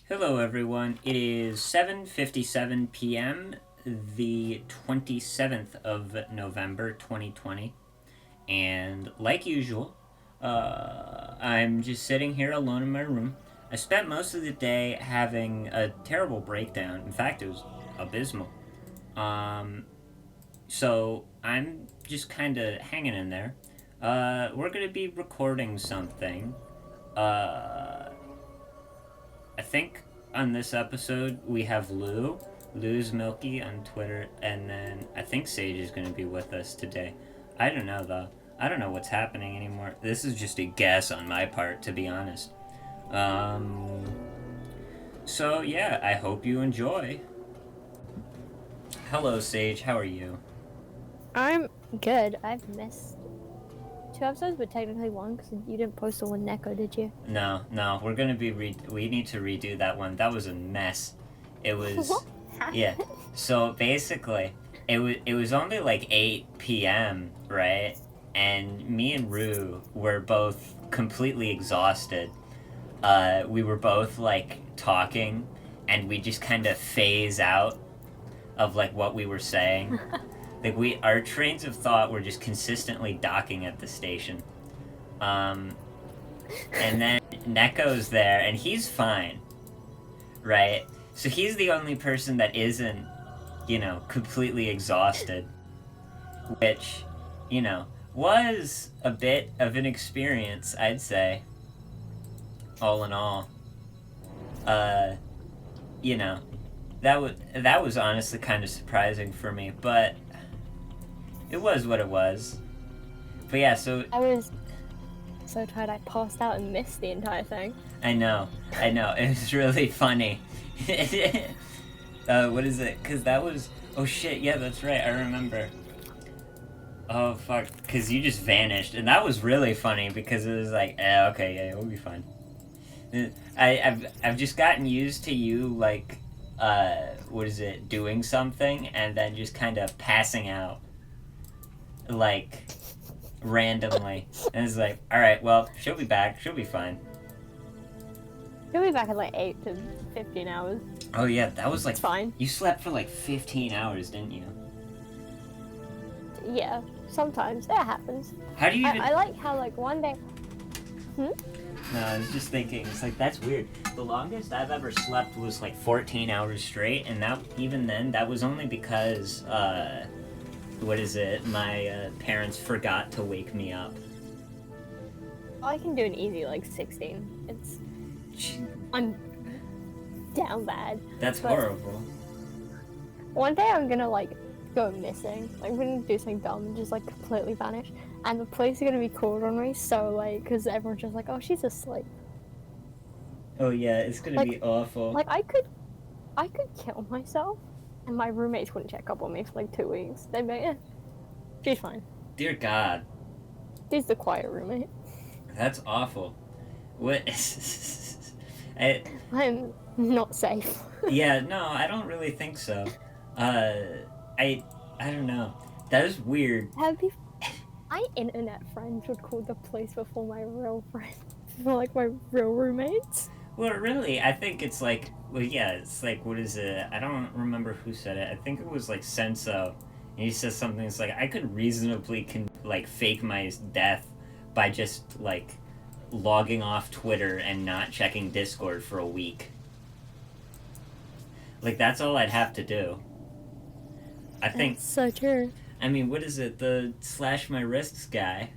Hello everyone, it is 7:57 p.m., the 27th of November 2020, and like usual, I'm just sitting here alone in my room. I spent most of the day having a terrible breakdown. In fact, it was abysmal. Um, so I'm just kind of hanging in there. We're gonna be recording something. Uh, I think on this episode we have Lou. Lou's Milky on Twitter, and then I think Sage is going to be with us today. I don't know though. I don't know what's happening anymore. This is just a guess on my part, to be honest. Um, so yeah, I hope you enjoy. Hello, Sage. How are you? I'm good. I've missed two episodes, but technically one because you didn't post the one Neko, did you? No. We're gonna be we need to redo that one. That was a mess. It was, yeah. So basically, it was only like 8 p.m. right, and me and Rue were both completely exhausted. We were both like talking, and we just kind of phase out of like what we were saying. Like our trains of thought were just consistently docking at the station. Um, and then Neko's there, and he's fine, right? So he's the only person that isn't, completely exhausted, which, was a bit of an experience, I'd say, all in all. Uh, you know, that was honestly kind of surprising for me, but it was what it was. But yeah, so I was so tired I passed out and missed the entire thing. I know. It was really funny. What is it? Because that was. Oh shit, yeah, that's right, I remember. Oh fuck, because you just vanished. And that was really funny because it was like, okay, yeah, we'll be fine. I've just gotten used to you, like, what is it, doing something and then just kind of passing out. Like, randomly. And it's like, alright, well, she'll be back, she'll be fine. You'll be back in like 8 to 15 hours. Oh yeah, that was like It's fine. You slept for like 15 hours, didn't you? Yeah, sometimes that happens. How do you even? I like how like one day. No, I was just thinking. It's like that's weird. The longest I've ever slept was like 14 hours straight, and that even then that was only because what is it? My parents forgot to wake me up. I can do an easy like 16. I'm down bad. That's horrible. One day I'm gonna like go missing. Like, I'm gonna do something dumb and just like completely vanish, and the police are gonna be called on me. So like, because everyone's just like, oh, she's asleep. Oh yeah, it's gonna be awful. Like I could kill myself, and my roommates wouldn't check up on me for like 2 weeks. They'd be like, she's fine. Dear God. She's the quiet roommate. That's awful. What? I'm not safe. Yeah, no, I don't really think so. I don't know. That is weird. My internet friends would call the police before my real friends, before like my real roommates. Well, really, I think it's like, well, yeah, it's like, what is it? I don't remember who said it. I think it was like Senso, and he says something. It's like I could reasonably fake my death by just like logging off Twitter and not checking Discord for a week. Like that's all I'd have to do. I think. That's so true. I mean, what is it? The slash my wrists guy.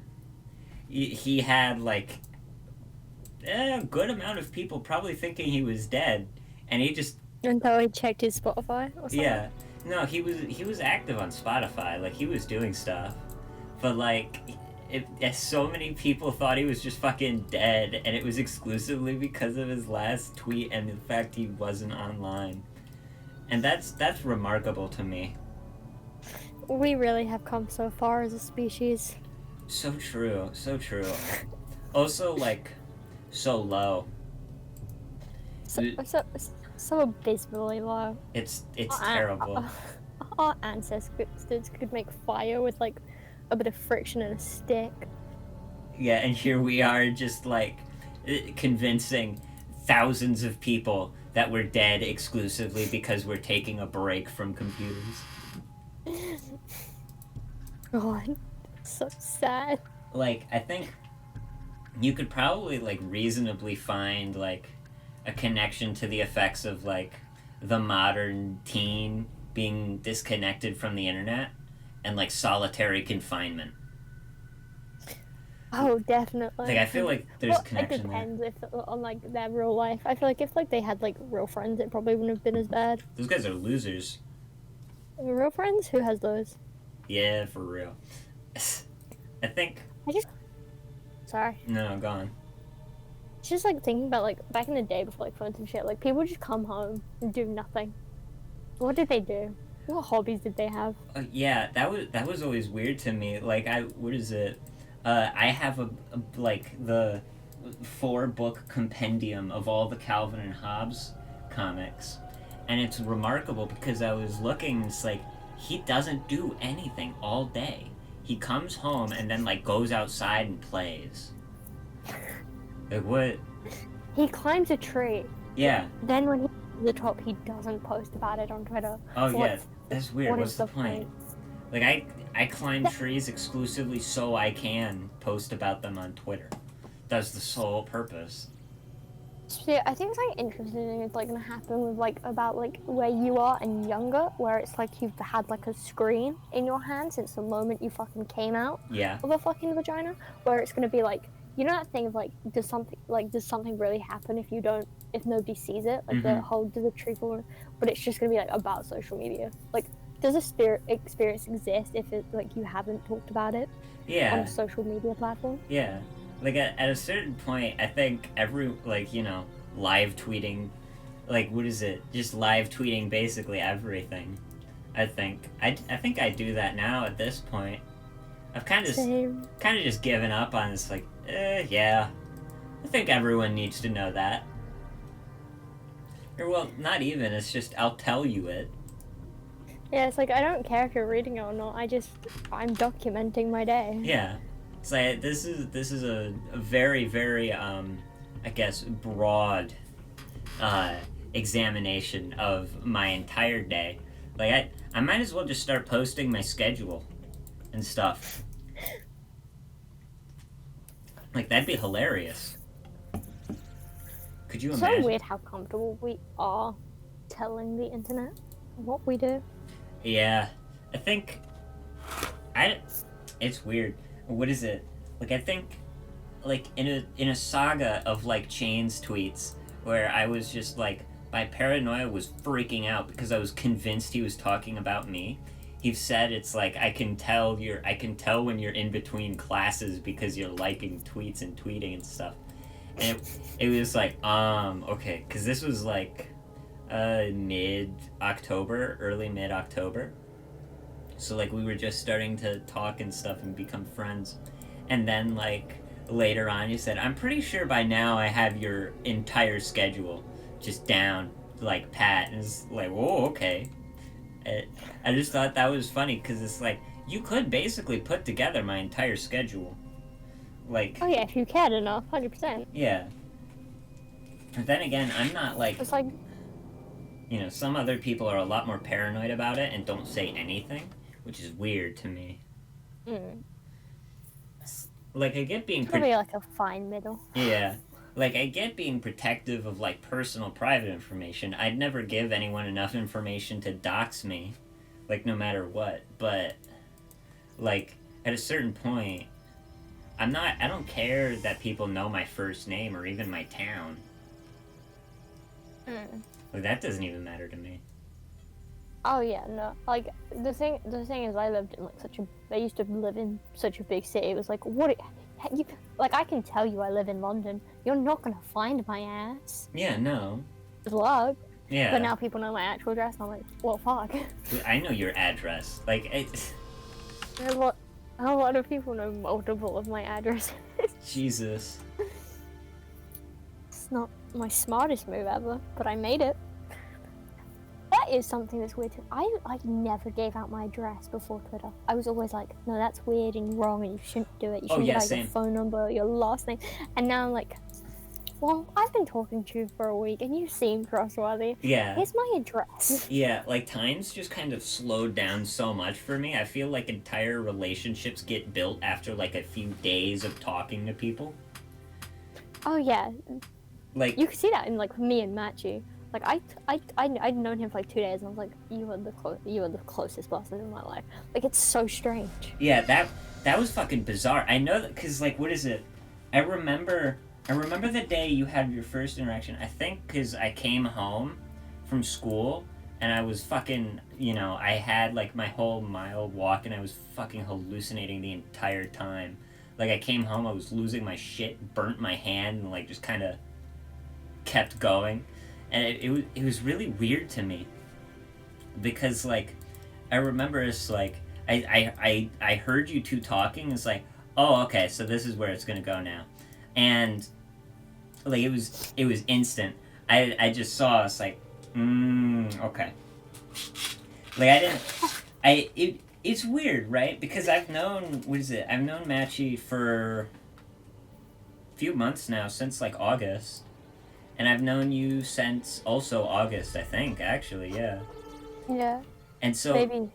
He had like a good amount of people probably thinking he was dead, and he just Until he checked his Spotify or something. Yeah, no, he was active on Spotify, like he was doing stuff, but like so many people thought he was just fucking dead, and it was exclusively because of his last tweet and the fact he wasn't online, and that's remarkable to me. We really have come so far as a species. So true. Also, like, so low. So abysmally low. It's terrible. Our ancestors could make fire with like a bit of friction and a stick. Yeah, and here we are just like convincing thousands of people that were dead exclusively because we're taking a break from computers. God, so sad. Like, I think you could probably, like, reasonably find, like, a connection to the effects of, like, the modern teen being disconnected from the internet and, like, solitary confinement. Oh, definitely. Like, I feel like there's a It connection there. depends if on like their real life. I feel like if like they had like real friends, it probably wouldn't have been as bad. Those guys are losers. Real friends? Who has those? Yeah, for real. I think... Sorry. No, go on. It's just like thinking about like back in the day before like phones and shit, like people would just come home and do nothing. What did they do? What hobbies did they have? Yeah, that was always weird to me. Like, what is it? I have like the 4-book compendium of all the Calvin and Hobbes comics, and it's remarkable because I was looking. It's like he doesn't do anything all day. He comes home and then like goes outside and plays. Like what? He climbs a tree. Yeah. Then when he's at the top, he doesn't post about it on Twitter. Oh yeah, that's weird. What's the point? Like I climb trees exclusively so I can post about them on Twitter. That's the sole purpose. Yeah, I think something interesting is like gonna happen with like about like where you are and younger, where it's like you've had like a screen in your hand since the moment you fucking came out of a fucking vagina, where it's gonna be like, you know that thing of like does something really happen if nobody sees it, like the whole does a tree fall, but it's just gonna be like about social media. Like, does a spirit experience exist if it like you haven't talked about it on a social media platform? Yeah. Like, at a certain point, I think live tweeting, like, what is it? Just live tweeting basically everything. I think I do that now at this point. I've kind of just given up on this, like, yeah. I think everyone needs to know that. Or, well, not even, it's just, I'll tell you it. Yeah, it's like, I don't care if you're reading it or not, I'm documenting my day. Yeah. It's like, this is a very, very, I guess, broad, examination of my entire day. Like, I might as well just start posting my schedule and stuff. Like, that'd be hilarious. Could you imagine? It's so weird how comfortable we are telling the internet what we do. Yeah. I think... It's weird. What is it? Like, I think... Like, in a saga of, like, Chain's tweets, where I was just, like... My paranoia was freaking out because I was convinced he was talking about me. He said it's like, I can tell when you're in between classes because you're liking tweets and tweeting and stuff. And it was like, okay, because this was like mid-October, early mid-October. So like we were just starting to talk and stuff and become friends. And then like later on he said, I'm pretty sure by now I have your entire schedule just down, like pat. And it's like, whoa, okay. I just thought that was funny because it's like, you could basically put together my entire schedule. Like, oh yeah, if you cared enough, 100%. Yeah. But then again, I'm not like... It's like... You know, some other people are a lot more paranoid about it and don't say anything, which is weird to me. Like, I get being... Probably like a fine middle. Yeah. Like, I get being protective of, like, personal private information. I'd never give anyone enough information to dox me, like, no matter what. But, like, at a certain point... I don't care that people know my first name or even my town. Like, that doesn't even matter to me. Oh yeah, no. Like, the thing is I lived in, like, I used to live in such a big city. It was like, like, I can tell you I live in London. You're not gonna find my ass. Yeah, no. Good luck. Yeah. But now people know my actual address, and I'm like, well, fuck. I know your address. Like, A lot of people know multiple of my addresses. Jesus. It's not my smartest move ever, but I made it. That is something that's weird too. I never gave out my address before Twitter. I was always like, no, that's weird and wrong and you shouldn't do it. You shouldn't give out your phone number, your last name. And now I'm like, well, I've been talking to you for a week and you seem trustworthy. Yeah. Here's my address. Yeah, like, time's just kind of slowed down so much for me. I feel like entire relationships get built after, like, a few days of talking to people. Oh, yeah. Like... You can see that in, like, me and Matchy. Like, I'd known him for, like, 2 days, and I was like, you are the closest person in my life. Like, it's so strange. Yeah, that was fucking bizarre. I know that, because, like, what is it? I remember the day you had your first interaction, I think, because I came home from school, and I was fucking, you know, I had, like, my whole mile walk, and I was fucking hallucinating the entire time. Like, I came home, I was losing my shit, burnt my hand, and, like, just kind of kept going. And it was really weird to me. Because, like, I remember it's, like, I heard you two talking, it's like, oh, okay, so this is where it's gonna go now. And, like, it was instant. I just saw, it's like, okay. Like, it's weird, right? Because I've known, I've known Matchy for a few months now, since, like, August. And I've known you since also August, I think, actually, yeah. Yeah. And so... Maybe,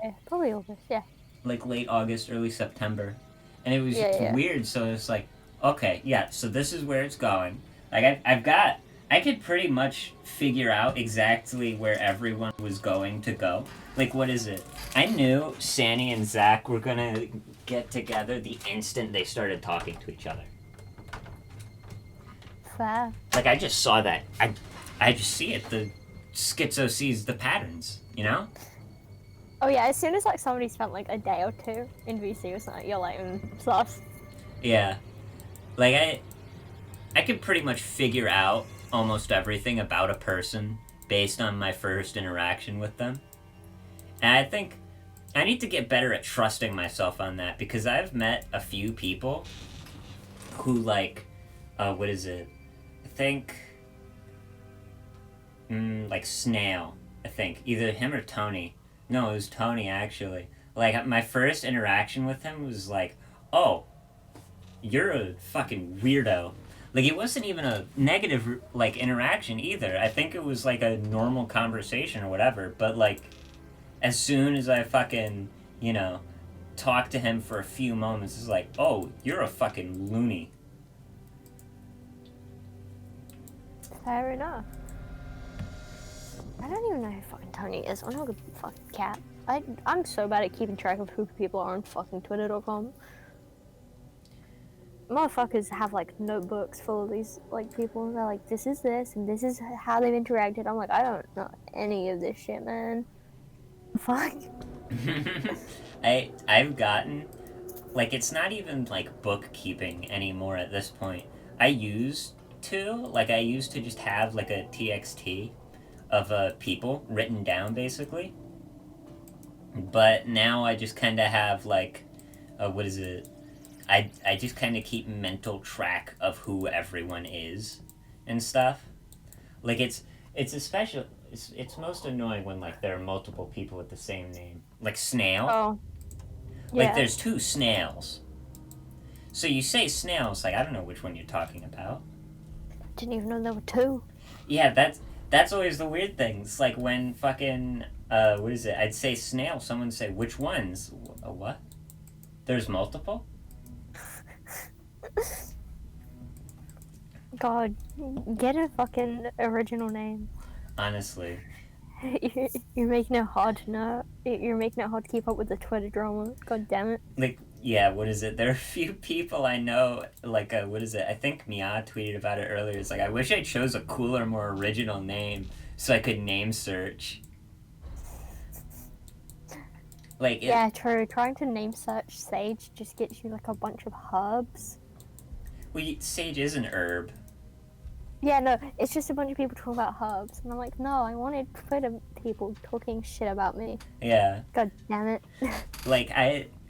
yeah, probably August, yeah. Like, late August, early September. And it was weird, so it's like, okay, yeah, so this is where it's going. Like, I could pretty much figure out exactly where everyone was going to go. Like, what is it? I knew Sandy and Zach were gonna get together the instant they started talking to each other. Fair. Like, I just saw that. I just see it. The schizo sees the patterns, you know? Oh yeah, as soon as, like, somebody spent, like, a day or two in VC or something, you're like, sus. Yeah. Like, I could pretty much figure out almost everything about a person based on my first interaction with them. And I think I need to get better at trusting myself on that, because I've met a few people who, like, what is it? I think, like, Snail, I think. Either him or Tony. No, it was Tony, actually. Like, my first interaction with him was like, oh, you're a fucking weirdo. Like, it wasn't even a negative, like, interaction either. I think it was, like, a normal conversation or whatever. But, like, as soon as I fucking, you know, talked to him for a few moments, it's like, oh, you're a fucking loony. Fair enough. I don't even know who fucking Tony is. I'm not a fucking cat. I'm so bad at keeping track of who people are on fucking Twitter.com. Motherfuckers have, like, notebooks full of these, like, people, and they're like, this is this, and this is how they've interacted. I'm like, I don't know any of this shit, man. Fuck. I've gotten, like, it's not even, like, bookkeeping anymore at this point. I used to just have, like, a TXT of people written down, basically. But now I just kind of have, like, what is it? I just kind of keep mental track of who everyone is and stuff. Like, it's especially, it's most annoying when, like, there are multiple people with the same name. Like, Snail. Oh. Yeah. Like, there's two Snails. So you say Snails, like, I don't know which one you're talking about. Didn't even know there were two. Yeah, that's always the weird thing. It's like when fucking, what is it? I'd say Snail, someone would say, which ones? A what? There's multiple? God, get a fucking original name. Honestly. You're making it hard to know. You're making it hard to keep up with the Twitter drama. God damn it. Like, yeah, what is it? There are a few people I know, like, what is it? I think Mia tweeted about it earlier. It's like, I wish I chose a cooler, more original name so I could name search. Like, yeah, true. Trying to name search Sage just gets you, like, a bunch of herbs. Well, Sage is an herb. Yeah, no, it's just a bunch of people talking about herbs. And I'm like, no, I wanted Twitter people talking shit about me. Yeah. God damn it. Like,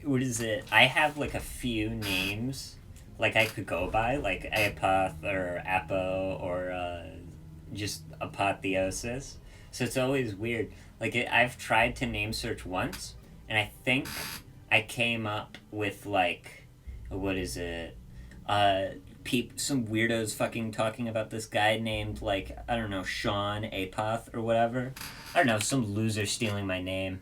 what is it? I have, like, a few names, like, I could go by, like, Apoth or Apo or just Apotheosis. So it's always weird. Like, I've tried to name search once, and I think I came up with, like, what is it? some weirdos fucking talking about this guy named, like, I don't know, Sean Apoth or whatever. I don't know, some loser stealing my name.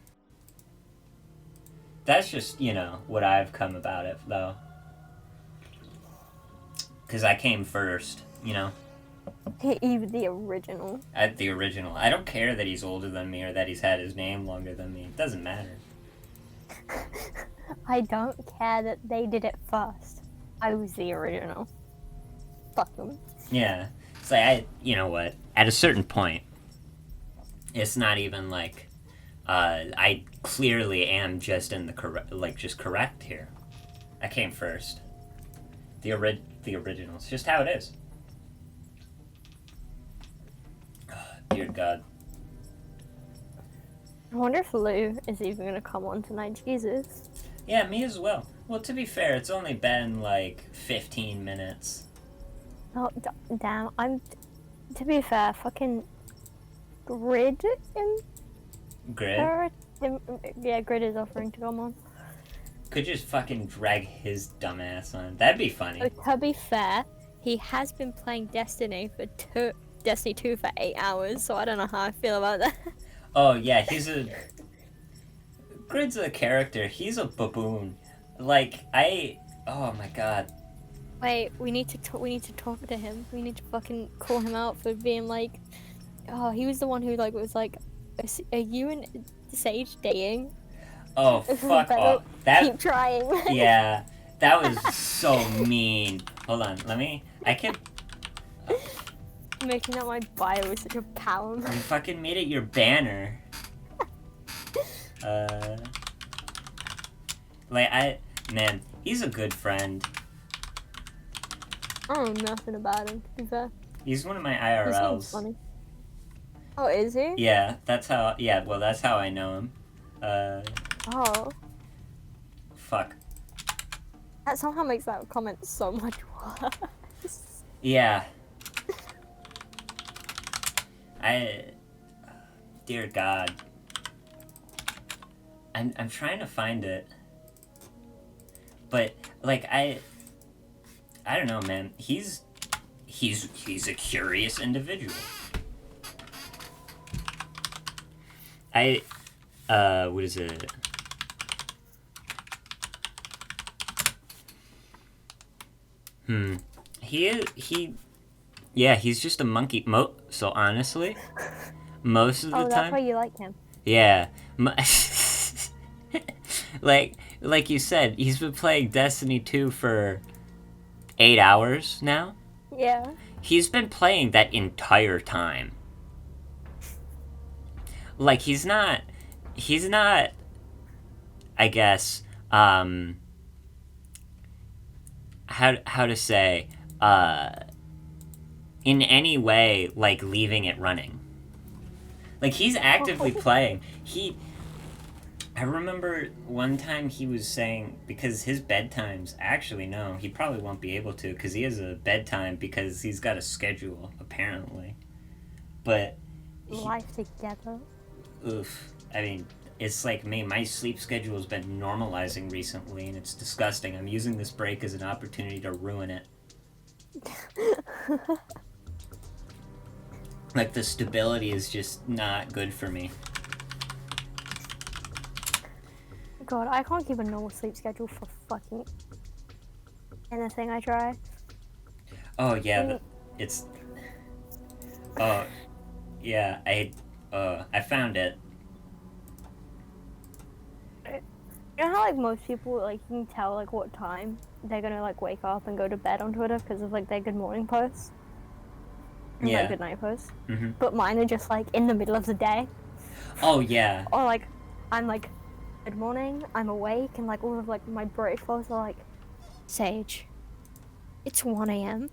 That's just, you know, what I've come about it, though. Because I came first, you know? Even the original. The original. I don't care that he's older than me or that he's had his name longer than me. It doesn't matter. I don't care that they did it first. I was the original. Fuck them. Yeah. It's like, you know what? At a certain point, it's not even like, I clearly am just in the correct here. I came first. The original. It's just how it is. Oh, dear God. I wonder if Lou is even gonna come on tonight. Jesus. Yeah, me as well. Well, to be fair, it's only been like 15 minutes. Oh, damn. To be fair, fucking Grid Grid? Yeah, Grid is offering to come on. Could just fucking drag his dumb ass on. That'd be funny. So, to be fair, he has been playing Destiny 2 for 8 hours, so I don't know how I feel about that. Oh, yeah, Grid's a character. He's a baboon. Like, oh my God. Wait, we need to talk to him. We need to fucking call him out for being like, oh, he was the one who like was like, are you and Sage dating? Oh, fuck off. Keep trying. Yeah, that was so mean. Hold on, I can... Making that my bio is such a power. You fucking made it your banner. Man, he's a good friend. I don't know nothing about him, to be fair. He's one of my He seems IRLs. funny. Oh, is he? Yeah, that's how I know him. Oh. Fuck. That somehow makes that comment so much worse. Yeah. Dear God. I'm trying to find it. But, like, I don't know, man. He's a curious individual. What is it? He's just a monkey. So honestly, most of the time. Oh, that's why you like him. Yeah. Like you said, he's been playing Destiny 2 for 8 hours now. Yeah. He's been playing that entire time. Like, he's not, I guess, how to say, in any way, like, leaving it running. Like, he's actively playing. I remember one time he was saying, because his bedtimes, actually, no, he probably won't be able to, because he has a bedtime, because he's got a schedule, apparently. But... Life together. Oof. I mean, it's like me, my sleep schedule has been normalizing recently, and it's disgusting. I'm using this break as an opportunity to ruin it. Like, the stability is just not good for me. God, I can't keep a normal sleep schedule for fucking anything I try. Oh, yeah, it's... Oh, yeah, I found it. You know how, like, most people, like, you can tell, like, what time they're gonna, like, wake up and go to bed on Twitter because of, like, their good morning posts? And, Yeah. like, good night posts? Mm-hmm. But mine are just, like, in the middle of the day. Oh, yeah. Or, like, I'm, like, good morning, I'm awake, and, like, all of, like, my British posts are, like, Sage, it's 1 a.m.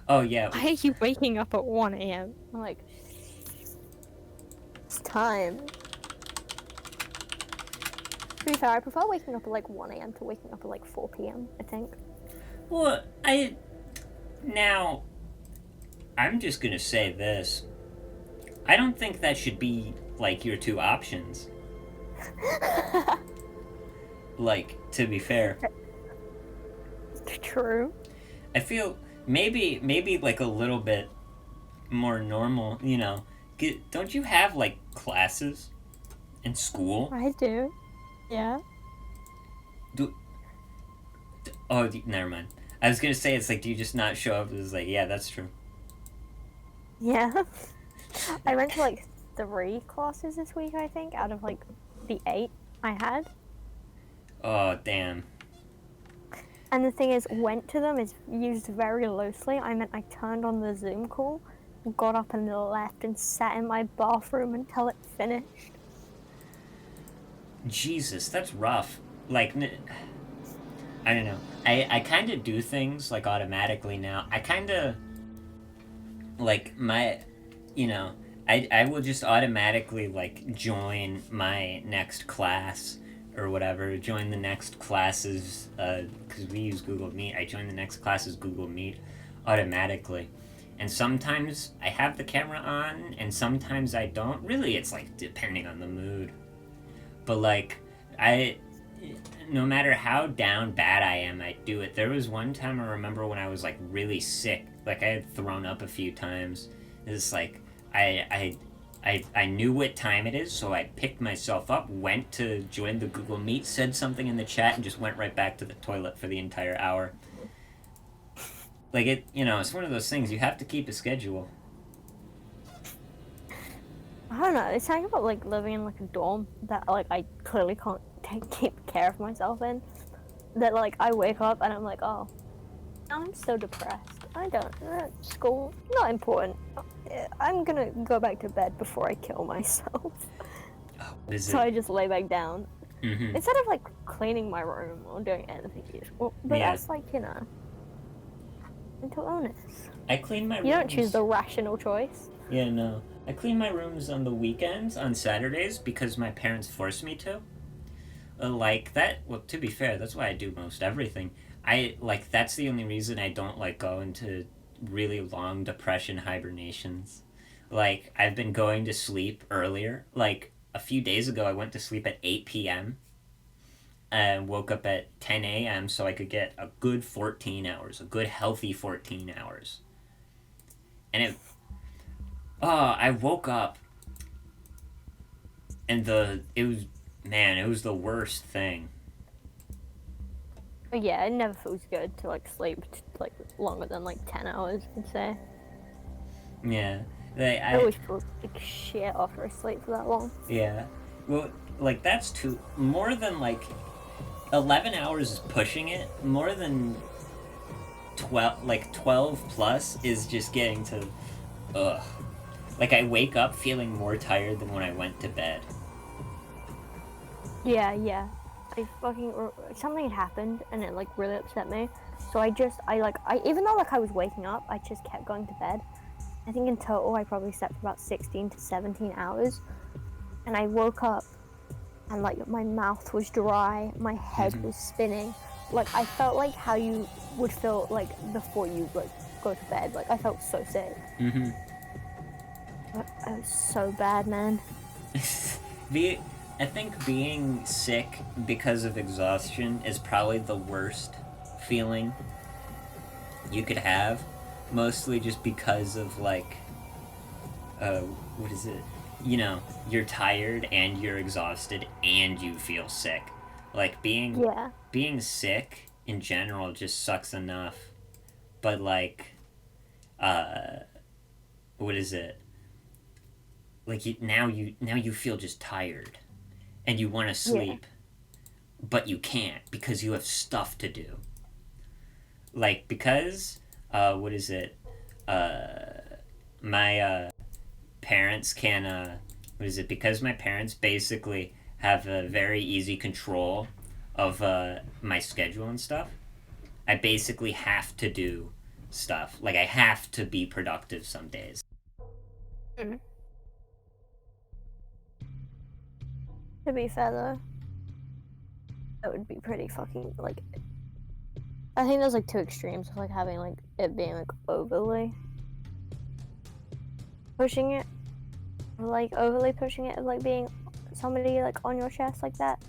Oh, yeah. Why are you waking up at 1 a.m.? I'm like, it's time. To be fair, I prefer waking up at like 1 a.m. to waking up at like 4 p.m., I think. Well, now, I'm just gonna say this. I don't think that should be, like, your two options. Like, to be fair. True. I feel maybe like a little bit more normal, you know. Don't you have like classes in school? I do. Yeah. Do Oh, never mind. I was gonna say, it's like, do you just not show up? It's like, yeah, that's true. Yeah. I went to like 3 classes this week, I think, out of like the 8 I had. Oh, damn. And the thing is, went to them is used very loosely. I meant I turned on the Zoom call, got up and left, and sat in my bathroom until it finished. Jesus, that's rough. Like, I don't know. I kind of do things like automatically now. I kind of like you know, I will just automatically like join my next class or whatever. Join the next classes because we use Google Meet. I join the next classes Google Meet automatically. And sometimes I have the camera on, and sometimes I don't. Really, it's like depending on the mood. But like, no matter how down bad I am, I do it. There was one time I remember when I was like really sick, like I had thrown up a few times. It's like I knew what time it is, so I picked myself up, went to join the Google Meet, said something in the chat, and just went right back to the toilet for the entire hour. Like it's one of those things, you have to keep a schedule. I don't know, it's something about like living in like a dorm that like I clearly can't keep care of myself in. That like I wake up and I'm like, oh, I'm so depressed. I don't, school, not important. I'm gonna go back to bed before I kill myself. So I just lay back down. Mm-hmm. Instead of like cleaning my room or doing anything useful. But that's like, mental illness. I clean my rooms. You don't choose the rational choice. Yeah, no. I clean my rooms on the weekends, on Saturdays, because my parents force me to. Like that, well, to be fair, that's why I do most everything. That's the only reason I don't like go into really long depression hibernations. Like, I've been going to sleep earlier. Like, a few days ago, I went to sleep at 8 p.m. and woke up at 10 a.m. so I could get a good 14 hours, a good healthy 14 hours. And I woke up and it was the worst thing. Yeah, it never feels good to like sleep like longer than like 10 hours, I'd say. Yeah. I always feel like shit after I sleep for that long. Yeah. Well, like that's more than like 11 hours is pushing it. More than 12 plus is just getting to ugh. Like I wake up feeling more tired than when I went to bed. Yeah. Something had happened and it like really upset me. So I even though like I was waking up, I just kept going to bed. I think in total I probably slept about 16 to 17 hours. And I woke up and like my mouth was dry, my head was spinning. Like I felt like how you would feel like before you like go to bed. Like I felt so sick. Mm-hmm. It was so bad, man. I think being sick because of exhaustion is probably the worst feeling you could have. Mostly just because of like, what is it? You're tired and you're exhausted and you feel sick. Like being sick in general just sucks enough. But like, what is it? Like now you feel just tired. And you want to sleep, but you can't because you have stuff to do. Like, because, what is it? My parents can, because my parents basically have a very easy control of my schedule and stuff, I basically have to do stuff. Like, I have to be productive some days. Mm. To be fair though, that would be pretty fucking like. I think there's like 2 extremes of like having like it being like overly pushing it, like overly pushing it, of like being somebody like on your chest like that,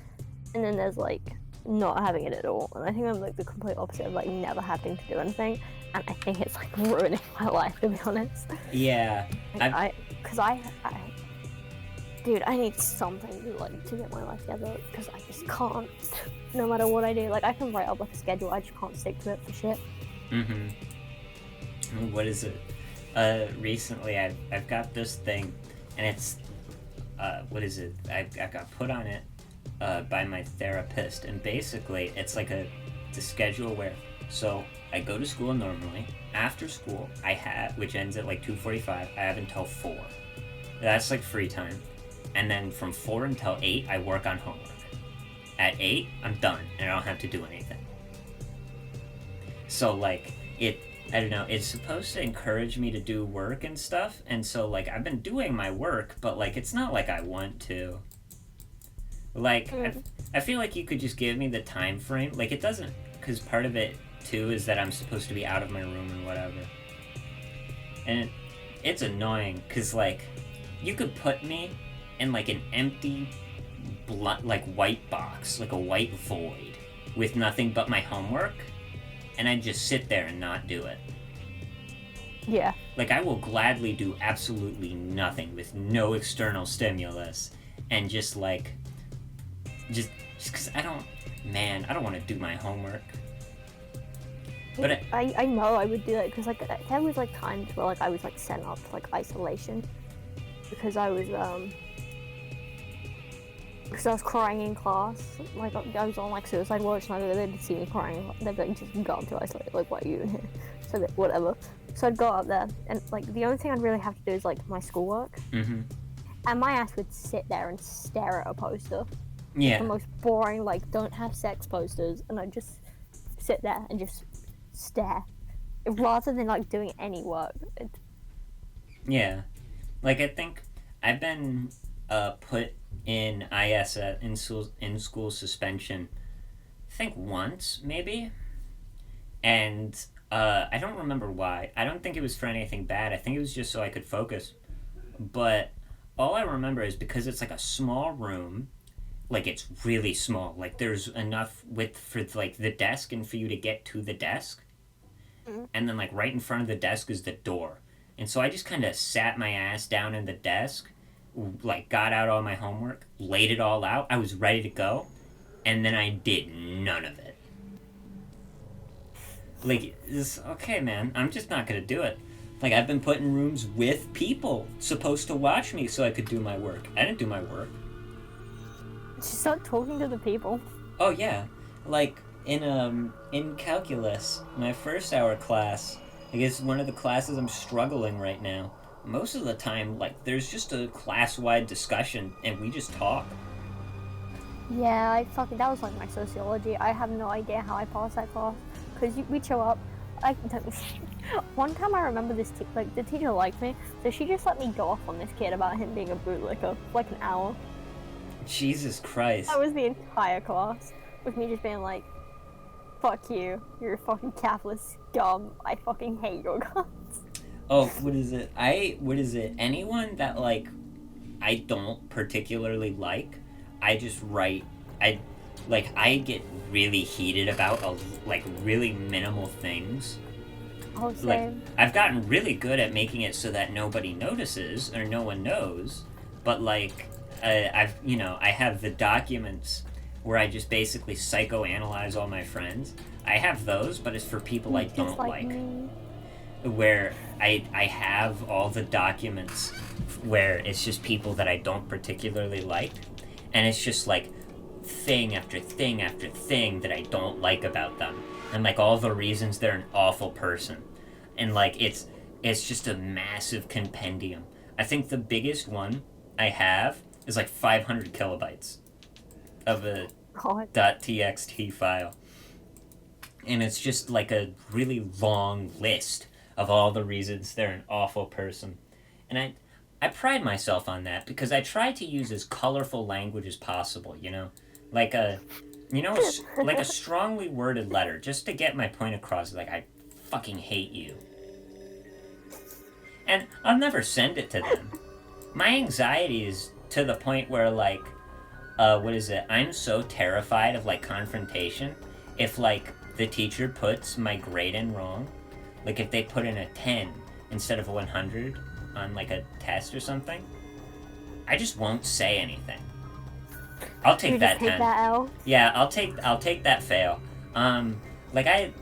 and then there's like not having it at all. And I think I'm like the complete opposite of like never having to do anything. and I think it's like ruining my life, to be honest. Yeah. Dude, I need something to get my life together, because I just can't. No matter what I do, like I can write up like a schedule, I just can't stick to it for shit. What is it? Recently I've got this thing, and it's what is it? I got put on it by my therapist, and basically it's like the schedule where, so I go to school normally. After school, which ends at like 2:45, I have until 4. That's like free time. And then from 4 until 8, I work on homework. At 8, I'm done, and I don't have to do anything. So, like, I don't know, it's supposed to encourage me to do work and stuff, and so, like, I've been doing my work, but, like, it's not like I want to. Like, I feel like you could just give me the time frame. Like, it doesn't, because part of it, too, is that I'm supposed to be out of my room and whatever. And it's annoying, because, like, you could put me in like an empty like white box, like a white void with nothing but my homework, and I'd just sit there and not do it. Yeah. Like, I will gladly do absolutely nothing with no external stimulus, and just because I don't want to do my homework. But I know I would do it, because like there was like times where like I was like sent up to like isolation because I was crying in class. Like I was on like suicide watch, and they'd see me crying. They'd like, just gone to isolate. Like, why are you in here? So that, whatever. So I'd go up there, and like the only thing I'd really have to do is like my schoolwork. And my ass would sit there and stare at a poster. Yeah. The most boring, like, don't have sex posters, and I'd just sit there and just stare, rather than like doing any work. Yeah. Like, I think I've been put in IS in school suspension, I think once maybe, and I don't remember why. I don't think it was for anything bad. I think it was just so I could focus. But all I remember is because it's like a small room, like it's really small. Like there's enough width for like the desk and for you to get to the desk, and then like right in front of the desk is the door. And so I just kind of sat my ass down in the desk, like got out all my homework, laid it all out. I was ready to go, and then I did none of it. Like, it's okay, man. I'm just not gonna do it. Like, I've been put in rooms with people supposed to watch me so I could do my work. I didn't do my work. Just start talking to the people. Oh yeah, like in calculus, my first hour class. I guess one of the classes I'm struggling right now. Most of the time, like, there's just a class-wide discussion, and we just talk. Yeah, that was like my sociology. I have no idea how I passed that class, because we'd show up. One time I remember the teacher liked me, so she just let me go off on this kid about him being a bootlicker for like an hour. Jesus Christ. That was the entire class, with me just being like, fuck you, you're a fucking Catholic scum, I fucking hate your guts. Oh, what is it? Anyone that, like, I don't particularly like, I just write, I get really heated about, really minimal things. Oh, same. Like, I've gotten really good at making it so that nobody notices, or no one knows, but, like, I have the documents where I just basically psychoanalyze all my friends. I have those, but it's for people I don't like. Where I have all the documents where it's just people that I don't particularly like, and it's just like thing after thing after thing that I don't like about them, and like all the reasons they're an awful person, and like it's just a massive compendium. I think the biggest one I have is like 500 kilobytes of a .txt file, and it's just like a really long list of all the reasons they're an awful person. And I pride myself on that, because I try to use as colorful language as possible, like a strongly worded letter, just to get my point across, like, I fucking hate you. And I'll never send it to them. My anxiety is to the point where, like, I'm so terrified of, like, confrontation. If, like, the teacher puts my grade in wrong, like if they put in a 10 instead of a 100 on like a test or something, I just won't say anything. I'll take that 10. That L? Yeah, I'll take that fail. Like I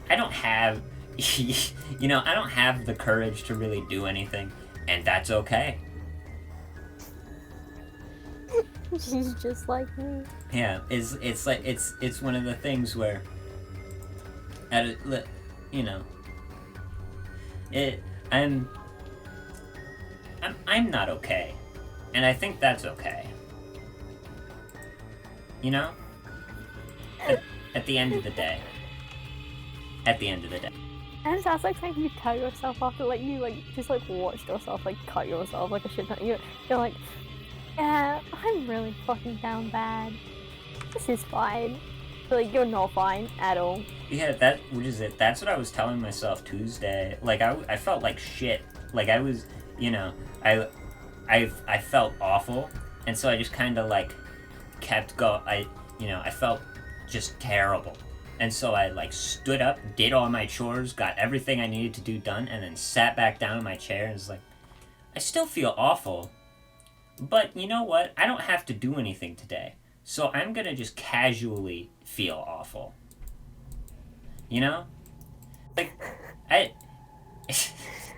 don't have, you know, I don't have the courage to really do anything, and that's okay. She's just like me. Yeah, it's one of the things where, you know, I'm not okay, and I think that's okay. You know, at the end of the day. At the end of the day. And it sounds like something you tell yourself after, like, you, like, just, like, watched yourself, like, cut yourself, like, a shit ton. You're like, yeah, I'm really fucking down bad. This is fine. But, like, you're not fine at all. Yeah, what is it? That's what I was telling myself Tuesday. Like, I felt like shit. Like, I was, you know, I felt awful. And so I just kind of, like, kept going. I felt just terrible. And so I, like, stood up, did all my chores, got everything I needed to do done, and then sat back down in my chair and was like, I still feel awful, but you know what? I don't have to do anything today, so I'm gonna just casually feel awful. You know? Like,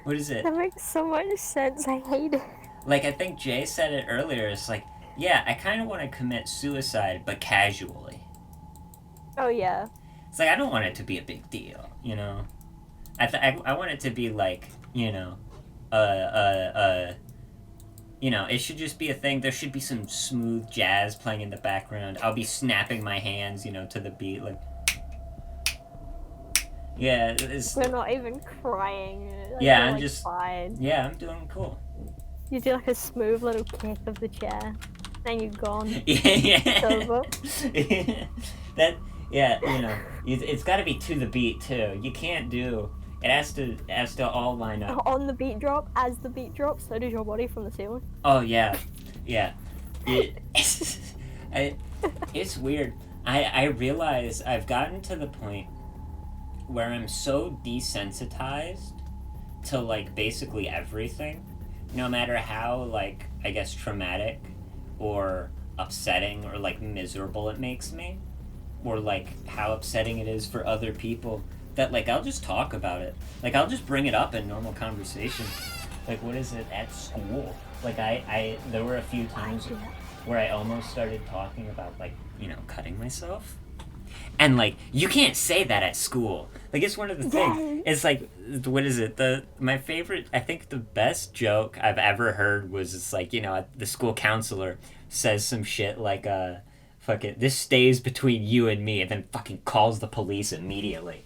what is it? That makes so much sense. I hate it. Like, I think Jay said it earlier. It's like, yeah, I kind of want to commit suicide, but casually. Oh, yeah. It's like, I don't want it to be a big deal, you know? I want it to be like, you know, you know, it should just be a thing. There should be some smooth jazz playing in the background. I'll be snapping my hands, you know, to the beat, like... Yeah, We're not even crying. Like, yeah, I'm like, just... fine. Yeah, I'm doing cool. You do, like, a smooth little kick of the chair. Then you're gone. Yeah. It's over. Yeah, you know, it's got to be to the beat too. You can't do it. Has to all line up. On the beat drop, as the beat drops, so does your body from the ceiling. Oh yeah. It's weird. I realize I've gotten to the point where I'm so desensitized to, like, basically everything, no matter how, like, I guess traumatic or upsetting or, like, miserable it makes me, or, like, how upsetting it is for other people, that, like, I'll just talk about it. Like, I'll just bring it up in normal conversation. Like, what is it, at school? Like, there were a few times where I almost started talking about, like, you know, cutting myself. And, like, you can't say that at school. Like, it's one of the things. It's like, what is it? My favorite, I think the best joke I've ever heard was, it's like, you know, the school counselor says some shit like, fuck it, this stays between you and me, and then fucking calls the police immediately.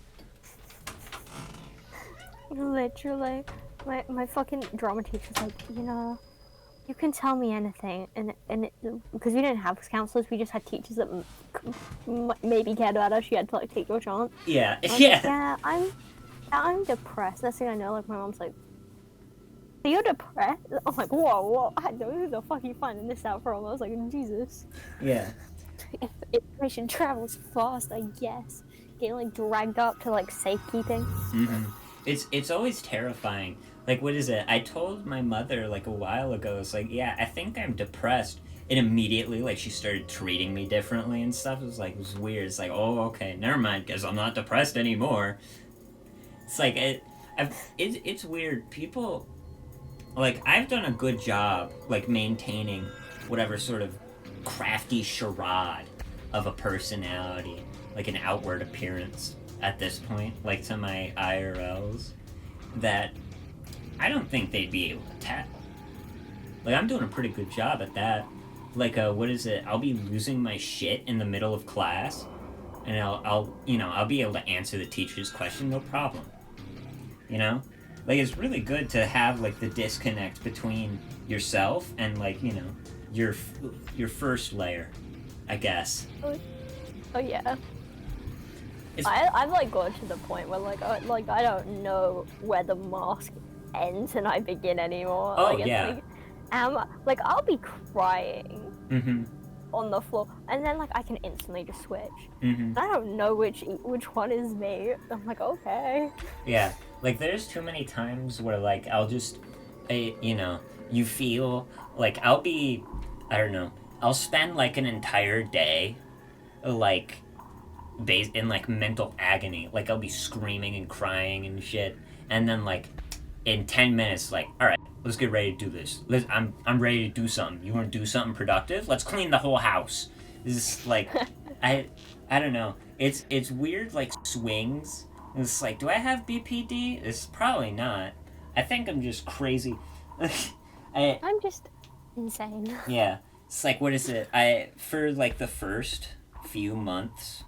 Literally. My fucking drama teacher's like, you know, you can tell me anything, and because we didn't have counselors, we just had teachers that maybe cared about us. You had to, like, take your chance. Yeah. Like, yeah, I'm depressed. Next thing I know, like, my mom's like, you're depressed? I'm like, whoa, who the fuck are you finding this out from? I was like, Jesus. Yeah. If information travels fast, I guess. Getting, like, dragged up to, like, safekeeping. Mm-hmm. It's always terrifying. Like, what is it? I told my mother, like, a while ago, it's like, yeah, I think I'm depressed. And immediately, like, she started treating me differently and stuff. It was weird. It's like, oh, okay, never mind, because I'm not depressed anymore. It's like, it's weird. People, like, I've done a good job, like, maintaining whatever sort of crafty charade of a personality, like an outward appearance at this point, like, to my IRLs, that I don't think they'd be able to tell. Like, I'm doing a pretty good job at that. Like, what is it? I'll be losing my shit in the middle of class, and I'll be able to answer the teacher's question, no problem. You know? Like, it's really good to have, like, the disconnect between yourself and, like, you know, your first layer, I guess. Oh yeah. I've, like, got to the point where, like, I don't know where the mask ends and I begin anymore. Oh, like, yeah. Like, I'll be crying. Mm-hmm. on the floor, and then like I can instantly just switch. Mm-hmm. I don't know which one is me. I'm like, okay. Yeah, like there's too many times where like I'll just, you know, you feel like I don't know, I'll spend like an entire day, like, in like mental agony. Like I'll be screaming and crying and shit, and then like in 10 minutes, like, all right, let's get ready to do this. I'm ready to do something. You want to do something productive? Let's clean the whole house. This is like, I don't know. It's weird, like swings. It's like, do I have BPD? It's probably not. I think I'm just crazy. I'm just insane. Yeah, it's like, what is it? For like the first few months,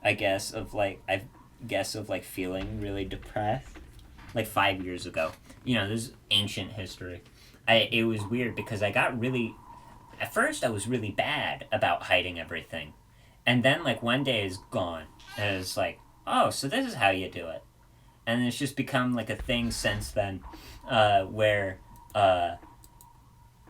I guess of like feeling really depressed. Like 5 years ago, you know, this is ancient history. It was weird because at first I was really bad about hiding everything, and then like one day it's gone, and it's like, oh, so this is how you do it, and it's just become like a thing since then, where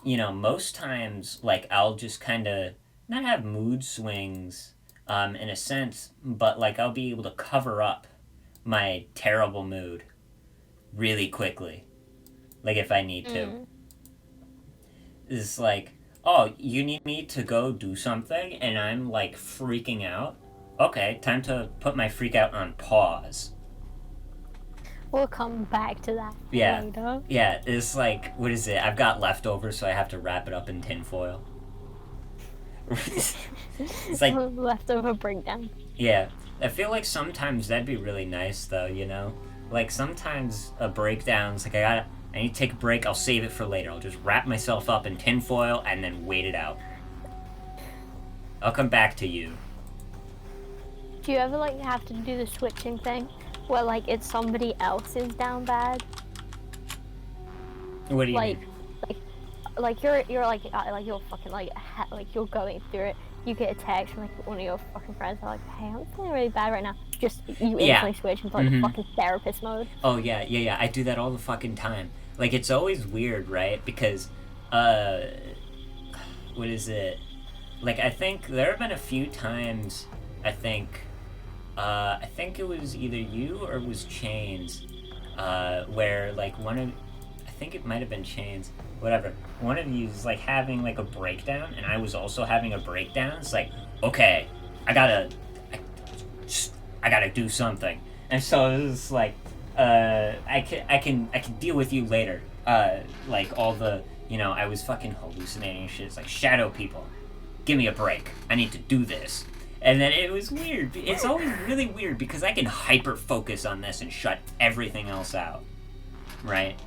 you know, most times like I'll just kind of not have mood swings, in a sense, but like I'll be able to cover up my terrible mood really quickly, like if I need to. It's like, oh, you need me to go do something and I'm like freaking out? Okay, time to put my freak out on pause. We'll come back to that later. Yeah, it's like, what is it? I've got leftovers, so I have to wrap it up in tinfoil. It's like leftover breakdown. Yeah, I feel like sometimes that'd be really nice though, you know? Like sometimes a breakdown's like I need to take a break, I'll save it for later. I'll just wrap myself up in tinfoil and then wait it out. I'll come back to you. Do you ever like have to do the switching thing where like it's somebody else's down bad? What do you mean? Like you're you're fucking like you're going through it. You get a text from like one of your fucking friends, like, "Hey, I'm feeling really bad right now." Just you instantly switch into like fucking therapist mode. Oh yeah. I do that all the fucking time. Like it's always weird, right? Because, what is it? Like I think there have been a few times. I think it was either you or it was Chains, where like I think it might have been Chains. Whatever. One of you is like having like a breakdown, and I was also having a breakdown. It's like, okay, I gotta do something, and so it was like, I can deal with you later. Like all the, you know, I was fucking hallucinating shit. It's like, shadow people, give me a break. I need to do this. And then it was weird. It's always really weird because I can hyper focus on this and shut everything else out, right?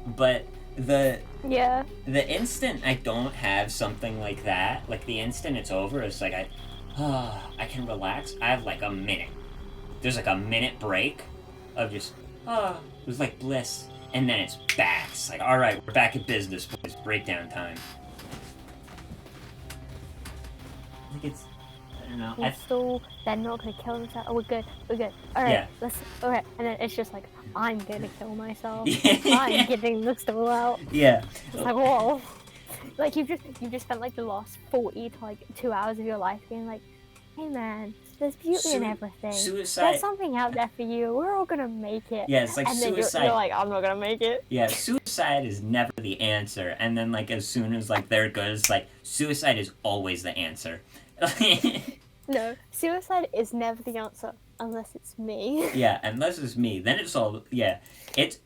But the instant I don't have something like that, like the instant it's over, it's like I can relax. I have like a minute. There's like a minute break of just it was like bliss, and then it's back. It's like, all right, we're back at business, boys. Breakdown time. Like it's, I don't know. So they're not gonna kill themselves. Oh, we're good. All right, and then it's just like, I'm gonna kill myself. I'm getting the stool out. Yeah. It's like, whoa. Like you've just spent like the last 40 to like 2 hours of your life being like, hey man, there's beauty in everything. Suicide. There's something out there for you. We're all gonna make it. Yeah, it's like and then suicide. You're like, I'm not gonna make it. Yeah, suicide is never the answer. And then like as soon as like they're good, it's like suicide is always the answer. No, suicide is never the answer unless it's me. Yeah, unless it's me. Then it's all, yeah. It's,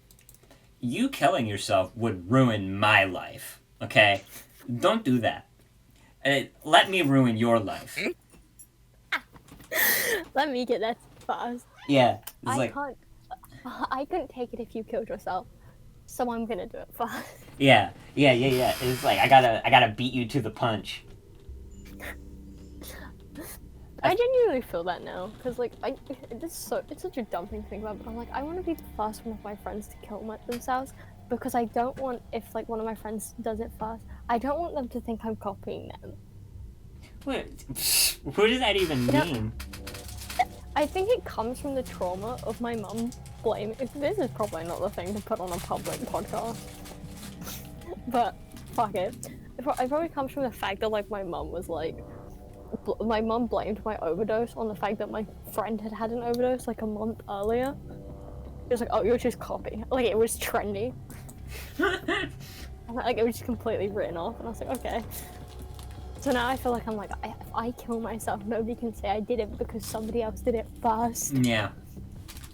you killing yourself would ruin my life, okay? Don't do that. Let me ruin your life. Let me get that fast. Yeah. I couldn't take it if you killed yourself, so I'm gonna do it fast. Yeah. It's like, I gotta beat you to the punch. I genuinely feel that now, because like it's such a dumb thing to think about, but I'm like, I want to be the first one of my friends to kill themselves, because I don't want, if like one of my friends does it first, I don't want them to think I'm copying them. What does that even mean? I think it comes from the trauma of my mum blaming. This is probably not the thing to put on a public podcast, but fuck it. it probably comes from the fact that like my mum was like, my mum blamed my overdose on the fact that my friend had had an overdose like a month earlier. It was like, oh, you're just copying. Like it was trendy. Like it was just completely written off, and I was like, okay. So now I feel like I'm like, if I kill myself, nobody can say I did it because somebody else did it first. Yeah.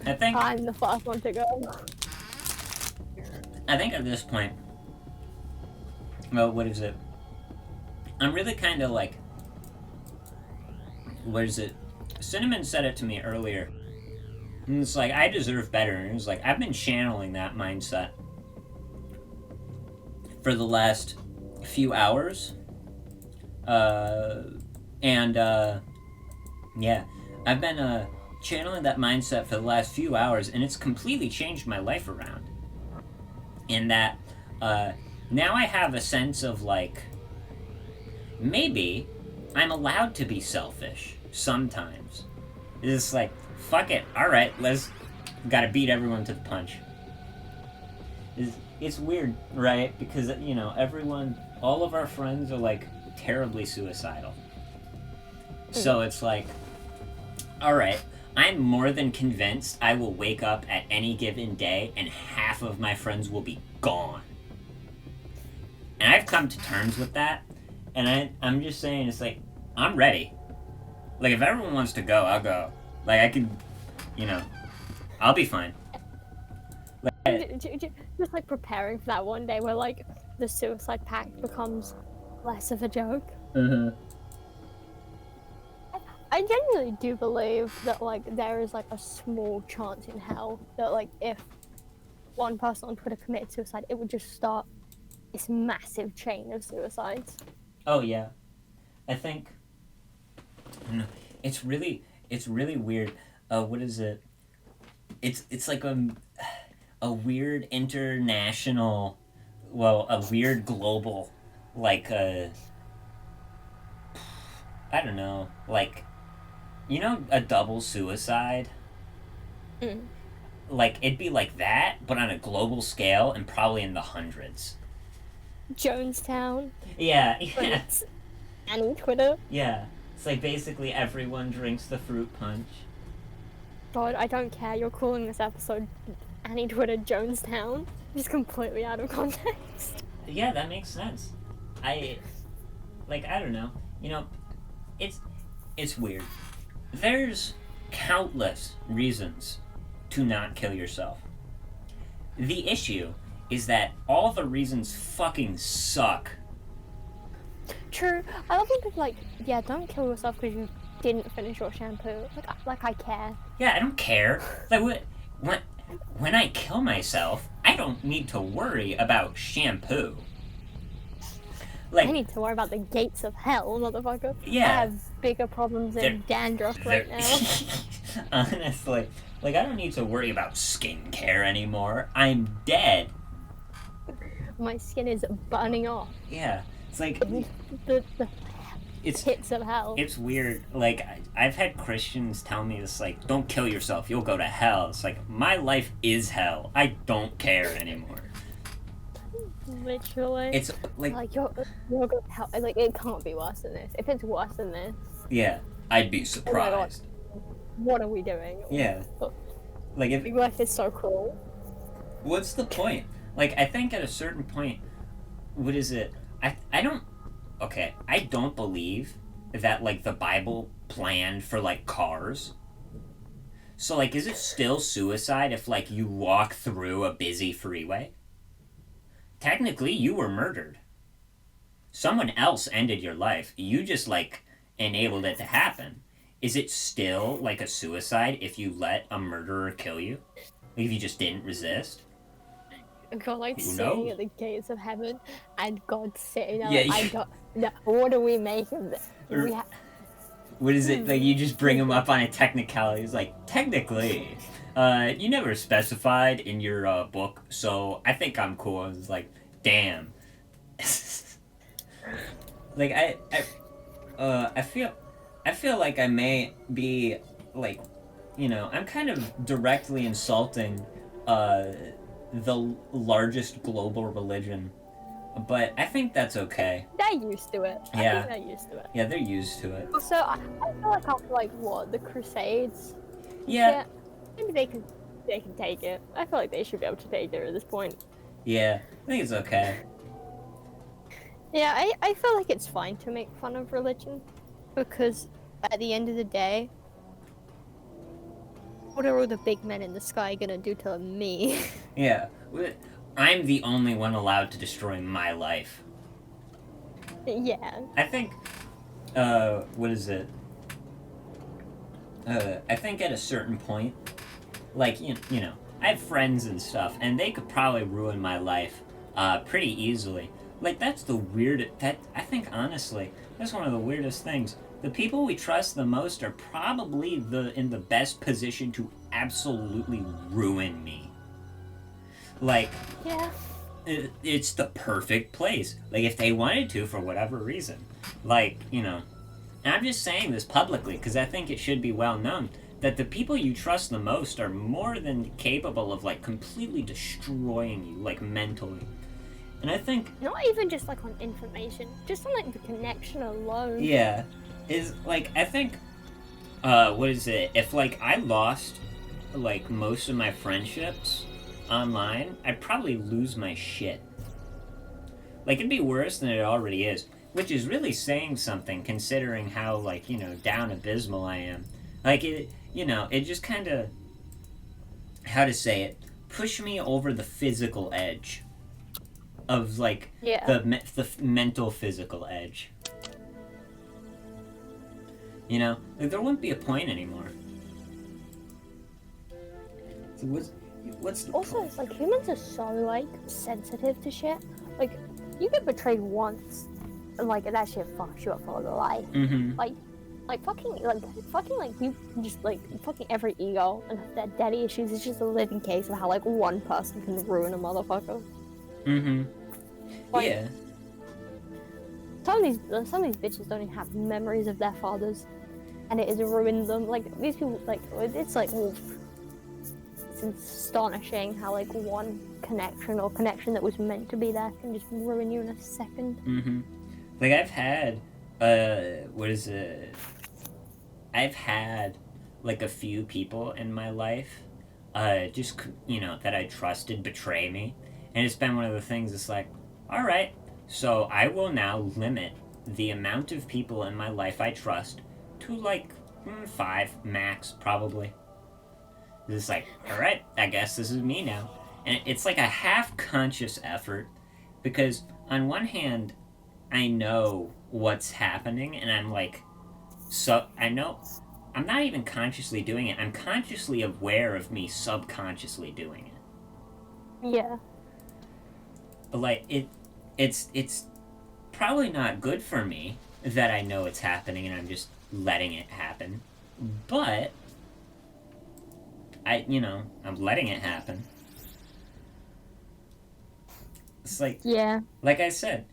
I think I'm the first one to go. I think at this point, well, what is it? I'm really kind of like, what is it? Cinnamon said it to me earlier. And it's like, I deserve better. And it's like, I've been channeling that mindset for the last few hours. Yeah. I've been channeling that mindset for the last few hours, and it's completely changed my life around. In that, now I have a sense of, like, maybe I'm allowed to be selfish sometimes. It's like, fuck it, alright, gotta beat everyone to the punch. It's weird, right? Because, you know, all of our friends are, like, terribly suicidal. So it's like, alright, I'm more than convinced I will wake up at any given day and half of my friends will be gone. And I've come to terms with that, and I'm just saying, it's like, I'm ready. Like, if everyone wants to go, I'll go. Like, I can, you know, I'll be fine. Like, just like preparing for that one day where like the suicide pact becomes less of a joke. Mm-hmm. I genuinely do believe that like there is like a small chance in hell that like if one person on Twitter committed suicide, it would just start this massive chain of suicides. Oh yeah, I think it's really weird. What is it? It's like a weird international, well, a weird global, like I don't know, like, you know, a double suicide? Like, it'd be like that, but on a global scale and probably in the hundreds. Jonestown. Yeah. And Twitter. Yeah. It's like basically everyone drinks the fruit punch. God, I don't care. You're calling this episode Annie Twitter Jonestown. Just completely out of context. Yeah, that makes sense. I don't know. You know, it's weird. There's countless reasons to not kill yourself. The issue is that all the reasons fucking suck. True. I love when people like, yeah, don't kill yourself because you didn't finish your shampoo. Like I care. Yeah, I don't care. Like, when I kill myself, I don't need to worry about shampoo. Like, I need to worry about the gates of hell, motherfucker. Yeah. I have bigger problems than dandruff right now. Honestly, like, I don't need to worry about skincare anymore. I'm dead. My skin is burning off. Yeah, it's like the hits of hell. It's weird. Like, I've had Christians tell me this, like, don't kill yourself, you'll go to hell. It's like, my life is hell. I don't care anymore. Literally. It's like you're going to hell. Like, it can't be worse than this. If it's worse than this, yeah, I'd be surprised. Oh, what are we doing? Yeah. Like, if life is so cruel. What's the point? Like, I think at a certain point, what is it? I don't believe that, like, the Bible planned for, like, cars. So, like, is it still suicide if, like, you walk through a busy freeway? Technically, you were murdered. Someone else ended your life. You just, like, enabled it to happen. Is it still, like, a suicide if you let a murderer kill you? Like, if you just didn't resist? God, like, sitting at the gates of heaven and God sitting there. Yeah. What do we make of this? What is it? Like, you just bring him up on a technicality. It's like, technically, you never specified in your book, so I think I'm cool. I was like, damn. Like, I feel like I may be, like, you know, I'm kind of directly insulting the largest global religion But I think that's okay. They're used to it. Yeah. I think they're used to it. Yeah, they're used to it. Also, I feel like after like what the Crusades. Yeah. Maybe they can take it. I feel like they should be able to take it at this point. Yeah, I think it's okay. Yeah, I feel like it's fine to make fun of religion, because at the end of the day, what are all the big men in the sky gonna do to me? Yeah, I'm the only one allowed to destroy my life. Yeah. I think, what is it? I think at a certain point, like, you know, I have friends and stuff, and they could probably ruin my life, pretty easily. Like, that's the I think, honestly, that's one of the weirdest things. The people we trust the most are probably in the best position to absolutely ruin me. Like, yeah, it's the perfect place. Like, if they wanted to, for whatever reason. Like, you know, and I'm just saying this publicly because I think it should be well known that the people you trust the most are more than capable of, like, completely destroying you, like, mentally. And I think... Not even just, like, on information. Just on, like, the connection alone. Yeah. Is, like, I think... what is it? If, like, I lost, like, most of my friendships online, I'd probably lose my shit. Like, it'd be worse than it already is. Which is really saying something, considering how, like, you know, down abysmal I am. Like, it, you know, it just kind of... How to say it? Push me over the physical edge. Of, like, the mental physical edge. You know? Like, there wouldn't be a point anymore. So what's the also, point? It's like, humans are so, like, sensitive to shit. Like, you get betrayed once, and, like, that shit fucks you up for life. Mm-hmm. Like, fucking, you just, like, fucking every ego and their daddy issues is just a living case of how, like, one person can ruin a motherfucker. Mm-hmm. Like, yeah. Some of these bitches don't even have memories of their fathers, and it has ruined them. Like, these people, like, it's like, well, it's astonishing how, like, one connection that was meant to be there can just ruin you in a second. Mm-hmm. Like, I've had, I've had, like, a few people in my life, just, you know, that I trusted betray me. And it's been one of the things that's like, alright, so I will now limit the amount of people in my life I trust to, like, 5 max, probably. It's like, alright, I guess this is me now. And it's like a half-conscious effort, because on one hand, I know what's happening, and I'm like, so, I know, I'm not even consciously doing it, I'm consciously aware of me subconsciously doing it. Yeah. But, like, it's probably not good for me that I know it's happening and I'm just letting it happen. But, I'm letting it happen. It's like... Yeah. Like I said,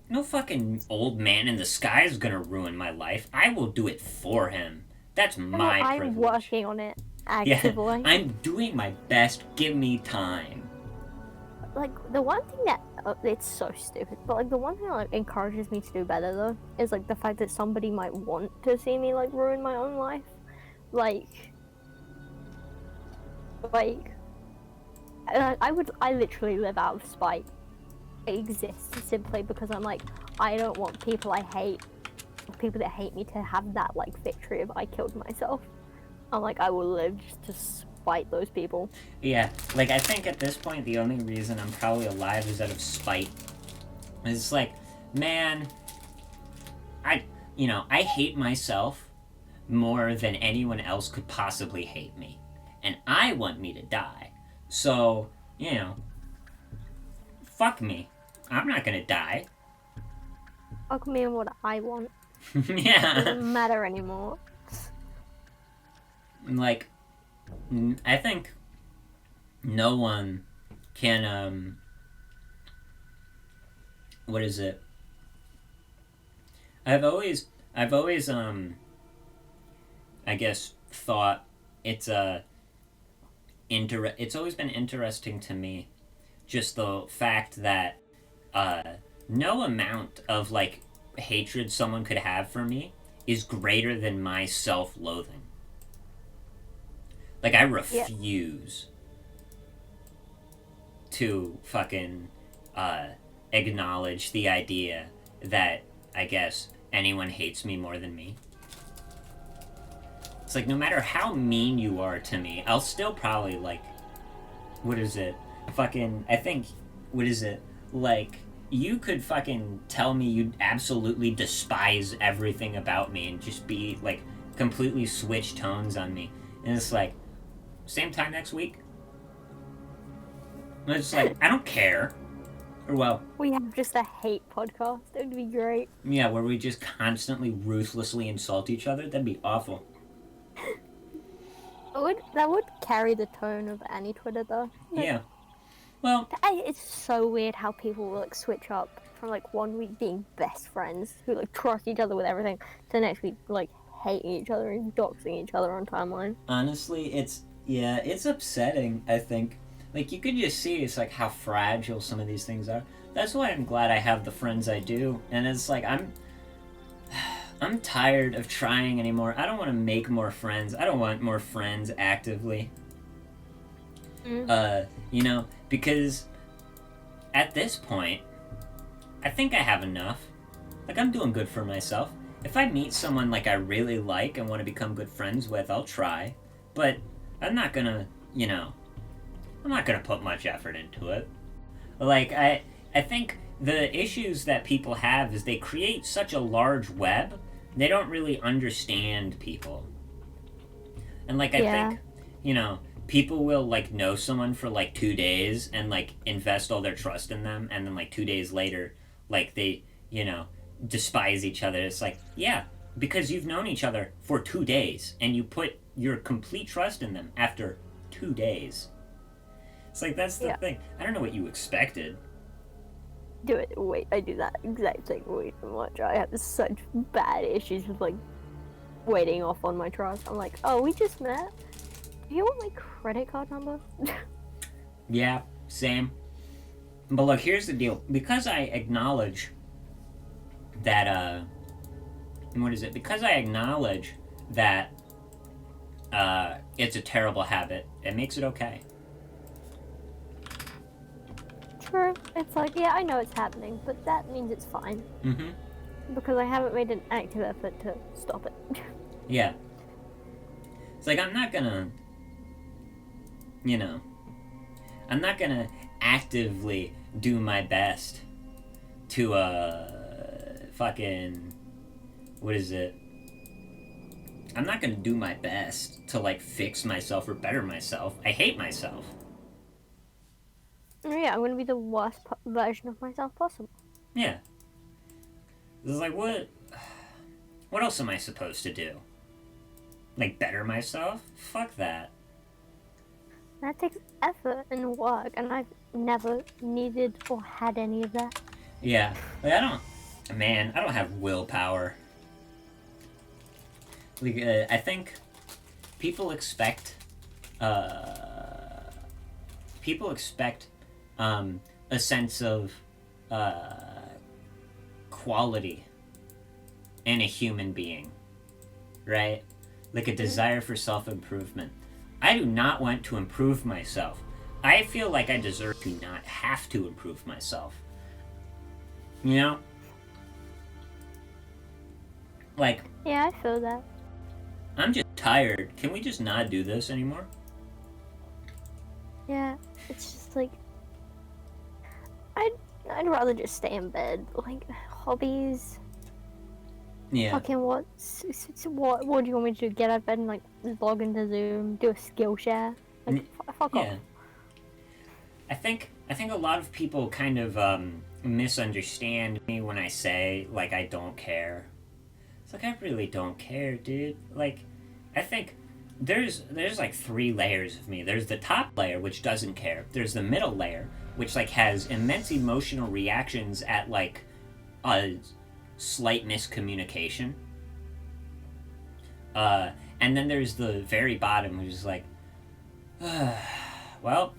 no fucking old man in the sky is gonna ruin my life. I will do it for him. That's my privilege. I'm working on it actively. Yeah, I'm doing my best. Give me time. Like, the one thing that it's so stupid, but like the one thing that like encourages me to do better though is like the fact that somebody might want to see me like ruin my own life. Like I literally live out of spite. I exist simply because I'm like, I don't want people I hate, people that hate me, to have that like victory of I killed myself. I'm like, I will live just to spite those people. Yeah, like I think at this point the only reason I'm probably alive is out of spite. It's like, man, I hate myself more than anyone else could possibly hate me. And I want me to die. So, fuck me. I'm not gonna die. Fuck me and what I want. Yeah. It doesn't matter anymore. Like, I think no one can, what is it? I've always, I guess, thought it's always been interesting to me, just the fact that no amount of like hatred someone could have for me is greater than my self-loathing. Like, I refuse to fucking acknowledge the idea that, I guess, anyone hates me more than me. It's like, no matter how mean you are to me, I'll still probably, like, what is it? Fucking, I think, what is it? Like, you could fucking tell me you absolutely despise everything about me and just be, like, completely switch tones on me. And it's like, same time next week? And it's like, I don't care. Or, well... We have just a hate podcast. It would be great. Yeah, where we just constantly, ruthlessly insult each other. That'd be awful. That would carry the tone of any Twitter, though. Yeah. Well... It's so weird how people will, like, switch up from, like, one week being best friends who, like, trust each other with everything to the next week, like, hating each other and doxing each other on timeline. Honestly, it's upsetting, I think. Like, you could just see, it's like, how fragile some of these things are. That's why I'm glad I have the friends I do. And it's like, I'm tired of trying anymore. I don't want to make more friends. I don't want more friends actively. You know, because at this point, I think I have enough. Like, I'm doing good for myself. If I meet someone, like, I really like and want to become good friends with, I'll try. But I'm not gonna, you know, I'm not gonna put much effort into it. Like, I think the issues that people have is they create such a large web, they don't really understand people. And, like, I think, you know, people will, like, know someone for, like, 2 days and, like, invest all their trust in them, and then, like, 2 days later, like, they, you know, despise each other. It's like, yeah, because you've known each other for 2 days, and you put your complete trust in them after 2 days. It's like, that's the thing. I don't know what you expected. Wait, I do that exact thing way too much. I have such bad issues with, like, waiting off on my trust. I'm like, oh, we just met? Do you want my credit card number? Yeah, same. But look, here's the deal. Because I acknowledge that, what is it? Because I acknowledge that it's a terrible habit, it makes it okay. True. It's like, yeah, I know it's happening, but that means it's fine. Mm-hmm. Because I haven't made an active effort to stop it. Yeah. It's like, I'm not gonna, you know, I'm not gonna actively do my best to, fucking, what is it? I'm not gonna do my best to, like, fix myself or better myself. I hate myself. Yeah, I'm gonna be the worst version of myself possible. Yeah. It's like, what else am I supposed to do? Like, better myself? Fuck that. That takes effort and work, and I've never needed or had any of that. Yeah. Like, I don't have willpower. Like, I think people expect, a sense of, quality in a human being, right? Like a desire for self-improvement. I do not want to improve myself. I feel like I deserve to not have to improve myself. You know? Like... Yeah, I feel that. I'm just tired. Can we just not do this anymore? Yeah, it's just like... I'd rather just stay in bed. Like, hobbies... Yeah. Fucking what do you want me to do? Get out of bed and, like, log into Zoom, do a Skillshare? Like, fuck off. I think a lot of people kind of misunderstand me when I say, like, I don't care. It's like, I really don't care, dude. Like, I think there's like 3 layers of me. There's the top layer, which doesn't care. There's the middle layer, which, like, has immense emotional reactions at, like, a slight miscommunication. And then there's the very bottom, which is like, well,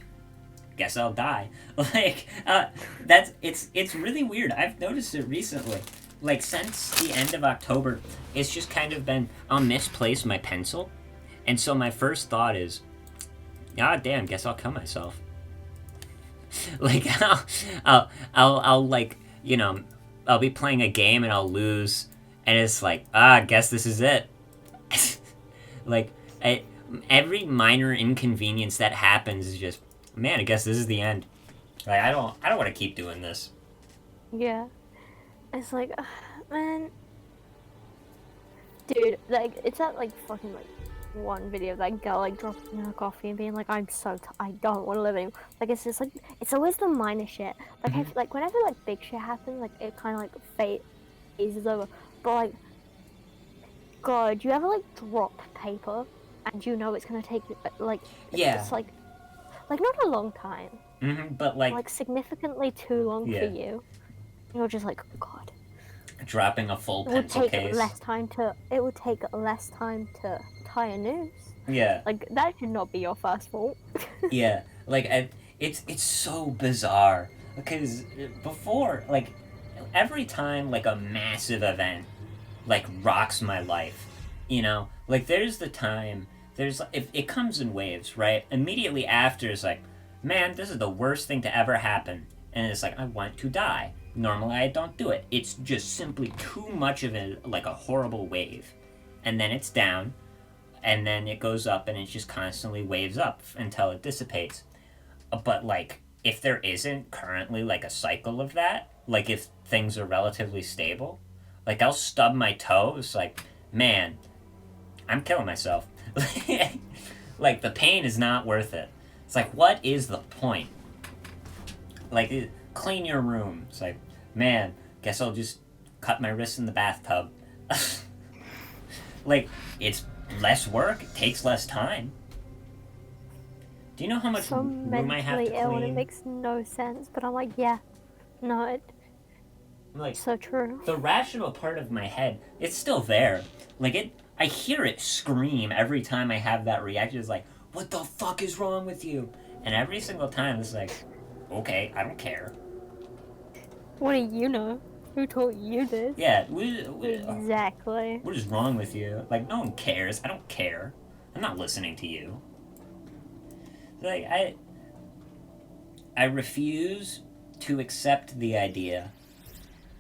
guess I'll die. Like, it's really weird. I've noticed it recently. Like, since the end of October, it's just kind of been, I'll misplace my pencil, and so my first thought is, God damn, guess I'll kill myself. Like, I'll like, you know, I'll be playing a game and I'll lose, and it's like, guess this is it. Like, every minor inconvenience that happens is just, man, I guess this is the end. Like, I don't want to keep doing this. Yeah. It's like, man. Dude, like, it's that, like, fucking, like, one video of that girl, like, dropping her coffee and being like, I don't want to live anymore. Like, it's just, like, it's always the minor shit. Like, like, whenever, like, big shit happens, like, it kind of, like, phases over. But, like, God, do you ever, like, drop paper and you know it's gonna take, like, it's, like, not a long time. But, like, significantly too long for you. You're just like, oh, God. Dropping a full pencil case. It would take less time to tie a noose. Yeah. Like, that should not be your first fault. Yeah. Like, it's so bizarre. Because before, like, every time, like, a massive event, like, rocks my life, you know? Like, there's the time, if it comes in waves, right? Immediately after, it's like, man, this is the worst thing to ever happen. And it's like, I want to die. Normally, I don't do it. It's just simply too much of a horrible wave. And then it's down, and then it goes up, and it just constantly waves up until it dissipates. But, like, if there isn't currently, like, a cycle of that, like, if things are relatively stable, like, I'll stub my toe. It's like, man, I'm killing myself. Like, the pain is not worth it. It's like, what is the point? Like, clean your room. It's like, man, guess I'll just cut my wrist in the bathtub. Like, it's less work. It takes less time. Do you know how much room I have to clean? Ill and it makes no sense, but I'm like, yeah, no, like, so true. The rational part of my head, it's still there. Like, I hear it scream every time I have that reaction. It's like, what the fuck is wrong with you? And every single time, it's like, okay, I don't care. What do you know? Who told you this? Yeah, exactly. What is wrong with you? Like, no one cares. I don't care. I'm not listening to you. Like, I refuse to accept the idea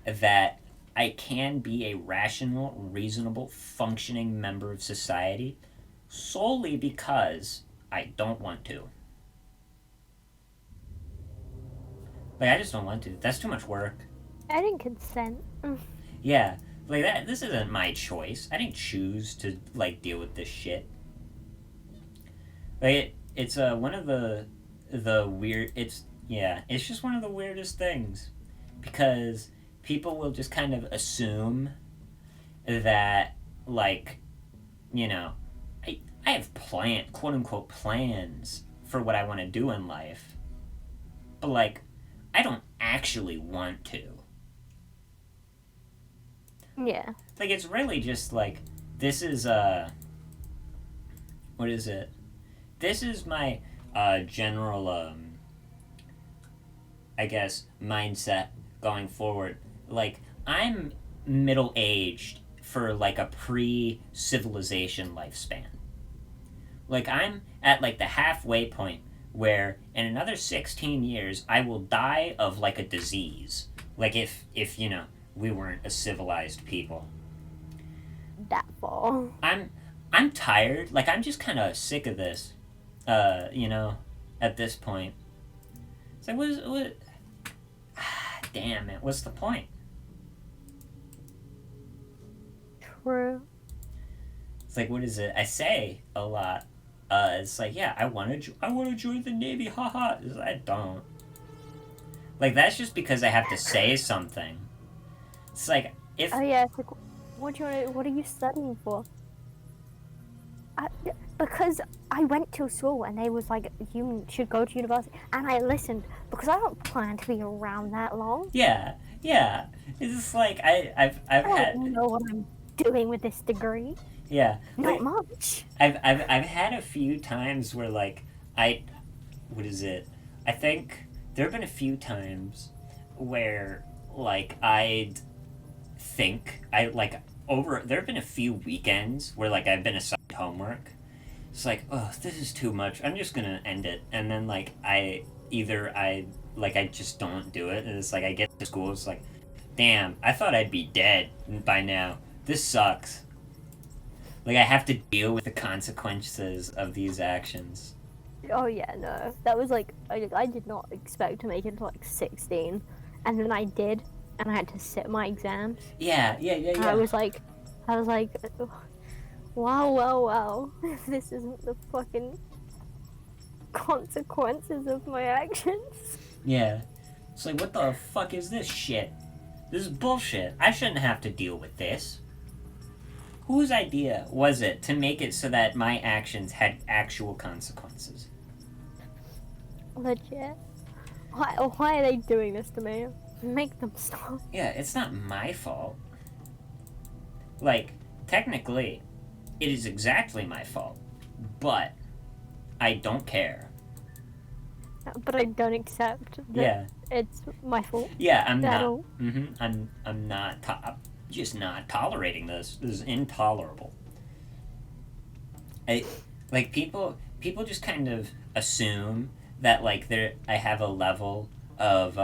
that I can be a rational, reasonable, functioning member of society solely because I don't want to. Like, I just don't want to. That's too much work. I didn't consent. Yeah. Like, this isn't my choice. I didn't choose to, like, deal with this shit. Like, it's one of the weird... It's just one of the weirdest things. Because people will just kind of assume that, like, you know, I have quote-unquote plans for what I want to do in life. But, like, I don't actually want to. Yeah. Like, it's really just, like, this is, what is it? This is my, general, I guess, mindset going forward. Like, I'm middle-aged for, like, a pre-civilization lifespan. Like, I'm at, like, the halfway point where in another 16 years, I will die of, like, a disease. Like, if you know, we weren't a civilized people. That fall. I'm tired. Like, I'm just kind of sick of this, you know, at this point. It's like, what damn it, what's the point? True. It's like, what is it? I say a lot. It's like, yeah, I want to join the Navy, haha. I don't. Like, that's just because I have to say something. It's like, if... Oh, yeah, it's like, what are you studying for? Because I went to school and they was like, you should go to university. And I listened, because I don't plan to be around that long. Yeah. It's just like, I don't know what I'm doing with this degree. Yeah. Not much. I've had a few times where, like, what is it? I think there have been a few times where, like, I'd think, there have been a few weekends where, like, I've been assigned homework. It's like, oh, this is too much. I'm just gonna end it. And then, like, I just don't do it. And it's like, I get to school, it's like, damn, I thought I'd be dead by now. This sucks. Like, I have to deal with the consequences of these actions. Oh yeah, no. That was like, I did not expect to make it to like 16. And then I did, and I had to sit my exams. Yeah. I was like, wow. This isn't the fucking consequences of my actions. Yeah. It's like, what the fuck is this shit? This is bullshit. I shouldn't have to deal with this. Whose idea was it to make it so that my actions had actual consequences? Legit. Why are they doing this to me? Make them stop. Yeah, it's not my fault. Like, technically, it is exactly my fault. But I don't care. But I don't accept that it's my fault. Yeah, I'm not. All. I'm not. I'm just not tolerating this. This is intolerable. People just kind of assume that, like, I have a level of,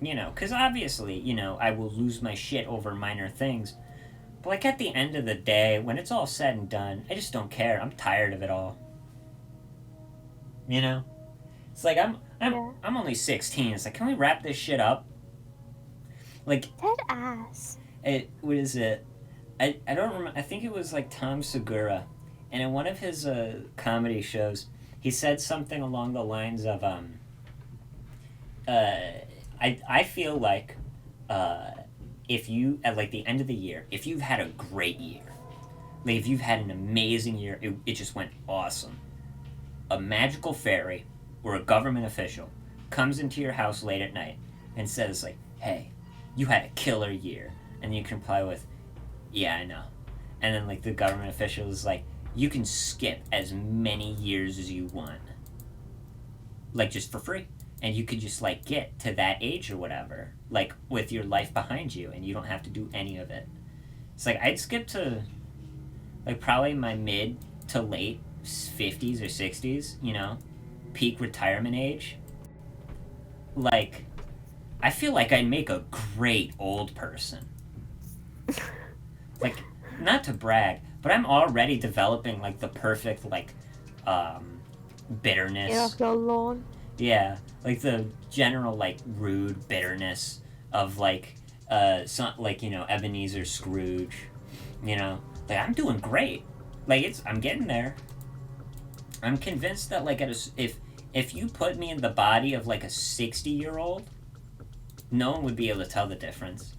because obviously, I will lose my shit over minor things. But, like, at the end of the day, when it's all said and done, I just don't care. I'm tired of it all. It's like, I'm only 16. It's like, can we wrap this shit up? Like, dead ass. What is it? I don't remember. I think it was like Tom Segura, and in one of his comedy shows, he said something along the lines of I feel like if you at like the end of the year, if you've had a great year, like if you've had an amazing year, it just went awesome. A magical fairy or a government official comes into your house late at night and says, like, hey, you had a killer year. And you can reply with, yeah, I know. And then, like, the government official is like, you can skip as many years as you want. Like, just for free. And you could just, like, get to that age or whatever. Like, with your life behind you. And you don't have to do any of it. It's like, I'd skip to, like, probably my mid to late 50s or 60s, peak retirement age. Like, I feel like I'd make a great old person. Like, not to brag, but I'm already developing, like, the perfect, like, bitterness. Get off the lawn. Yeah, like the general, like, rude bitterness of, like, Ebenezer Scrooge. Like, I'm doing great. Like, I'm getting there. I'm convinced that, like, if you put me in the body of, like, a 60-year-old, no one would be able to tell the difference.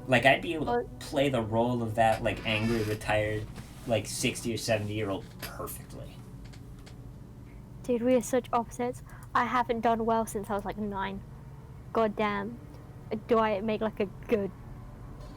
Like, I'd be able to play the role of that, like, angry, retired, like, 60 or 70-year-old perfectly. Dude, we are such opposites. I haven't done well since I was, like, 9. God damn. Do I make, like, a good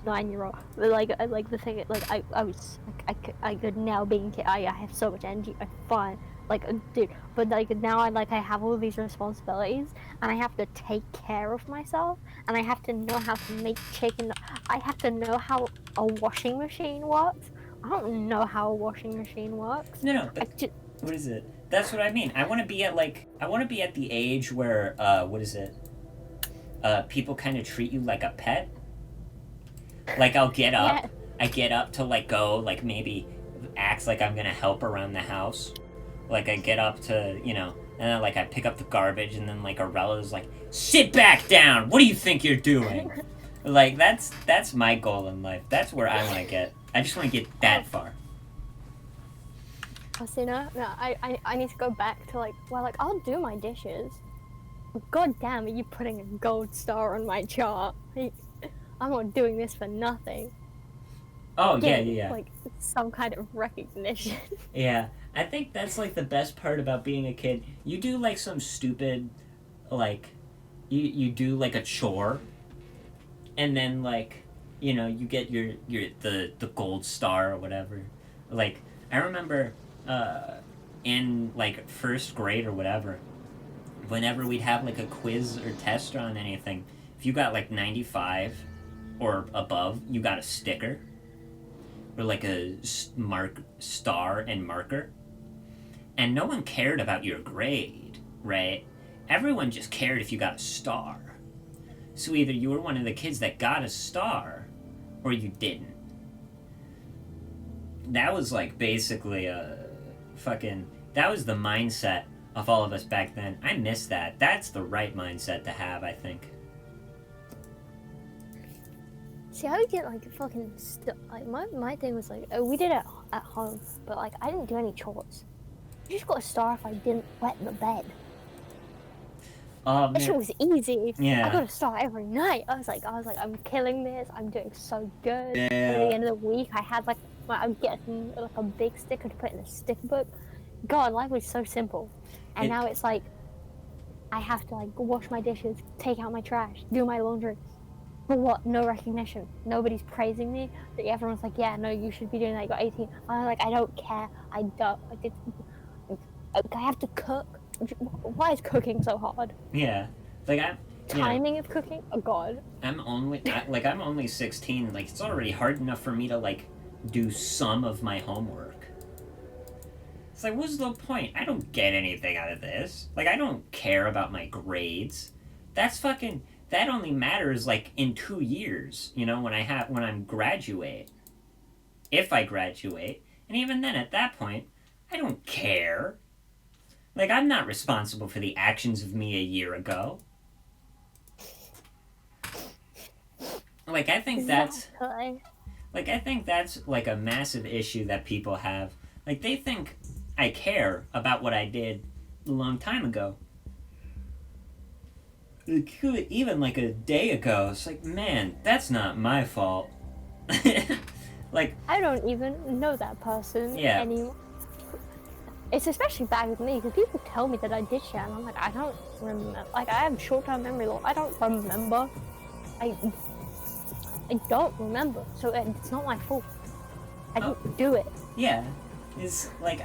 9-year-old? Like the thing, like, I was, like, I could now being kid. I have so much energy. I'm fine. Like, dude, but, like, now I have all these responsibilities, and I have to take care of myself, and I have to know how to make chicken. I have to know how a washing machine works. I don't know how a washing machine works. No, but what is it? That's what I mean. I want to be at the age where, people kind of treat you like a pet. Like, I'll get up. Yeah. I get up to, like, go, like, maybe act like I'm gonna help around the house. Like, I get up to, and then, like, I pick up the garbage, and then, like, Arella's like, sit back down! What do you think you're doing? Like, that's my goal in life. That's where I want to get. I just want to get that far. Oh, see, no, I need to go back to, like, well, like, I'll do my dishes. God damn, are you putting a gold star on my chart? I'm not doing this for nothing. Oh, yeah. Like, some kind of recognition. Yeah. I think that's, like, the best part about being a kid. You do, like, some stupid, like, you do, like, a chore, and then, like, you get the gold star or whatever. Like, I remember in like first grade or whatever, whenever we'd have like a quiz or test on anything, if you got like 95 or above, you got a sticker or like a star and marker. And no one cared about your grade, right? Everyone just cared if you got a star. So either you were one of the kids that got a star or you didn't. That was like basically that was the mindset of all of us back then. I miss that. That's the right mindset to have, I think. See, I would get like fucking like my thing was like, we did it at home, but like I didn't do any chores. I just got a star if I didn't wet the bed. That shit was easy. Yeah. I got a star every night. I was like, I'm killing this. I'm doing so good. Yeah. At the end of the week, I had like, I would get like a big sticker to put in a sticker book. God, life was so simple. And now it's like, I have to like wash my dishes, take out my trash, do my laundry. For what? No recognition. Nobody's praising me. Everyone's like, yeah, no, you should be doing that. You got 18. I'm like, I don't care. I have to cook. Why is cooking so hard? Yeah, like timing of cooking. Oh God. I'm only 16. Like it's already hard enough for me to like do some of my homework. It's like, what's the point? I don't get anything out of this. Like I don't care about my grades. That only matters like in 2 years. You know, when I'm graduate. If I graduate, and even then at that point, I don't care. Like, I'm not responsible for the actions of me a year ago. Like, I think that's... Like, I think that's, like, a massive issue that people have. Like, they think I care about what I did a long time ago. Like, even, like, a day ago, it's like, man, that's not my fault. Like... I don't even know that person anymore. It's especially bad with me because people tell me that I did shit and I'm like, I don't remember. Like, I have short-term memory loss. I don't remember. I don't remember. So it's not my fault. I didn't do it. Yeah. It's like,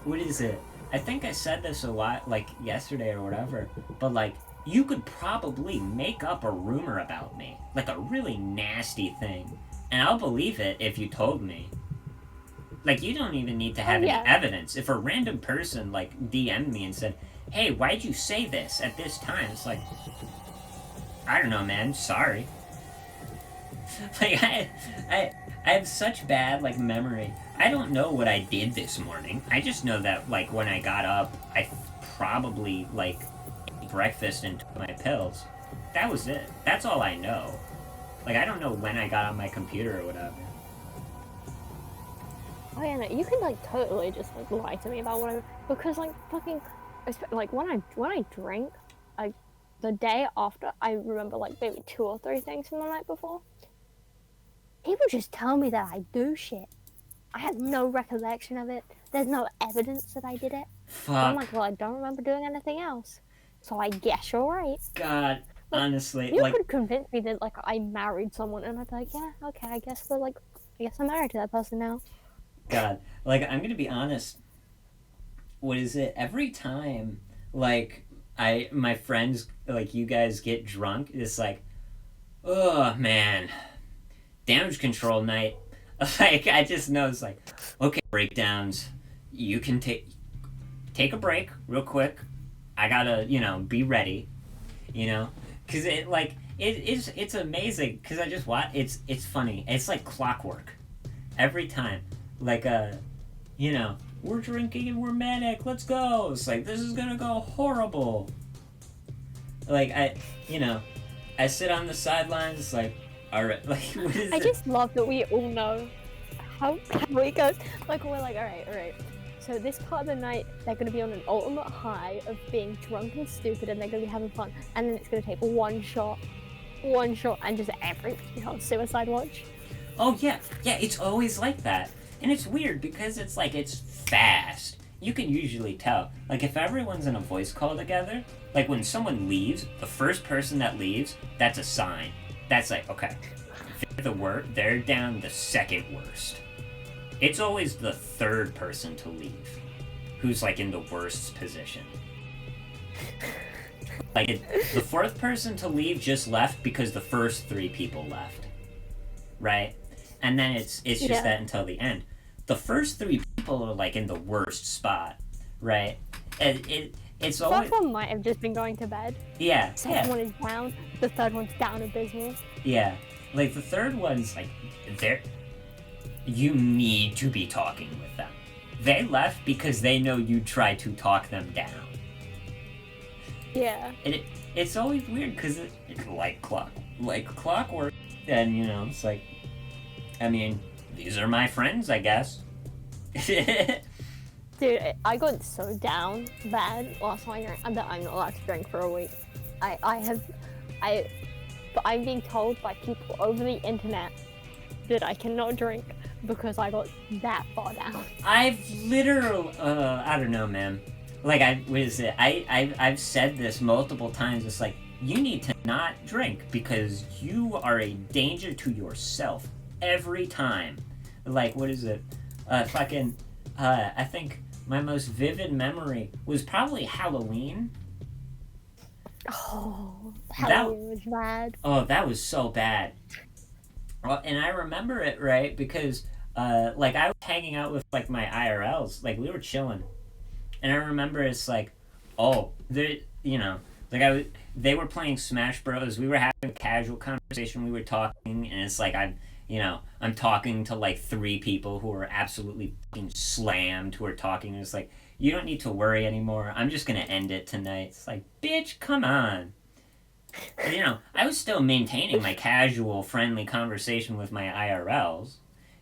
what is it? I think I said this a lot, like, yesterday or whatever, but, like, you could probably make up a rumor about me. Like, a really nasty thing. And I'll believe it if you told me. Like, you don't even need to have any evidence. If a random person, like, DM'd me and said, hey, why'd you say this at this time? It's like, I don't know, man. Sorry. Like, I have such bad, like, memory. I don't know what I did this morning. I just know that, like, when I got up, I probably, like, ate breakfast and took my pills. That was it. That's all I know. Like, I don't know when I got on my computer or whatever. Oh yeah, no, you can like totally just like lie to me about whatever because like fucking like when I drink, like the day after I remember like maybe 2 or 3 things from the night before. People just tell me that I do shit. I have no recollection of it. There's no evidence that I did it. Fuck. So I'm like, well, I don't remember doing anything else. So I guess you're right. God, like, honestly, you like... could convince me that like I married someone and I'd be like, yeah, okay, I guess I'm married to that person now. God, like, I'm gonna be honest. What is it? Every time, like, my friends, like, you guys get drunk, it's like, oh, man, damage control night. Like, I just know it's like, okay, breakdowns, you can take a break real quick. I gotta, be ready, Because it, like, it's amazing, because I just watch, it's funny. It's like clockwork. Every time. Like, we're drinking and we're manic, let's go. It's like, this is gonna go horrible. Like, I sit on the sidelines, it's like, alright, like, what is I just love that we all know how we go. Like, we're like, alright. So this part of the night, they're gonna be on an ultimate high of being drunk and stupid and they're gonna be having fun. And then it's gonna take one shot, and just everybody on suicide watch. Oh, yeah, it's always like that. And it's weird because it's like, it's fast. You can usually tell. Like, if everyone's in a voice call together, like when someone leaves, the first person that leaves, that's a sign. That's like, okay, they're down the second worst. It's always the third person to leave who's like in the worst position. Like the fourth person to leave just left because the first 3 people left, right? And then it's just that until the end. The first 3 people are like in the worst spot, right? And it's always... The first one might have just been going to bed. Yeah. Second one is down. The third one's down abysmal. Yeah. Like, the third one's, like, you need to be talking with them. They left because they know you tried to talk them down. Yeah. And it's always weird, because it's like clockwork. And, you know, it's like, I mean, these are my friends, I guess. Dude, I got so down bad last night that I'm not allowed to drink for a week. But I'm being told by people over the internet that I cannot drink because I got that far down. I've literally, I don't know, man. Like, I've said this multiple times. It's like, you need to not drink because you are a danger to yourself every time. Like, what is it? I think my most vivid memory was probably Halloween. Oh, Halloween was bad. Oh, that was so bad. Well, and I remember it, right, because, like, I was hanging out with, like, my IRLs. Like, we were chilling. And I remember it's like, oh, you know, like, they were playing Smash Bros. We were having a casual conversation. We were talking, and it's like, I'm talking to, like, 3 people who are absolutely fucking slammed, who are talking, and it's like, you don't need to worry anymore. I'm just gonna end it tonight. It's like, bitch, come on. But, you know, I was still maintaining my casual, friendly conversation with my IRLs.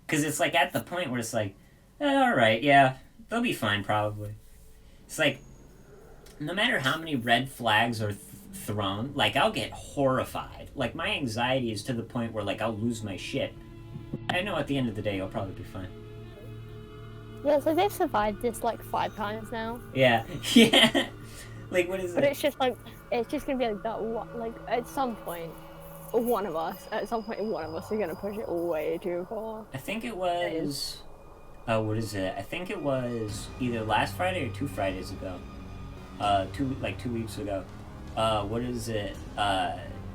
Because it's, like, at the point where it's like, alright, yeah, they'll be fine, probably. It's like, no matter how many red flags are thrown, like, I'll get horrified. Like, my anxiety is to the point where, like, I'll lose my shit. I know at the end of the day, I'll probably be fine. Yeah, so they've survived this, like, 5 times now. Yeah. Yeah. Like, what is it? But it's just, like, it's just gonna be like that, like, at some point, one of us is gonna push it way too far. I think it was... what is it? I think it was either last Friday or 2 Fridays ago. 2 weeks ago. What is it?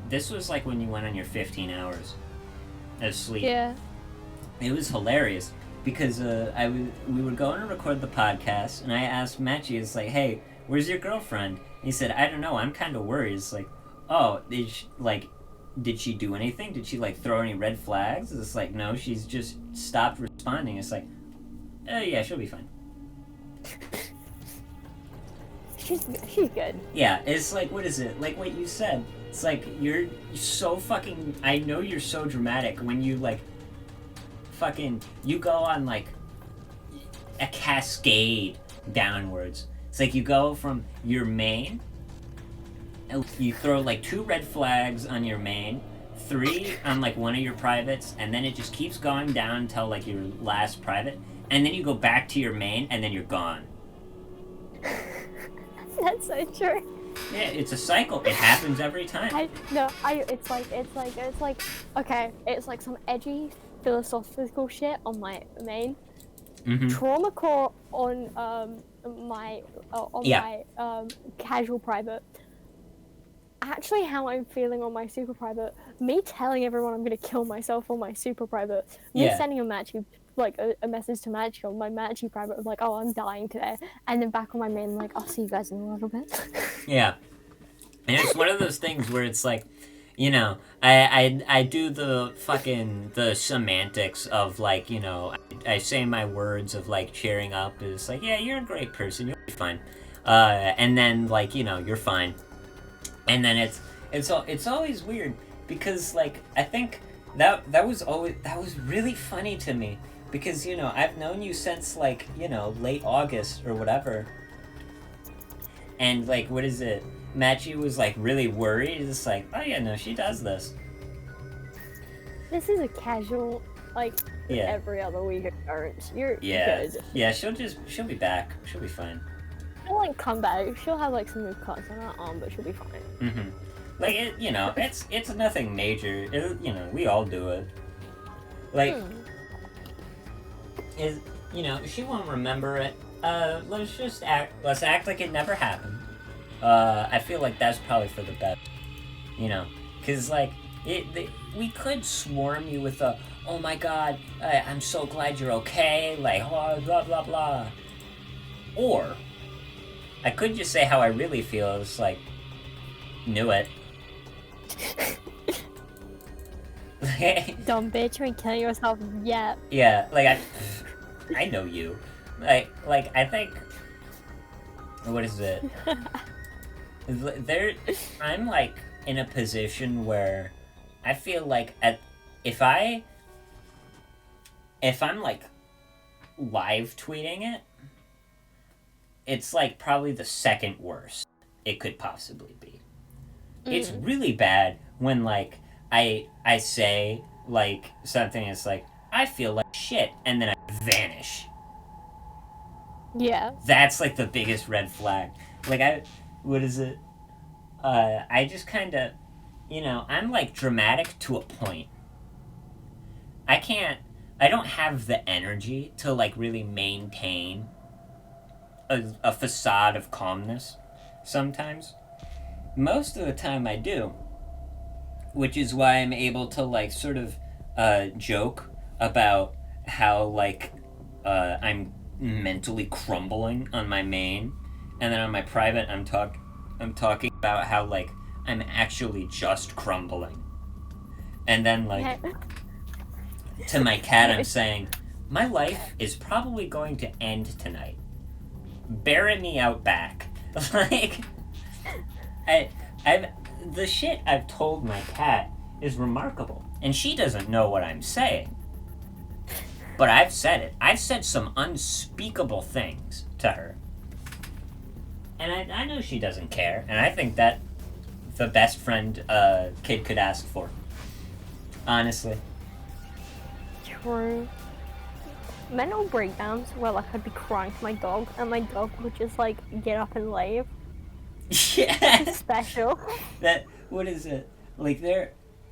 This was like when you went on your 15 hours of sleep. Yeah. It was hilarious because we were going to record the podcast, and I asked Matchy, it's like, hey, where's your girlfriend? And he said, I don't know, I'm kind of worried. It's like, oh, did she do anything? Did she, like, throw any red flags? It's like, no, she's just stopped responding. It's like, yeah, she'll be fine. She's good. Yeah, it's like, what is it? Like what you said. It's like, you're so fucking... I know you're so dramatic when you, like, fucking... You go on, like, a cascade downwards. It's like you go from your main, and you throw, like, 2 red flags on your main, 3 on, like, one of your privates, and then it just keeps going down until, like, your last private, and then you go back to your main, and then you're gone. That's so true. Yeah, it's a cycle. It happens every time. It's like, okay, it's like some edgy philosophical shit on my main. Mm-hmm. Trauma core on my casual private. Actually, how I'm feeling on my super private. Me telling everyone I'm gonna kill myself on my super private. Me sending a matchy, like a message to Matchy on my Matchy private of like, oh, I'm dying today, and then back on my main like, I'll see you guys in a little bit. Yeah, and it's one of those things where it's like, you know, I do the fucking the semantics of like, you know, I say my words of like cheering up. It's like, yeah, you're a great person, you'll be fine, and then like, you know, you're fine, and then it's always weird because like I think that was really funny to me. Because, you know, I've known you since, like, you know, late August or whatever. And, like, what is it? Matchy was, like, really worried. It's like, oh, yeah, no, she does this. This is a casual, like, every other week occurrence. You're good. Yeah, she'll be back. She'll be fine. She'll, like, come back. She'll have, like, some new cuts on her arm, but she'll be fine. Mm-hmm. Like, you know, it's nothing major. You know, we all do it. Like... you know, she won't remember it. let's act like it never happened. I feel like that's probably for the best, you know, because like we could swarm you with a, oh my god, I'm so glad you're okay, like oh, blah blah blah, or I could just say how I really feel. It's like, knew it. Dumb bitch, you ain't killing yourself yet. Yeah, like I know you, like I think, what is it? I'm like in a position where I feel like if I'm like live tweeting it, it's like probably the second worst it could possibly be. It's really bad when like I say like something that's like, I feel like shit, and then I vanish. Yeah. That's like the biggest red flag. Like what is it? I just kind of, I'm like dramatic to a point. I don't have the energy to like really maintain a facade of calmness sometimes. Most of the time I do, which is why I'm able to like sort of joke about how like I'm mentally crumbling on my main, and then on my private I'm talking about how like I'm actually just crumbling, and then like to my cat I'm saying, my life is probably going to end tonight. Bury me out back. Like the shit I've told my cat is remarkable, and she doesn't know what I'm saying. But I've said it. I've said some unspeakable things to her. And I know she doesn't care, and I think that the best friend a kid could ask for. Honestly. True. Mental breakdowns where like I'd be crying to my dog, and my dog would just like get up and leave. Yeah. Special. What is it? Like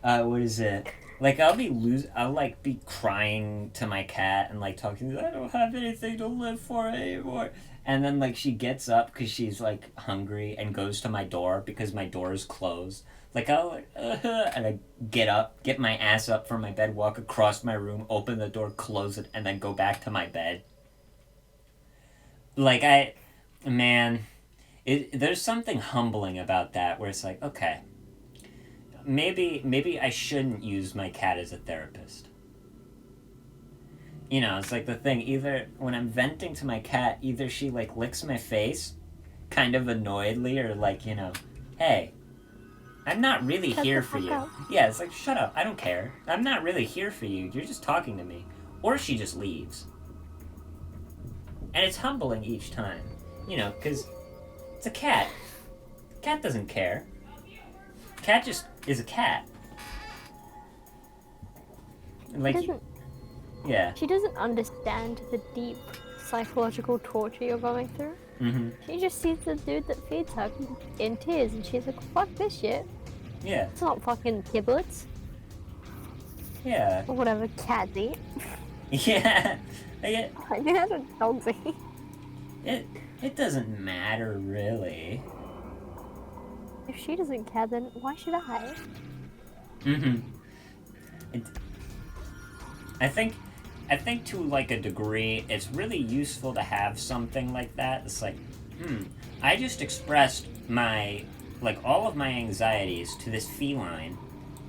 what is it? Like I'll like be crying to my cat and like talking, I don't have anything to live for anymore. And then like she gets up because she's like hungry and goes to my door because my door is closed. Like I'll like, and I get up, get my ass up from my bed, walk across my room, open the door, close it, and then go back to my bed. Like there's something humbling about that where it's like, okay, maybe I shouldn't use my cat as a therapist. It's like the thing, either when I'm venting to my cat, either she like licks my face kind of annoyedly, or like, hey, I'm not really here for you. Yeah, it's like, shut up, I don't care. I'm not really here for you, you're just talking to me. Or she just leaves. And it's humbling each time, because it's a cat. Cat doesn't care. Cat just is a cat. Like, yeah. She doesn't understand the deep psychological torture you're going through. Mm-hmm. She just sees the dude that feeds her in tears, and she's like, fuck this shit. Yeah. It's not fucking giblets. Yeah. Or whatever cats eat. Yeah. I think that's what dogs eat. It doesn't matter, really. If she doesn't care, then why should I? Mm-hmm. I think to like a degree, it's really useful to have something like that. It's like, I just expressed all of my anxieties to this feline,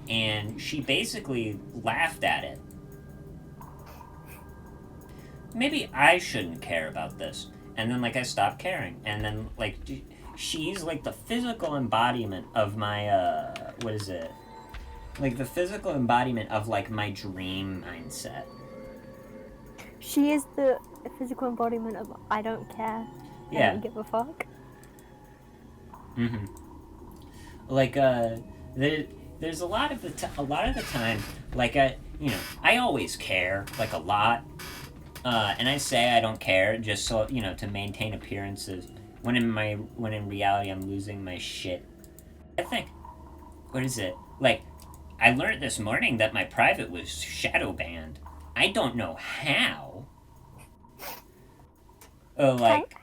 and she basically laughed at it. Maybe I shouldn't care about this. And then like I stopped caring, and then like she's like the physical embodiment of my what is it? Like the physical embodiment of like my dream mindset. She is the physical embodiment of I don't care. Yeah. I don't give a fuck. Mm-hmm. Like there's a lot of the time like I always care like a lot. And I say I don't care just so, to maintain appearances, when in reality I'm losing my shit. I think, what is it? Like, I learned this morning that my private was shadow banned. I don't know how. Like,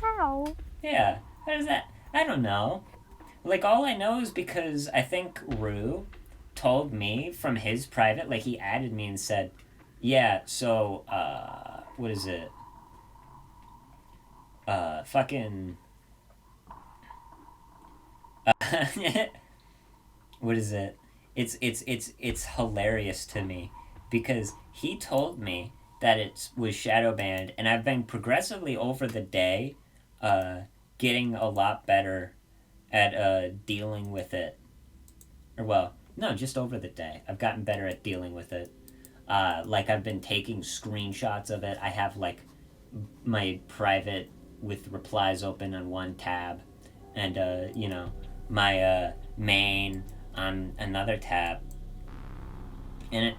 how? Yeah, how does that? I don't know. Like, all I know is because I think Rue told me from his private, like, he added me and said, yeah, so, what is it? Fucking. What is it? It's hilarious to me because he told me that it was shadow banned, and I've been progressively over the day, getting a lot better at dealing with it. Or well, no, just over the day, I've gotten better at dealing with it. Like I've been taking screenshots of it. I have like my private with replies open on one tab, and my main on another tab, and it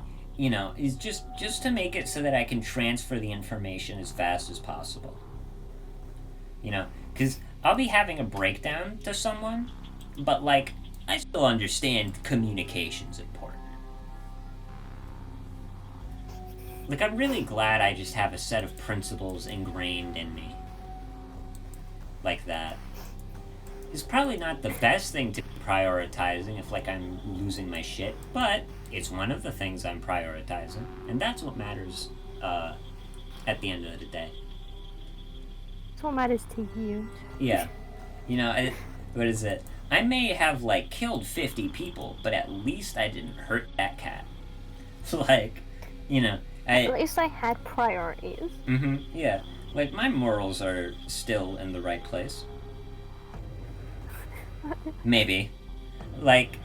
is just to make it so that I can transfer the information as fast as possible. Because I'll be having a breakdown to someone, but like I still understand communication's important. Like, I'm really glad I just have a set of principles ingrained in me. Like that. It's probably not the best thing to be prioritizing if, like, I'm losing my shit, but it's one of the things I'm prioritizing, and that's what matters, at the end of the day. That's what matters to you. Yeah. What is it? I may have, like, killed 50 people, but at least I didn't hurt that cat. Like, at least I had priorities. Yeah. Like, my morals are still in the right place. Maybe. Like,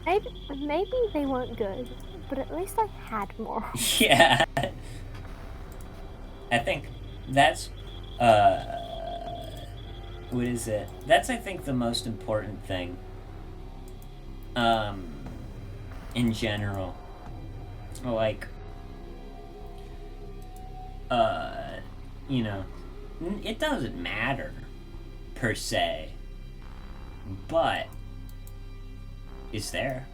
Maybe they weren't good, but at least I had morals. Yeah. I think that's, what is it? That's, I think, the most important thing. In general. Like, it doesn't matter, per se, but it's there.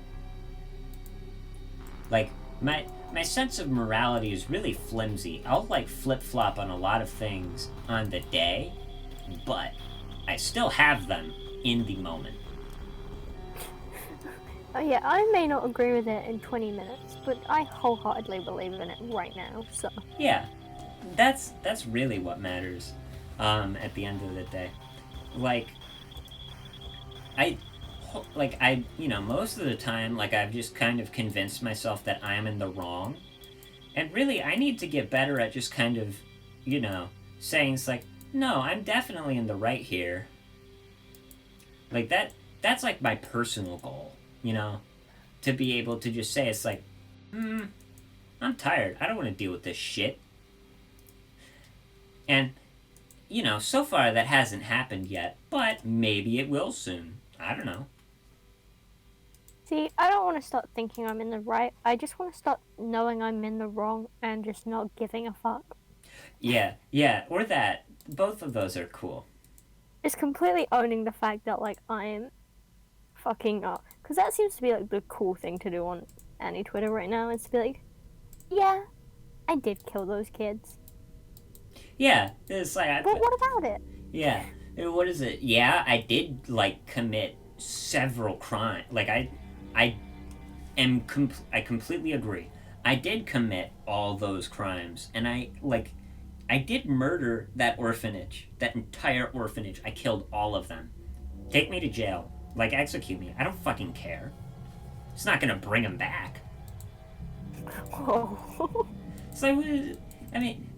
Like, my sense of morality is really flimsy. I'll, like, flip-flop on a lot of things on the day, but I still have them in the moment. Yeah, I may not agree with it in 20 minutes, but I wholeheartedly believe in it right now, so... Yeah, that's really what matters, at the end of the day. Like, most of the time, like, I've just kind of convinced myself that I'm in the wrong. And really, I need to get better at just kind of, saying it's like, no, I'm definitely in the right here. Like, that's like my personal goal, to be able to just say, it's like, I'm tired. I don't want to deal with this shit. And, so far that hasn't happened yet, but maybe it will soon. I don't know. See, I don't want to start thinking I'm in the right. I just want to start knowing I'm in the wrong and just not giving a fuck. Yeah, or that. Both of those are cool. It's completely owning the fact that, like, I'm fucking up. Because that seems to be, like, the cool thing to do on any Twitter right now, is to be like, yeah, I did kill those kids. Yeah, it's like... But what about it? Yeah. What is it? Yeah, I did, like, commit several crimes. Like, I completely agree. I did commit all those crimes, and I did murder that orphanage, that entire orphanage. I killed all of them. Take me to jail. Like, execute me. I don't fucking care. It's not gonna bring them back. Oh. So, I mean,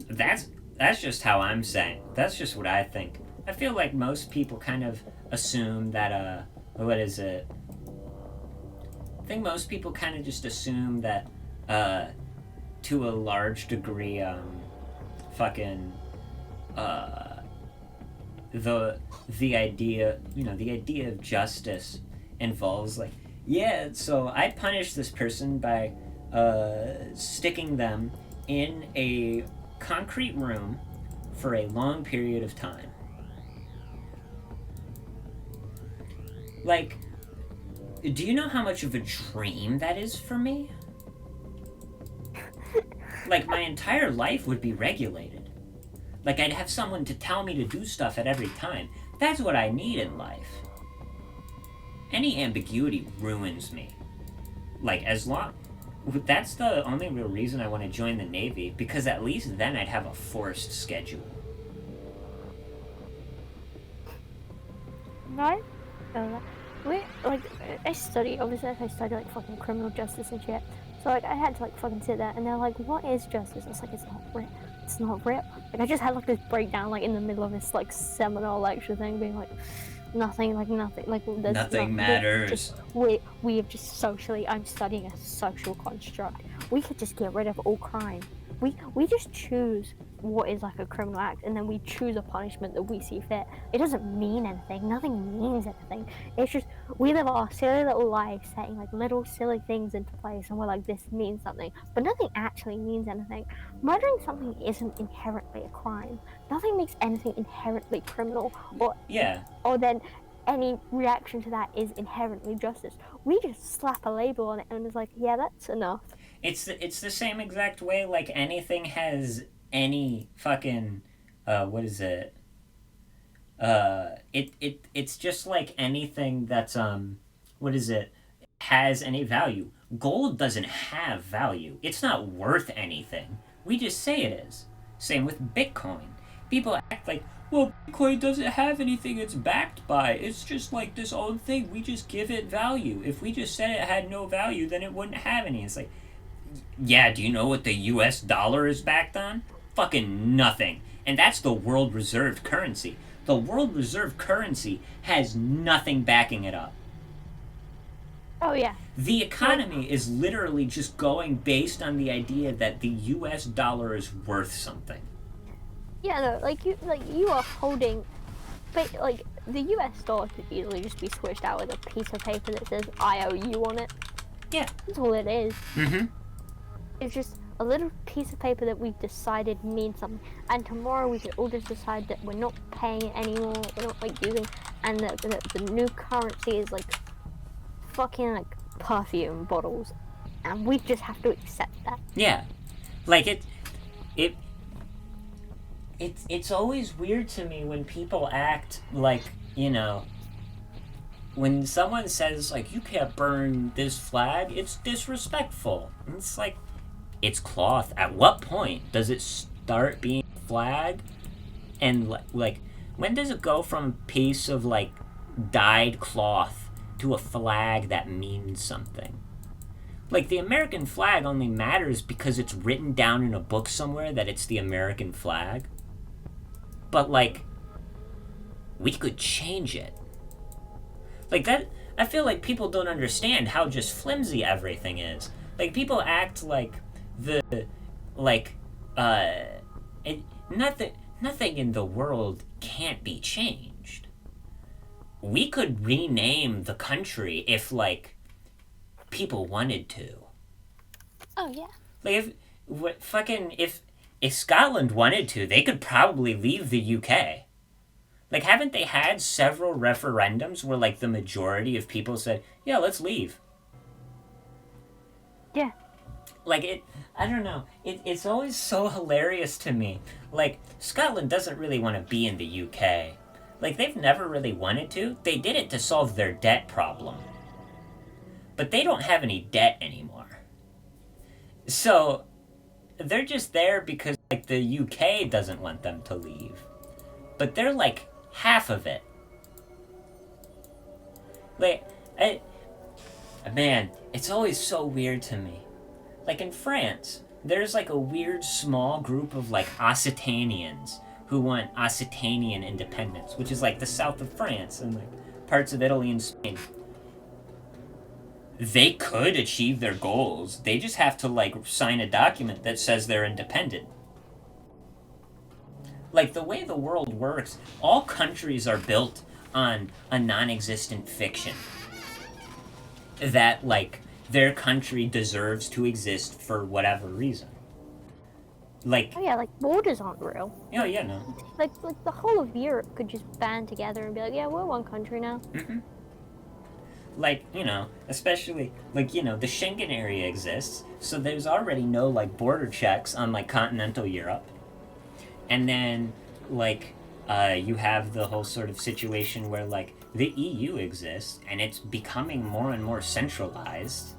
that's just how I'm saying. That's just what I think. I feel like most people kind of assume that, what is it? I think most people kind of just assume that, to a large degree, fucking, the idea, the idea of justice involves, like, yeah, so I punished this person by, sticking them in a concrete room for a long period of time. Like, do you know how much of a dream that is for me? Like, my entire life would be regulated. Like, I'd have someone to tell me to do stuff at every time. That's what I need in life. Any ambiguity ruins me. Like, as long... That's the only real reason I want to join the Navy, because at least then I'd have a forced schedule. No? I study, obviously I study, like, fucking criminal justice and shit. So, like, I had to, like, fucking sit there, and they're like, what is justice? It's like, it's not real. It's not real. Like, I just had, like, this breakdown, like, in the middle of this, like, seminar lecture thing, being like, nothing, like, Nothing matters. We have just socially, I'm studying a social construct. We could just get rid of all crime. We just choose what is like a criminal act, and then we choose a punishment that we see fit. It doesn't mean anything. Nothing means anything. It's just we live our silly little life setting like little silly things into place, and we're like, this means something, but nothing actually means anything. Murdering something isn't inherently a crime. Nothing makes anything inherently criminal, or then any reaction to that is inherently justice. We just slap a label on it and it's like, yeah, that's enough. It's the same exact way like anything has any fucking what is it? It's just like anything that's what is it? Has any value. Gold doesn't have value. It's not worth anything. We just say it is. Same with Bitcoin. People act like, well, Bitcoin doesn't have anything it's backed by. It's just like this old thing. We just give it value. If we just said it had no value, then it wouldn't have any. It's like, yeah, do you know what the US dollar is backed on? Fucking nothing. And that's the world reserve currency. The world reserve currency has nothing backing it up. Oh, yeah. The economy is literally just going based on the idea that the US dollar is worth something. Yeah, no, you are holding, but like the US dollar could easily just be switched out with a piece of paper that says IOU on it. Yeah. That's all it is. Mm-hmm. It's just a little piece of paper that we've decided means something, and tomorrow we could all just decide that we're not paying it anymore, we're not like using, and the new currency is like fucking like perfume bottles, and we just have to accept that. Yeah, like it's always weird to me when people act like, you know, when someone says like, you can't burn this flag, it's disrespectful. And it's like, it's cloth. At what point does it start being a flag? And like when does it go from a piece of like dyed cloth to a flag that means something? Like, the American flag only matters because it's written down in a book somewhere that it's the American flag. But, like, we could change it. Like, that, I feel like people don't understand how just flimsy everything is. Like, people act like nothing in the world can't be changed. We could rename the country if, like, people wanted to. Oh, yeah. Like, if Scotland wanted to, they could probably leave the UK. Like, haven't they had several referendums where, like, the majority of people said, yeah, let's leave? Yeah. Like, I don't know. It's always so hilarious to me. Like, Scotland doesn't really want to be in the UK. Like, they've never really wanted to. They did it to solve their debt problem. But they don't have any debt anymore. So, they're just there because, like, the UK doesn't want them to leave. But they're, like, half of it. Like, man, it's always so weird to me. Like, in France, there's, like, a weird small group of, like, Occitanians who want Occitanian independence, which is, like, the south of France and, like, parts of Italy and Spain. They could achieve their goals. They just have to, like, sign a document that says they're independent. Like, the way the world works, all countries are built on a non-existent fiction. That, like, their country deserves to exist for whatever reason. Like... Oh yeah, like, borders aren't real. Oh yeah, no. Like the whole of Europe could just band together and be like, yeah, we're one country now. Mm-hmm. Like, you know, especially, like, you know, the Schengen area exists, so there's already no, like, border checks on, like, continental Europe. And then, like, you have the whole sort of situation where, like, the EU exists, and it's becoming more and more centralized.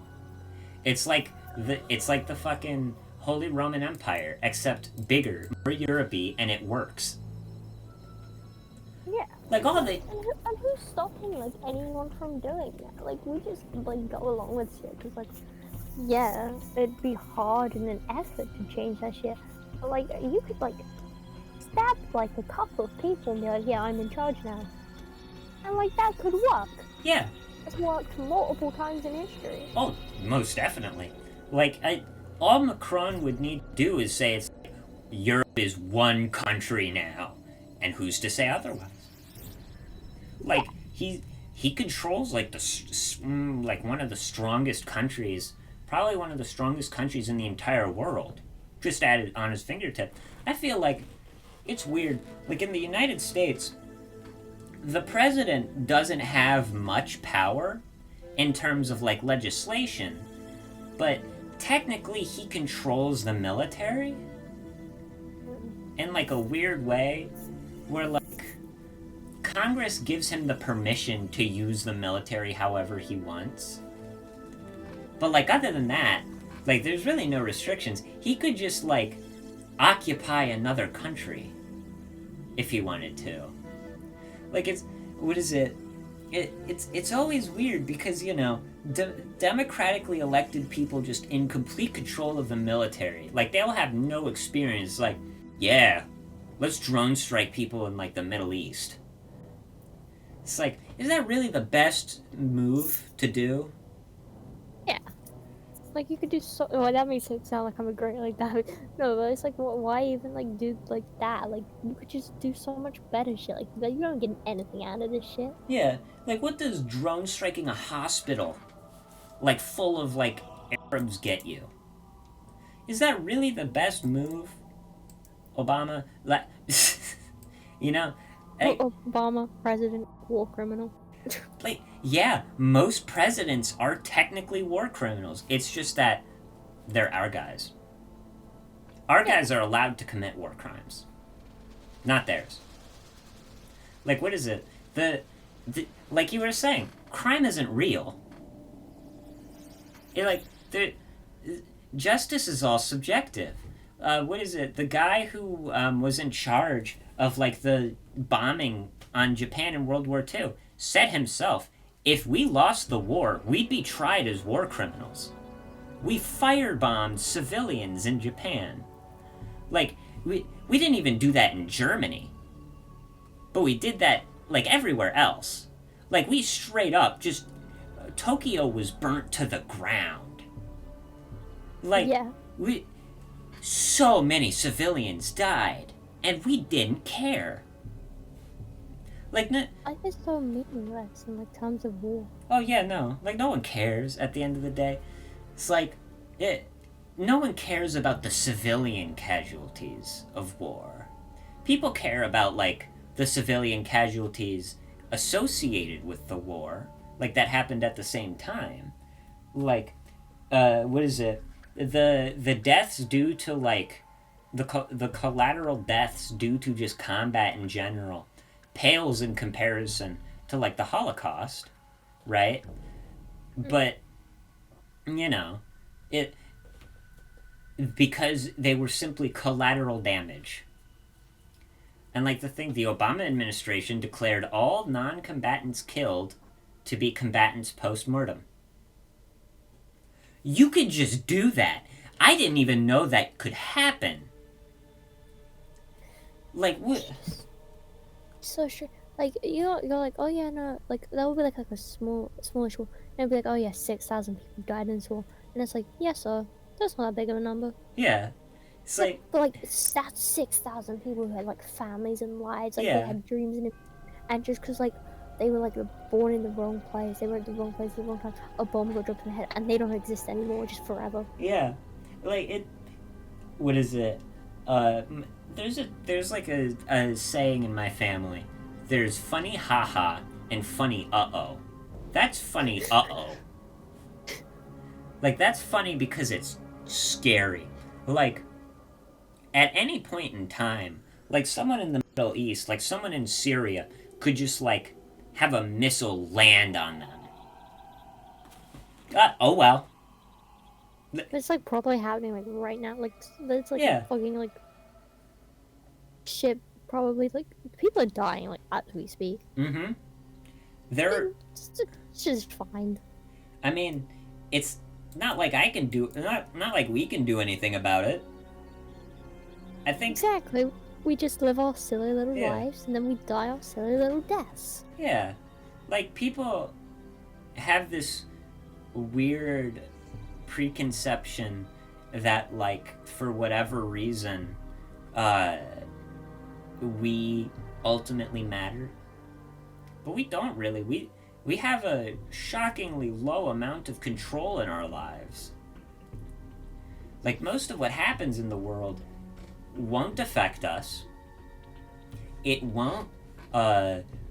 It's like the fucking Holy Roman Empire, except bigger, more Europe-y, and it works. Yeah. Like all the. And who's stopping like anyone from doing that? Like we just like go along with shit because like, yeah, it'd be hard and an effort to change that shit. But like you could like stab like a couple of people and be like, yeah, I'm in charge now, and like that could work. Yeah. It's worked multiple times in history. Oh, most definitely. Like all Macron would need to do is say it's like, Europe is one country now, and who's to say otherwise? Like he controls like like one of the strongest countries, probably one of the strongest countries in the entire world, just added on his fingertip. I feel like it's weird. Like in the United States, the president doesn't have much power in terms of like legislation, but technically he controls the military in like a weird way where like Congress gives him the permission to use the military however he wants. But like other than that, like there's really no restrictions. He could just like occupy another country if he wanted to. Like it's what is it? It's always weird because you know democratically elected people just in complete control of the military. Like they'll have no experience. Like yeah, let's drone strike people in like the Middle East. It's like, is that really the best move to do? Yeah. Like, you could do so... Well, that makes it sound like I'm a great, like, that. No, but it's like, why even, like, do, like, that? Like, you could just do so much better shit. Like, you don't get anything out of this shit. Yeah. Like, what does drone striking a hospital, like, full of, like, Arabs get you? Is that really the best move, Obama? Like, you know... Obama, president, war criminal. Like, yeah, most presidents are technically war criminals. It's just that they're our guys. Our guys are allowed to commit war crimes, not theirs. Like, what is it? Like you were saying, crime isn't real. Justice is all subjective. What is it? The guy who was in charge of like the bombing on Japan in World War II said himself, if we lost the war, we'd be tried as war criminals. We firebombed civilians in Japan. Like, we didn't even do that in Germany. But we did that, like, everywhere else. Like, we straight up just... Tokyo was burnt to the ground. Like, yeah. So many civilians died, and we didn't care. Like, I think it's so meaningless in, like, times of war. Oh, yeah, no. Like, no one cares at the end of the day. It's like, no one cares about the civilian casualties of war. People care about, like, the civilian casualties associated with the war, like, that happened at the same time. Like, what is it? The deaths due to, like, the collateral deaths due to just combat in general pales in comparison to like the Holocaust, right? But you know, it because they were simply collateral damage. And like the Obama administration declared all non-combatants killed to be combatants post-mortem. You could just do that. I didn't even know that could happen. Like what? So sure, like you're like, oh yeah, no, like that would be like a smallish war, and it'd be like, oh yeah, 6,000 people died in this war, and it's like, yeah, so that's not that big of a number. Yeah, it's like, but like that's 6,000 people who had like families and lives, like yeah. they had dreams and just because like they were like born in the wrong place, they were at the wrong place at the wrong time, a bomb got dropped in their head, and they don't exist anymore, just forever. Yeah, like it. What is it? There's like a saying in my family. There's funny haha and funny uh-oh. That's funny uh-oh. Like that's funny because it's scary. Like at any point in time, like someone in the Middle East, like someone in Syria, could just like have a missile land on them. Oh well. It's like probably happening like right now. Like there's like Yeah. a fucking like ship probably like people are dying like as we speak. Mm-hmm. They're it's just fine. I mean, it's not like I can do not like we can do anything about it. I think exactly. We just live our silly little lives and then we die our silly little deaths. Yeah. Like people have this weird preconception that like for whatever reason we ultimately matter, but we don't really. We have a shockingly low amount of control in our lives. Like most of what happens in the world won't affect us. It won't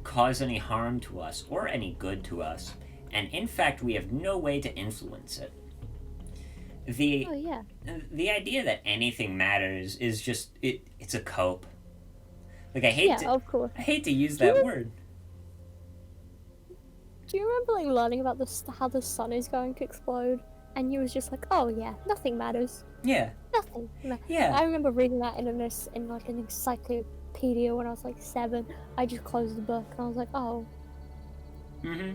cause any harm to us or any good to us, and in fact we have no way to influence it. The idea that anything matters is just it's a cope. Like I hate to use that word. Do you remember like learning about how the sun is going to explode, and you was just like, oh yeah, nothing matters. Yeah. Nothing. Yeah. I remember reading that in like an encyclopedia when I was like 7. I just closed the book and I was like, oh. Mm-hmm.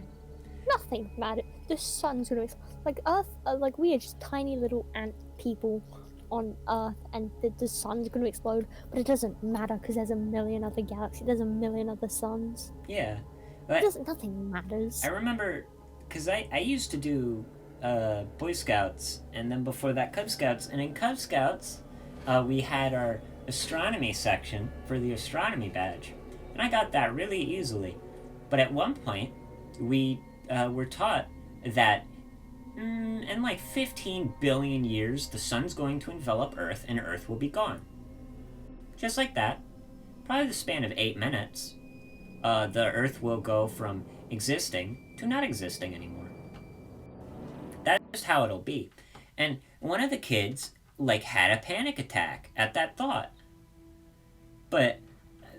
Nothing matters. The sun's gonna like Earth. Like we are just tiny little ant people on Earth, and the sun's gonna explode. But it doesn't matter because there's a million other galaxies. There's a million other suns. Yeah. Nothing matters. I remember, because I used to do Boy Scouts, and then before that Cub Scouts, and in Cub Scouts we had our astronomy section for the astronomy badge, and I got that really easily. But at one point we were taught that in like 15 billion years the sun's going to envelop Earth and Earth will be gone. Just like that, probably the span of 8 minutes. The Earth will go from existing to not existing anymore. That's just how it'll be. And one of the kids, like, had a panic attack at that thought. But,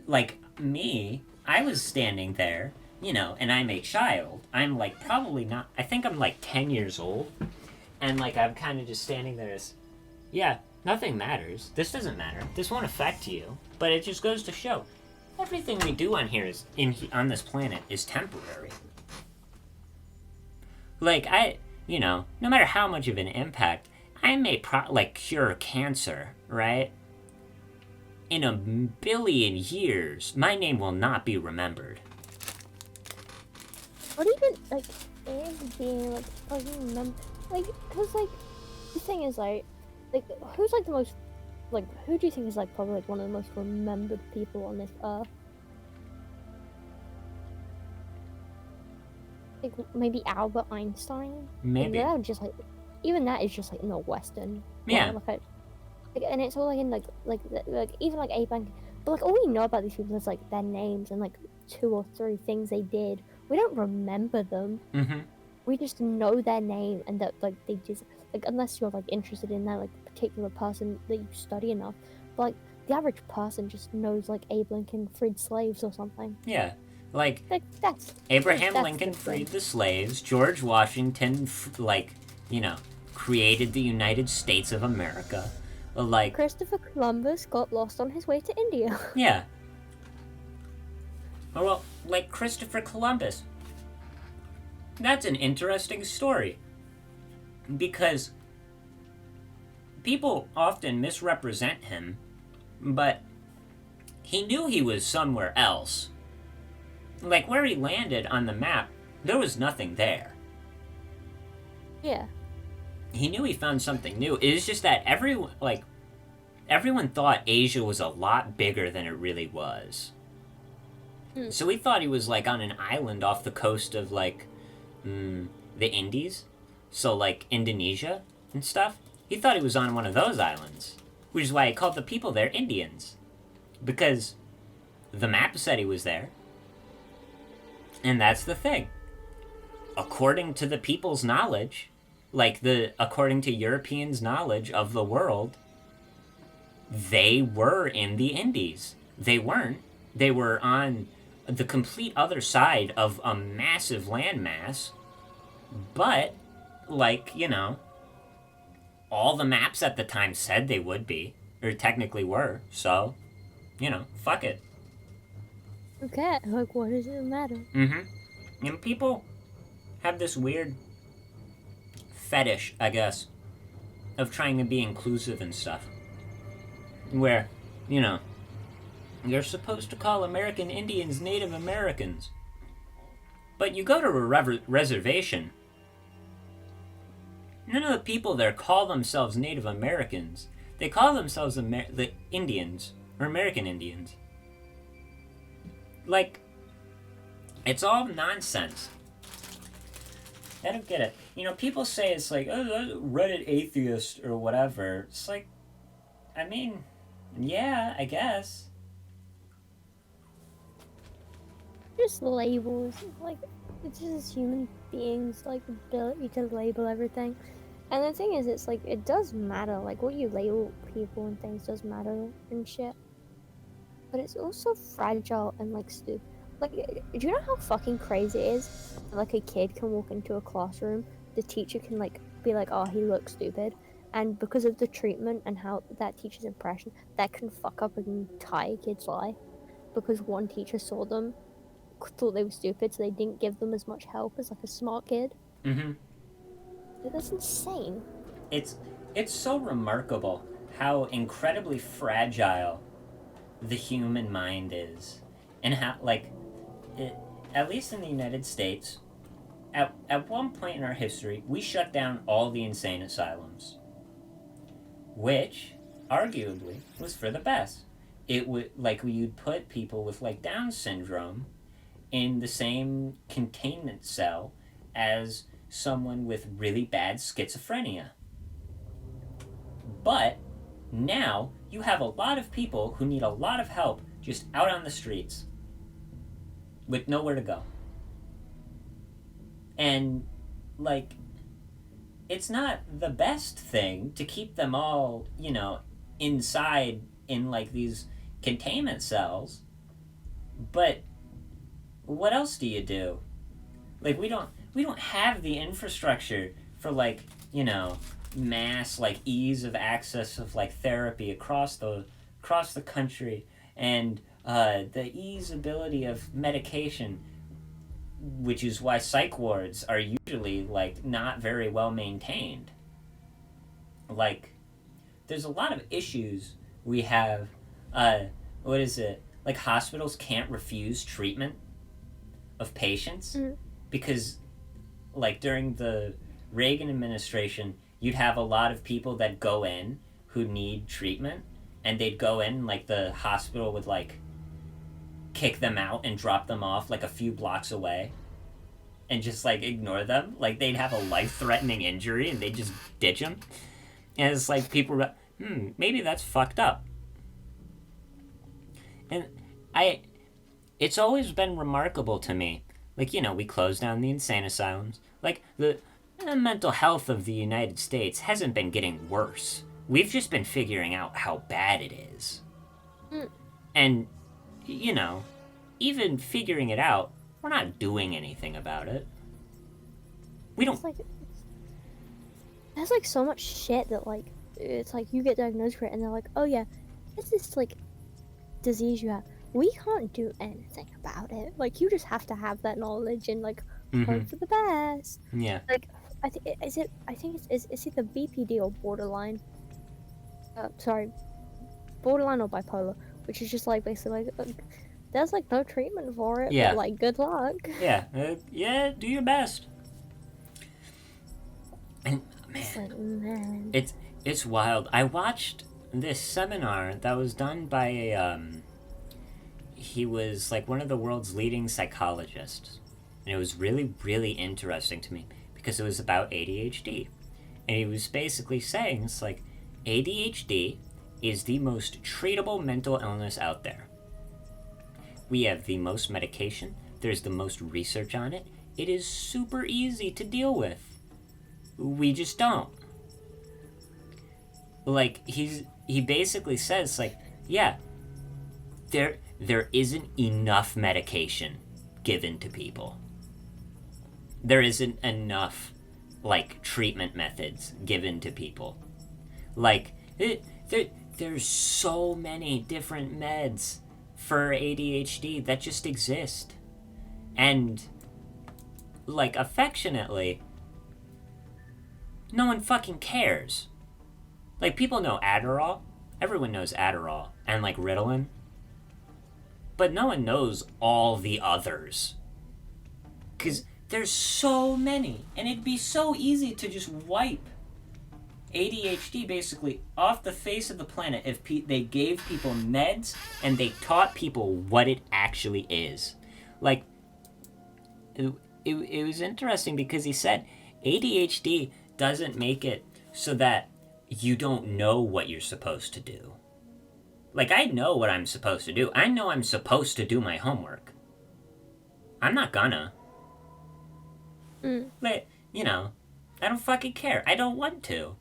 like, me, I was standing there, you know, and I'm a child. I'm, like, probably not... I think I'm, like, 10 years old. And, like, I'm kind of just standing there as... Yeah, nothing matters. This doesn't matter. This won't affect you. But it just goes to show... Everything we do on here is on this planet is temporary. Like, no matter how much of an impact, I may cure cancer, right? In a billion years, my name will not be remembered. What even, like, is being, like, fucking remembered? Like, because, like, the thing is, like, who's, like, the most... Like, who do you think is, like, probably, like, one of the most remembered people on this earth? Like, maybe Albert Einstein? Maybe. That just, like, even that is just, like, in the Western. Yeah. Like, and it's all, like, in, like, even, like, Abe, but, like, all we know about these people is, like, their names and, like, 2 or 3 things they did. We don't remember them. Mm-hmm. We just know their name, and that, like, they just... Like, unless you're, like, interested in that, like, particular person that you study enough. But, like, the average person just knows, like, Abe Lincoln freed slaves or something. Yeah. Like that's... Abraham Lincoln freed the slaves. George Washington, created the United States of America. Like... Christopher Columbus got lost on his way to India. Yeah. Well, like Christopher Columbus. That's an interesting story. Because people often misrepresent him, but he knew he was somewhere else. Like, where he landed on the map, there was nothing there. Yeah. He knew he found something new. It was just that everyone thought Asia was a lot bigger than it really was. So he thought he was, like, on an island off the coast of, like, the Indies. So, like, Indonesia and stuff. He thought he was on one of those islands. Which is why he called the people there Indians. Because the map said he was there. And that's the thing. According to the people's knowledge, according to Europeans' knowledge of the world, they were in the Indies. They weren't. They were on the complete other side of a massive landmass, but, like, you know, all the maps at the time said they would be, or technically were, so, you know, fuck it. Okay, like, what does it matter? Mm-hmm. And people have this weird fetish, I guess, of trying to be inclusive and stuff. Where, you know, you're supposed to call American Indians Native Americans. But you go to a reservation, none of the people there call themselves Native Americans. They call themselves the Indians, or American Indians. Like, it's all nonsense. I don't get it. You know, people say it's like, oh, Reddit atheist or whatever. It's like, I mean, yeah, I guess. Just labels, like, it's just human beings, like, ability to label everything. And the thing is, it's like, it does matter, like, what you label people and things does matter and shit. But it's also fragile and, like, stupid. Like, do you know how fucking crazy it is? Like, a kid can walk into a classroom, the teacher can, like, be like, oh, he looks stupid. And because of the treatment and how that teacher's impression, that can fuck up an entire kid's life. Because one teacher saw them, thought they were stupid, so they didn't give them as much help as, like, a smart kid. Mm-hmm. That's insane. It's so remarkable how incredibly fragile the human mind is. And how, like, at least in the United States, at one point in our history, we shut down all the insane asylums. Which, arguably, was for the best. It would, like, you'd put people with, like, Down syndrome in the same containment cell as someone with really bad schizophrenia. But now you have a lot of people who need a lot of help just out on the streets with nowhere to go. And, like, it's not the best thing to keep them all, you know, inside in, like, these containment cells. But what else do you do? Like, we don't have the infrastructure for, like, you know, mass, like, ease of access of, like, therapy across the country, and the easeability of medication, which is why psych wards are usually, like, not very well maintained. Like, there's a lot of issues we have. What is it? Like, hospitals can't refuse treatment of patients because, like, during the Reagan administration, you'd have a lot of people that go in who need treatment, and they'd go in, like, the hospital would, like, kick them out and drop them off, like, a few blocks away and just, like, ignore them. Like, they'd have a life-threatening injury and they'd just ditch them. And it's like, people were, maybe that's fucked up. And it's always been remarkable to me. Like, you know, we closed down the insane asylums. Like, the mental health of the United States hasn't been getting worse. We've just been figuring out how bad it is. And, you know, even figuring it out, we're not doing anything about it. We don't... There's, like, so much shit that, like, it's like you get diagnosed for it and they're like, oh yeah, it's this, like, disease you have. We can't do anything about it. Like, you just have to have that knowledge and, like, hope for the best. Yeah. Like, I think it's either BPD or borderline. Borderline or bipolar, which is just, like, basically, like, there's, like, no treatment for it. Yeah. But, like, good luck. Yeah. Yeah, do your best. And, man, it's wild. I watched this seminar that was done by he was, like, one of the world's leading psychologists. And it was really, really interesting to me because it was about ADHD. And he was basically saying, it's like, ADHD is the most treatable mental illness out there. We have the most medication. There's the most research on it. It is super easy to deal with. We just don't. Like, he basically says, like, yeah, there isn't enough medication given to people. There isn't enough, like, treatment methods given to people. Like, there's so many different meds for ADHD that just exist. And, like, affectionately, no one fucking cares. Like, people know Adderall. Everyone knows Adderall. And, like, Ritalin. But no one knows all the others. Because there's so many. And it'd be so easy to just wipe ADHD basically off the face of the planet if they gave people meds and they taught people what it actually is. Like, it was interesting because he said ADHD doesn't make it so that you don't know what you're supposed to do. Like, I know what I'm supposed to do. I know I'm supposed to do my homework. I'm not gonna. But, you know, I don't fucking care. I don't want to.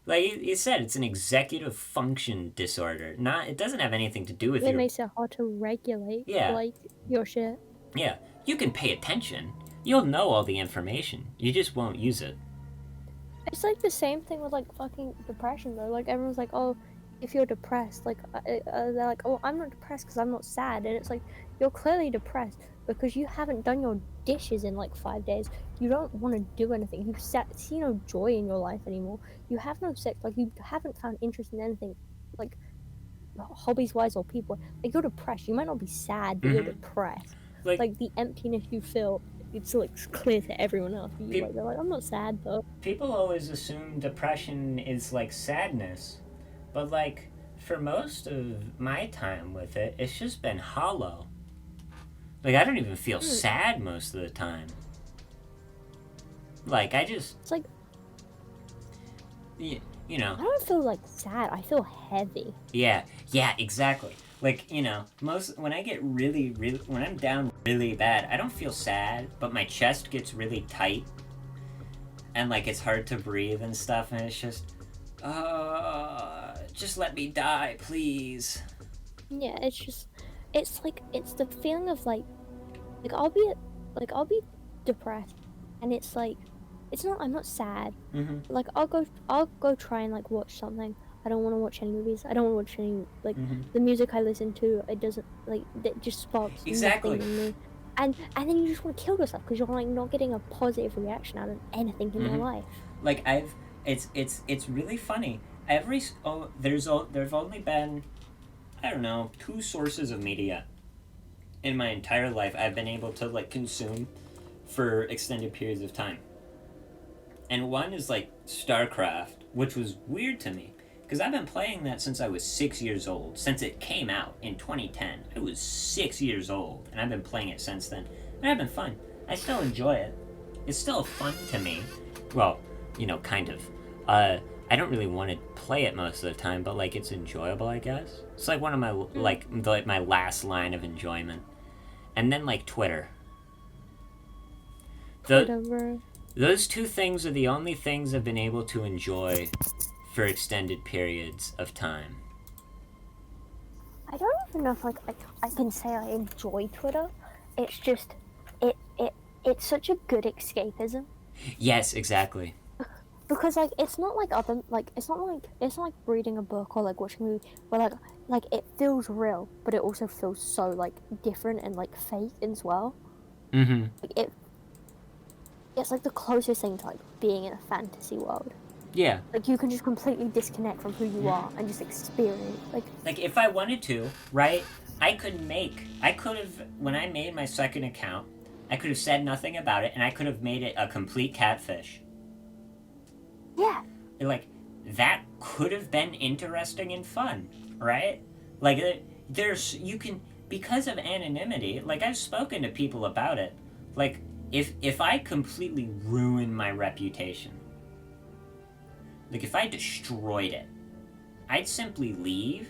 Like you said, it's an executive function disorder. It doesn't have anything to do with it makes it hard to regulate, like, your shit. Yeah. You can pay attention. You'll know all the information. You just won't use it. It's like the same thing with, like, fucking depression, though. Like, everyone's like, oh, if you're depressed, like, they're like, oh, I'm not depressed because I'm not sad. And it's like, you're clearly depressed because you haven't done your dishes in, like, 5 days. You don't want to do anything. You see no joy in your life anymore. You have no sex. Like, you haven't found interest in anything, like, hobbies-wise or people. Like, you're depressed. You might not be sad, but you're depressed. Like, the emptiness you feel, it's, like, clear to everyone else. They're like, I'm not sad, though. People always assume depression is, like, sadness. But, like, for most of my time with it, it's just been hollow. Like, I don't even feel sad most of the time. Like, I just... It's like... You know... I don't feel, like, sad. I feel heavy. Yeah, exactly. Like, you know, when I get really, when I'm down really bad, I don't feel sad, but my chest gets really tight. And, like, it's hard to breathe and stuff, and it's just... just let me die, please. Yeah, it's just... It's, like, it's the feeling of, like, I'll be depressed, and it's, like, it's not, I'm not sad. Mm-hmm. Like, I'll go try and, like, watch something. I don't want to watch any movies. I don't want to watch any, like, the music I listen to, it doesn't, like, it just sparks nothing in me. And then you just want to kill yourself because you're, like, not getting a positive reaction out of anything in your life. Like, it's really funny. There's only been, I don't know, 2 sources of media in my entire life I've been able to, like, consume for extended periods of time. And one is, like, StarCraft, which was weird to me, because I've been playing that since I was 6 years old. Since it came out in 2010, I was 6 years old, and I've been playing it since then. And I've been fun. I still enjoy it. It's still fun to me. Well, you know, kind of. I don't really want to play it most of the time, but, like, it's enjoyable, I guess. It's like one of my, like my last line of enjoyment. And then, like, Twitter. Those 2 things are the only things I've been able to enjoy for extended periods of time. I don't even know if, like, I can say I enjoy Twitter. It's just, it's such a good escapism. Yes, exactly. Because, like, it's not like other, like, it's not like reading a book or, like, watching a movie where, like it feels real, but it also feels so, like, different and, like, fake as well. Mm-hmm. Like, it's, like, the closest thing to, like, being in a fantasy world. Yeah. Like, you can just completely disconnect from who you are and just experience, Like, if I wanted to, right, I could have, when I made my second account, I could have said nothing about it, and I could have made it a complete catfish. Yeah. Like, that could have been interesting and fun, right? Like, because of anonymity, like, I've spoken to people about it. Like, if I completely ruin my reputation, like, if I destroyed it, I'd simply leave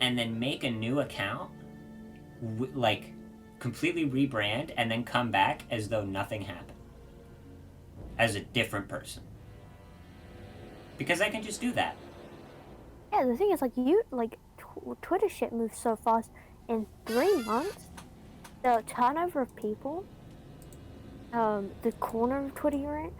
and then make a new account, like, completely rebrand, and then come back as though nothing happened. As a different person. Because I can just do that. Yeah, the thing is, like, Twitter shit moves so fast in 3 months, the turnover of people, the corner of Twitter you're in,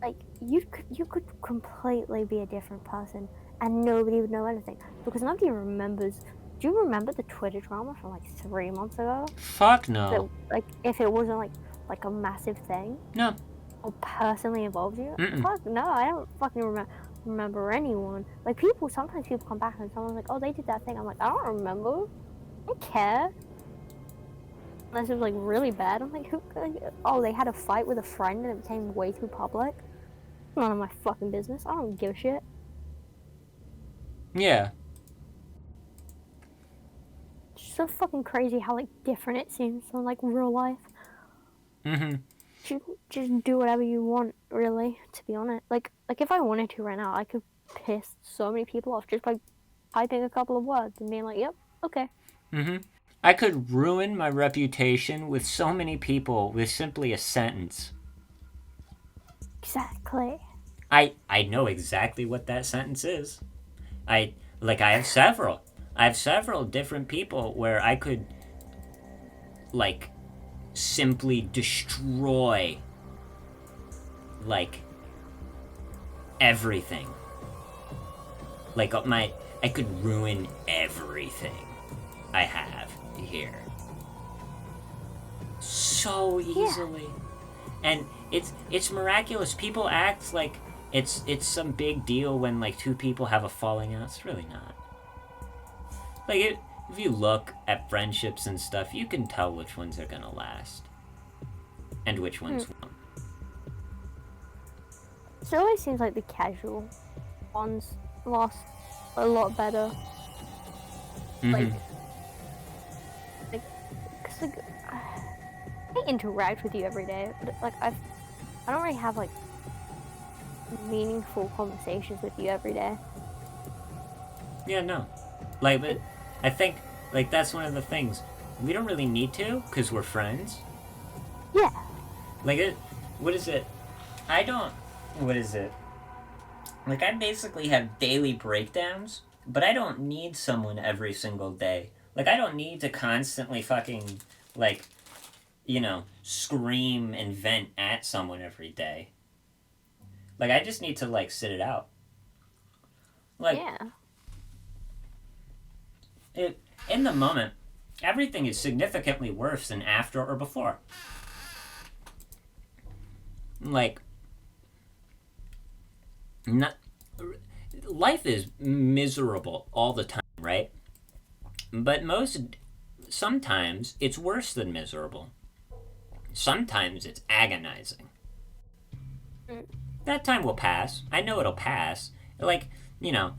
like, you could completely be a different person, and nobody would know anything, because nobody remembers. Do you remember the Twitter drama from, like, 3 months ago? Fuck no. That, like, if it wasn't, like a massive thing? No. Or personally involved you? Mm-mm. Fuck, no, I don't fucking remember anyone. Like, sometimes people come back and someone's like, oh, they did that thing. I'm like, I don't remember. I don't care. Unless it was, like, really bad. I'm like, oh, they had a fight with a friend and it became way too public? None of my fucking business. I don't give a shit. Yeah. It's so fucking crazy how, like, different it seems from, like, real life. Mm-hmm. Just do whatever you want, really, to be honest. Like if I wanted to right now, I could piss so many people off just by typing a couple of words and being like, yep, okay. Mm-hmm. I could ruin my reputation with so many people with simply a sentence. Exactly. I know exactly what that sentence is. I have several. I have several different people where I could, like, simply destroy, like, everything. Like, I could ruin everything I have here. So easily. Yeah. And it's miraculous. People act like it's some big deal when, like, two people have a falling out. It's really not. Like, if you look at friendships and stuff, you can tell which ones are gonna last. And which ones won't. It always seems like the casual ones last a lot better. Mm-hmm. Like, cause, like, I interact with you every day, but, like, I don't really have, like, meaningful conversations with you every day. Yeah, no. Like, but I think, like, that's one of the things. We don't really need to, because we're friends. Yeah. Like, what is it? What is it? Like, I basically have daily breakdowns, but I don't need someone every single day. Like, I don't need to constantly fucking, like, you know, scream and vent at someone every day. Like, I just need to, like, sit it out. Like, yeah. In the moment, everything is significantly worse than after or before. Like, life is miserable all the time, right? But sometimes it's worse than miserable. Sometimes it's agonizing. That time will pass. I know it'll pass. Like, you know,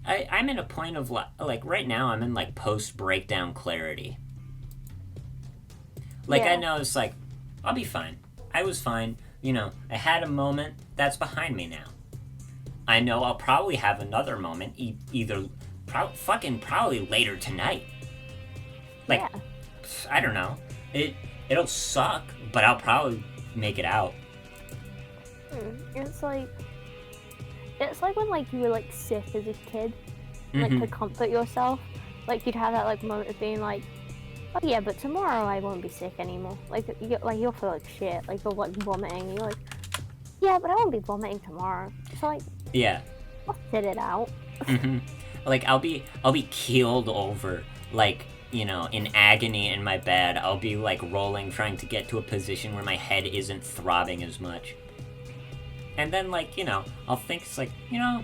I'm in a point of, like, right now I'm in, like, post-breakdown clarity. Like, yeah. I know it's like, I'll be fine. I was fine. You know, I had a moment. That's behind me now. I know I'll probably have another moment, probably later tonight. Like, yeah. I don't know. It'll suck, but I'll probably make it out. It's like when, like, you were, like, sick as a kid, like, to comfort yourself. Like, you'd have that, like, moment of being like, oh yeah, but tomorrow I won't be sick anymore. Like, you'll feel like shit. Like, you're, like, vomiting. You're like, yeah, but I won't be vomiting tomorrow. So, like, yeah, I'll sit it out. Like, I'll be keeled over, like, you know, in agony in my bed. I'll be, like, rolling, trying to get to a position where my head isn't throbbing as much. And then, like, you know, I'll think, it's like, you know,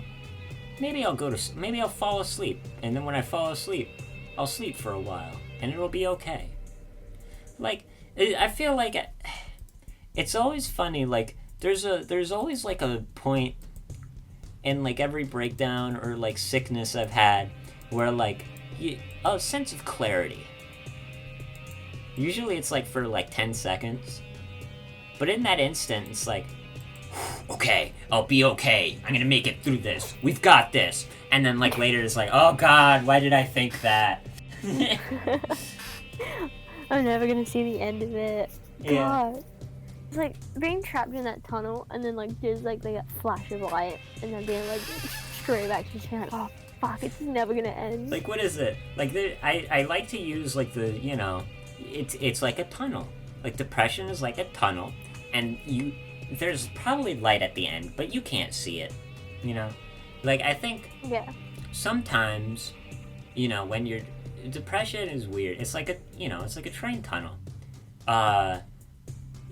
maybe I'll fall asleep. And then when I fall asleep, I'll sleep for a while. And it'll be okay. Like, I feel like it's always funny, like, there's always, like, a point in, like, every breakdown or, like, sickness I've had where, like, a sense of clarity. Usually it's, like, for, like, 10 seconds. But in that instant, it's like, okay, I'll be okay. I'm gonna make it through this. We've got this. And then, like, later it's like, oh God, why did I think that? I'm never gonna see the end of it. Yeah. God. It's like being trapped in that tunnel and then, like, there's, like, a flash of light and then being, like, straight back to just being like, oh, fuck, it's never gonna end. Like, what is it? Like, I like to use, like, the, you know, it's like a tunnel. Like, depression is like a tunnel, and there's probably light at the end, but you can't see it, you know? Like, I think sometimes, you know, when depression is weird. It's like it's like a train tunnel.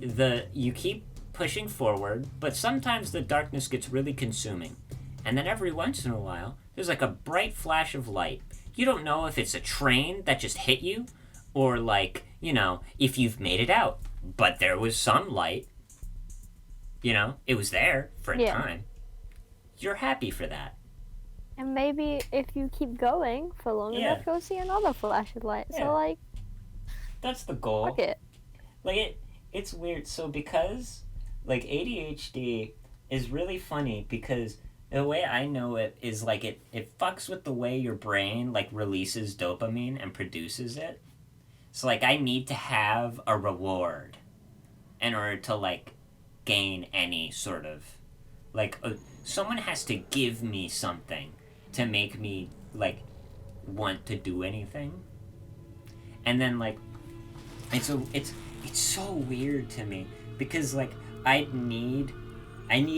You keep pushing forward, but sometimes the darkness gets really consuming. And then every once in a while, there's like a bright flash of light. You don't know if it's a train that just hit you, or like, you know, if you've made it out. But there was some light. You know, it was there for a time. You're happy for that. And maybe if you keep going for long enough, you'll see another flash of light. So, like... That's the goal. Fuck it. Like, it's weird. So, because, like, ADHD is really funny because the way I know it is, like, it fucks with the way your brain, like, releases dopamine and produces it. So, like, I need to have a reward in order to, like, gain any sort of... Like, someone has to give me something to make me, like, want to do anything. And then, like, it's so weird to me because, like, I need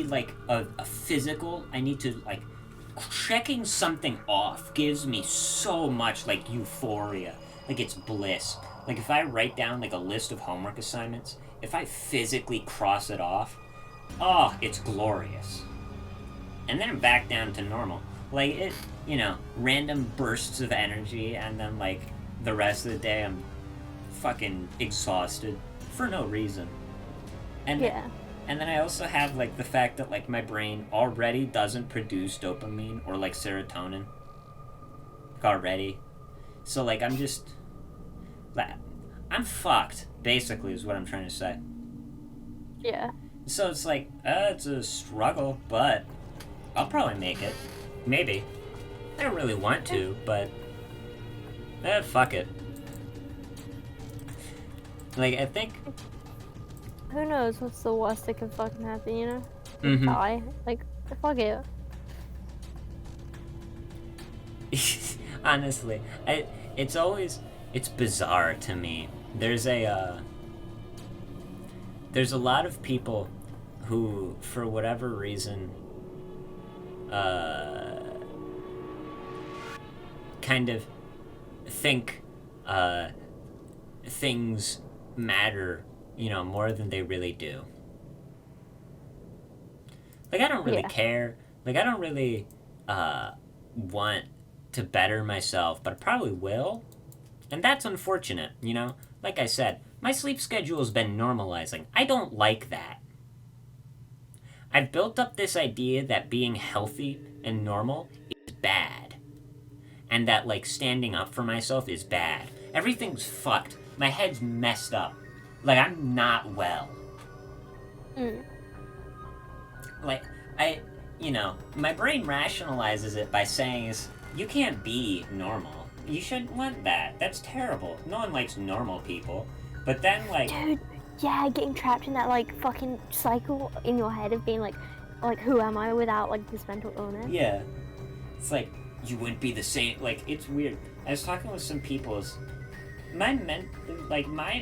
like a physical, I need to, like, checking something off gives me so much, like, euphoria. Like, it's bliss. Like, if I write down, like, a list of homework assignments, if I physically cross it off, oh, it's glorious. And then I'm back down to normal. Like, it, you know, random bursts of energy, and then, like, the rest of the day I'm fucking exhausted for no reason. And and then I also have, like, the fact that, like, my brain already doesn't produce dopamine or, like, serotonin. Already. So, like, I'm just... Like, I'm fucked, basically, is what I'm trying to say. Yeah. So it's like, it's a struggle, but I'll probably make it. Maybe. I don't really want to, but... fuck it. Like, I think... Who knows what's the worst that could fucking happen, you know? Mm-hmm. Die. Like, fuck it. Honestly, it's bizarre to me. There's a lot of people who, for whatever reason, kind of think things matter, you know, more than they really do. Like, I don't really care. Like, I don't really want to better myself, but I probably will. And that's unfortunate, you know? Like I said, my sleep schedule has been normalizing. I don't like that. I've built up this idea that being healthy and normal is bad. And that, like, standing up for myself is bad. Everything's fucked. My head's messed up. Like, I'm not well. Like, you know, my brain rationalizes it by saying, you can't be normal. You shouldn't want that. That's terrible. No one likes normal people. But then, like... Dude, yeah, getting trapped in that, like, fucking cycle in your head of being like, who am I without, like, this mental illness? Yeah. It's like, you wouldn't be the same... Like, it's weird. I was talking with some people... My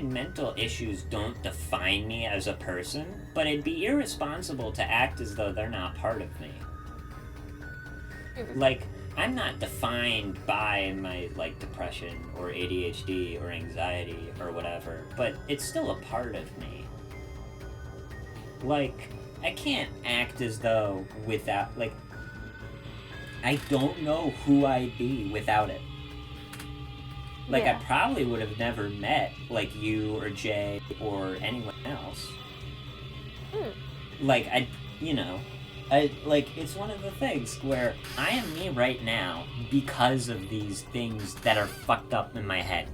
mental issues don't define me as a person, but it'd be irresponsible to act as though they're not part of me. Like, I'm not defined by my, like, depression or ADHD or anxiety or whatever, but it's still a part of me. Like, I can't act as though without, like, I don't know who I'd be without it. Like, I probably would have never met, like, you or Jay or anyone else. Like, it's one of the things where I am me right now because of these things that are fucked up in my head.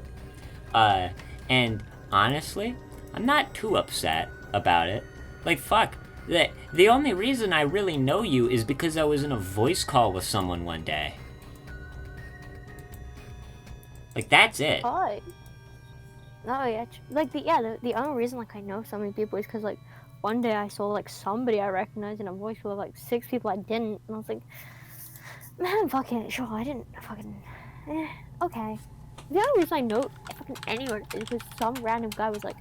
And honestly, I'm not too upset about it. Like, fuck. The only reason I really know you is because I was in a voice call with someone one day. Like, that's it. Oh. No, yeah. Like, the only reason, like, I know so many people is because, like, one day I saw, like, somebody I recognized in a voice with, like, 6 people I didn't. And I was like, Man, fucking, sure, I didn't fucking, okay. The only reason I know fucking anyone is because some random guy was like,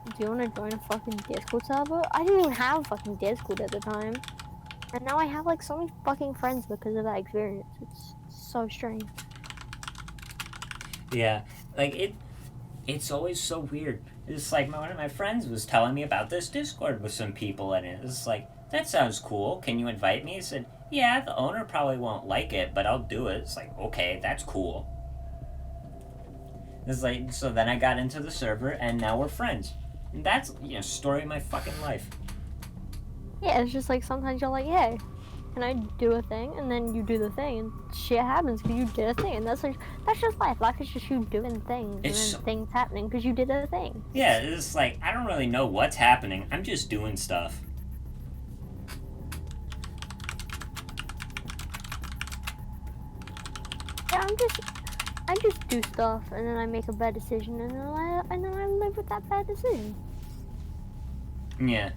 do you want to join a fucking Discord server? I didn't even have fucking Discord at the time. And now I have like so many fucking friends because of that experience. It's so strange. Yeah, like it's always so weird. It's like one of my friends was telling me about this Discord with some people in it. It's like, that sounds cool. Can you invite me? He said, yeah, the owner probably won't like it, but I'll do it. It's like, okay, that's cool. It's like, so then I got into the server, and now we're friends. And that's, story of my fucking life. Yeah, it's just like sometimes you're like, hey, can I do a thing? And then you do the thing, and shit happens because you did a thing. And that's just life. Life is just you doing things, and then things happening because you did a thing. Yeah, it's like, I don't really know what's happening. I'm just doing stuff. Yeah, I just do stuff, and then I make a bad decision, and then I live with that bad decision. Yeah.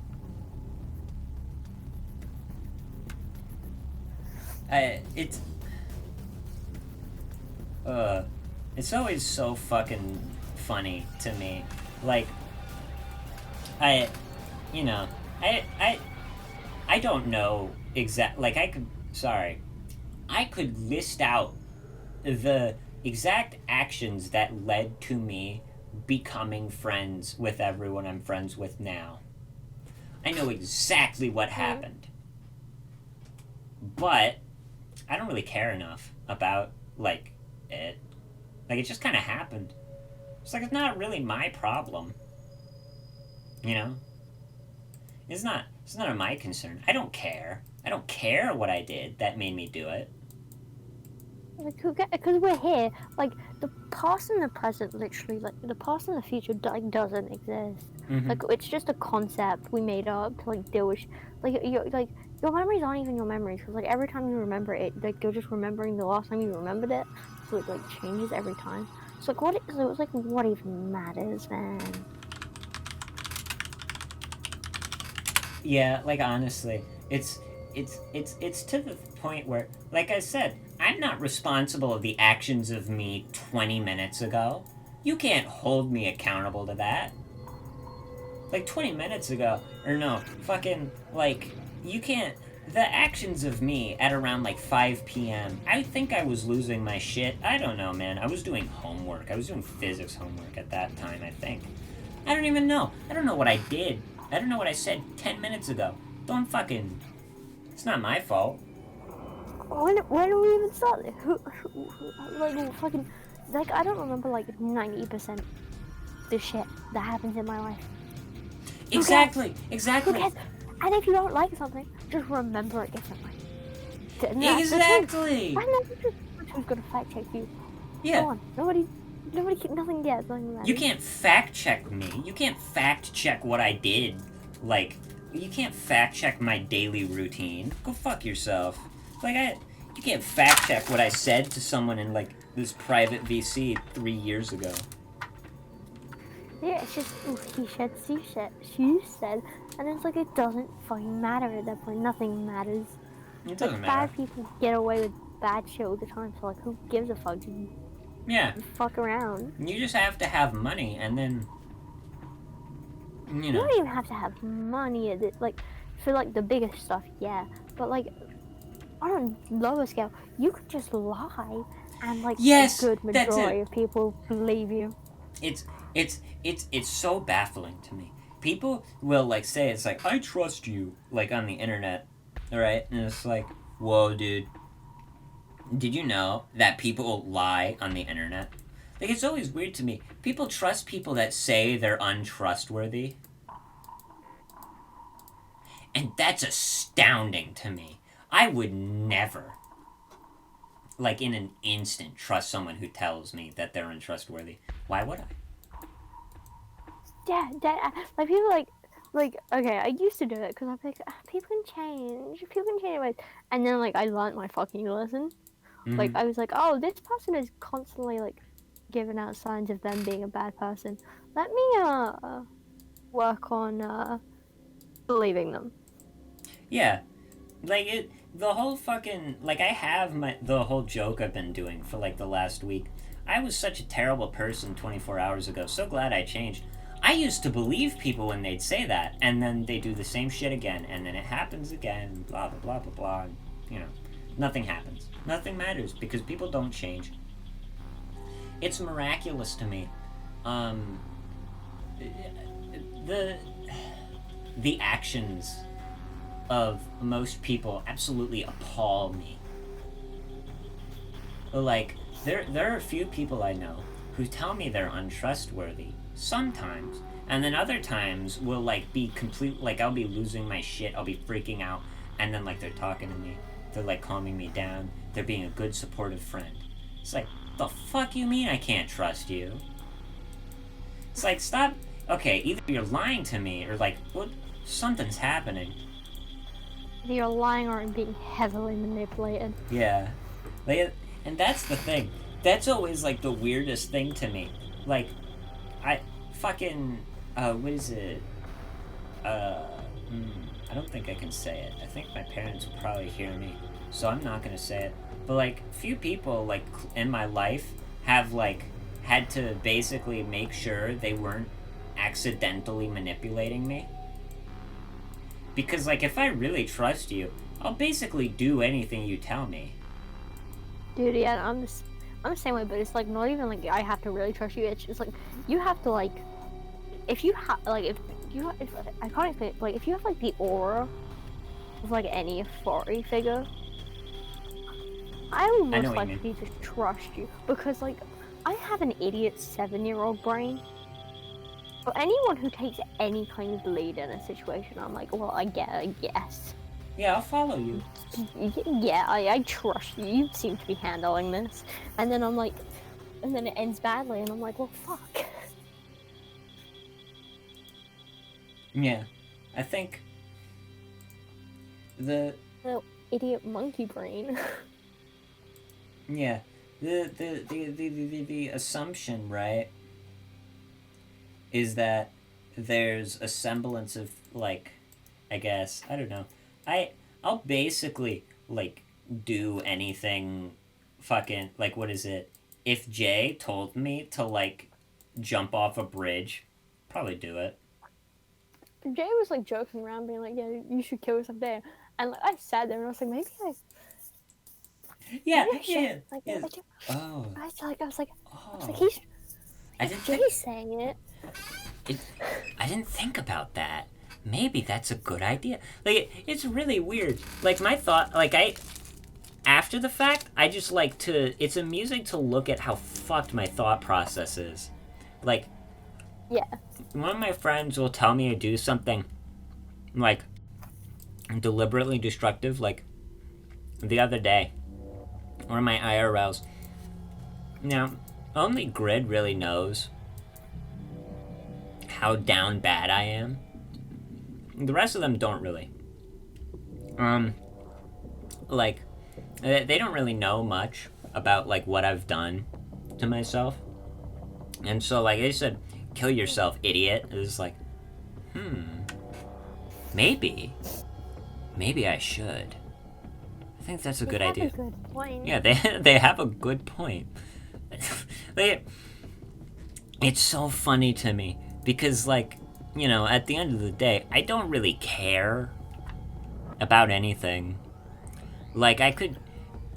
It's always so fucking funny to me. Like, I don't know like, I could list out the exact actions that led to me becoming friends with everyone I'm friends with now. I know exactly what happened. But I don't really care enough about, like, it. Like, it just kind of happened. It's like, it's not really my problem. You know? It's not my concern. I don't care. I don't care what I did that made me do it. Like, because we're here. Like, the past and the present, literally, like, the past and the future, like, doesn't exist. Mm-hmm. Like, it's just a concept we made up to, like, deal with, like, your memories aren't even your memories, because, like, every time you remember it, like, you're just remembering the last time you remembered it, so it, like, changes every time. So, like, what even matters, man? Yeah, like, honestly, it's to the point where, like I said, I'm not responsible of the actions of me 20 minutes ago. You can't hold me accountable to that. Like, 20 minutes ago, or no, fucking, like, you can't, the actions of me at around, like, 5 p.m., I think I was losing my shit. I don't know, man. I was doing homework. I was doing physics homework at that time, I think. I don't even know. I don't know what I did. I don't know what I said 10 minutes ago. Don't fucking... It's not my fault. When do we even start? Like, fucking... Like, I don't remember, like, 90% the shit that happens in my life. Exactly. Who cares? And if you don't like something, just remember it differently. Exactly. I know who's gonna fact check you. Yeah. Go on. Nobody, nothing yet. You can't fact check me. You can't fact check what I did. Like, you can't fact check my daily routine. Go fuck yourself. Like, you can't fact check what I said to someone in, like, this private VC 3 years ago. Yeah, it's just, he said, and it's like, it doesn't fucking matter at that point. Nothing matters. It doesn't matter. Bad people get away with bad shit all the time, so, like, who gives a fuck? Yeah. Fuck around. You just have to have money, and then, You don't even have to have money, like, for, like, the biggest stuff, yeah. But, like, on a lower scale, you could just lie, and, like, a good majority of people believe you. It's so baffling to me. People will, like, say, it's like, I trust you, like, on the internet, right? And it's like, whoa, dude. Did you know that people lie on the internet? Like, it's always weird to me. People trust people that say they're untrustworthy. And that's astounding to me. I would never, like, in an instant, trust someone who tells me that they're untrustworthy. Why would I? Yeah, like, people, like, okay, I used to do it, because I'm like, people can change ways. And then, like, I learned my fucking lesson. Mm-hmm. Like, I was like, oh, this person is constantly, like, giving out signs of them being a bad person. Let me, work on, believing them. Yeah. Like, the whole fucking, like, I have the whole joke I've been doing for, like, the last week. I was such a terrible person 24 hours ago. So glad I changed. I used to believe people when they'd say that, and then they do the same shit again, and then it happens again, blah, blah, blah, blah, blah, and, you know, nothing happens. Nothing matters, because people don't change. It's miraculous to me. The actions of most people absolutely appall me. Like, there are a few people I know who tell me they're untrustworthy sometimes, and then other times will, like, be like, I'll be losing my shit, I'll be freaking out, and then, like, they're talking to me, they're, like, calming me down, they're being a good supportive friend. It's like, the fuck you mean I can't trust you? It's like, stop. Okay, either you're lying to me, or, like, what? Something's happening. You're lying or being heavily manipulated. Yeah. Like, and that's the thing. That's always, like, the weirdest thing to me. Like, I fucking, what is it? I don't think I can say it. I think my parents will probably hear me, so I'm not gonna say it. But, like, few people, like, in my life have, like, had to basically make sure they weren't accidentally manipulating me. Because, like, if I really trust you, I'll basically do anything you tell me. Dude, yeah, I'm the same way, but it's, like, not even, like, I have to really trust you. It's just, like, you have to, like, if you have, like, if I can't explain it, like, if you have, like, the aura of, like, any authority figure, I would most likely to trust you. Because, like, I have an idiot 7-year-old brain. For anyone who takes any kind of lead in a situation, I'm like, well, I guess. Yeah, I'll follow you. Yeah, I trust you. You seem to be handling this. And then I'm like, and then it ends badly, and I'm like, well, fuck. Yeah, I think the idiot monkey brain. Yeah, the assumption, right, is that there's a semblance of, like, I guess, I don't know. I'll basically, like, do anything fucking, like, what is it? If Jay told me to, like, jump off a bridge, probably do it. Jay was, like, joking around, being like, yeah, you should kill yourself there. And, like, I sat there and I was like, maybe I... Yeah, yeah. Like, yes. I was like, he's... Jay's saying it. I didn't think about that. Maybe that's a good idea. Like, it's really weird. Like, my thought, like, after the fact, I just like to, it's amusing to look at how fucked my thought process is. Like, yeah. One of my friends will tell me to do something, like, deliberately destructive. Like, the other day, one of my IRLs. Now, only Grid really knows how down bad I am. The rest of them don't really. Like, they don't really know much about, like, what I've done to myself. And so, like, they said, kill yourself, idiot. It was like, maybe I should. I think that's a good idea. They have a good point. Yeah, they have a good point. It's so funny to me because, like, you know, at the end of the day, I don't really care about anything. Like,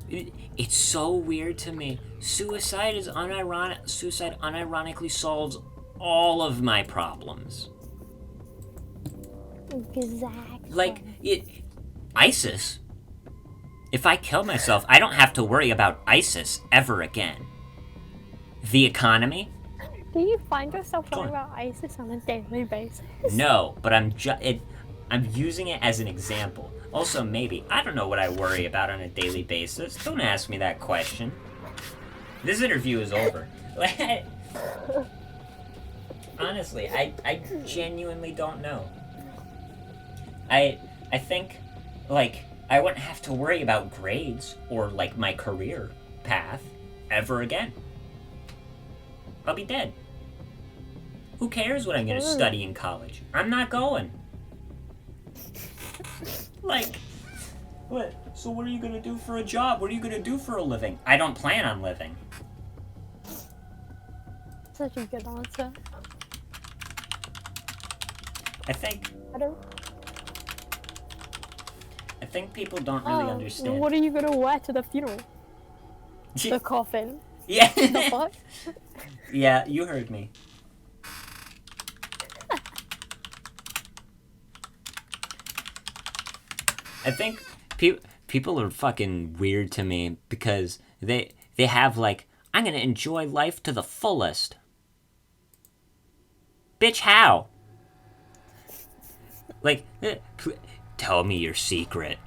it's so weird to me. Suicide unironically solves all of my problems. Exactly. Like, ISIS. If I kill myself, I don't have to worry about ISIS ever again. The economy? Do you find yourself worrying about ISIS on a daily basis? No, but I'm using it as an example. Also, maybe. I don't know what I worry about on a daily basis. Don't ask me that question. This interview is over. Honestly, I genuinely don't know. I think, like, I wouldn't have to worry about grades or, like, my career path ever again. I'll be dead. Who cares what I'm going to study in college? I'm not going. Like, What? So what are you gonna do for a job? What are you gonna do for a living? I don't plan on living. Such a good answer. I think people don't really understand. What are you gonna wear to the funeral? The coffin. Yeah. The fuck? Yeah, you heard me. I think people are fucking weird to me because they have like, I'm gonna enjoy life to the fullest. Bitch, how? Like, tell me your secret.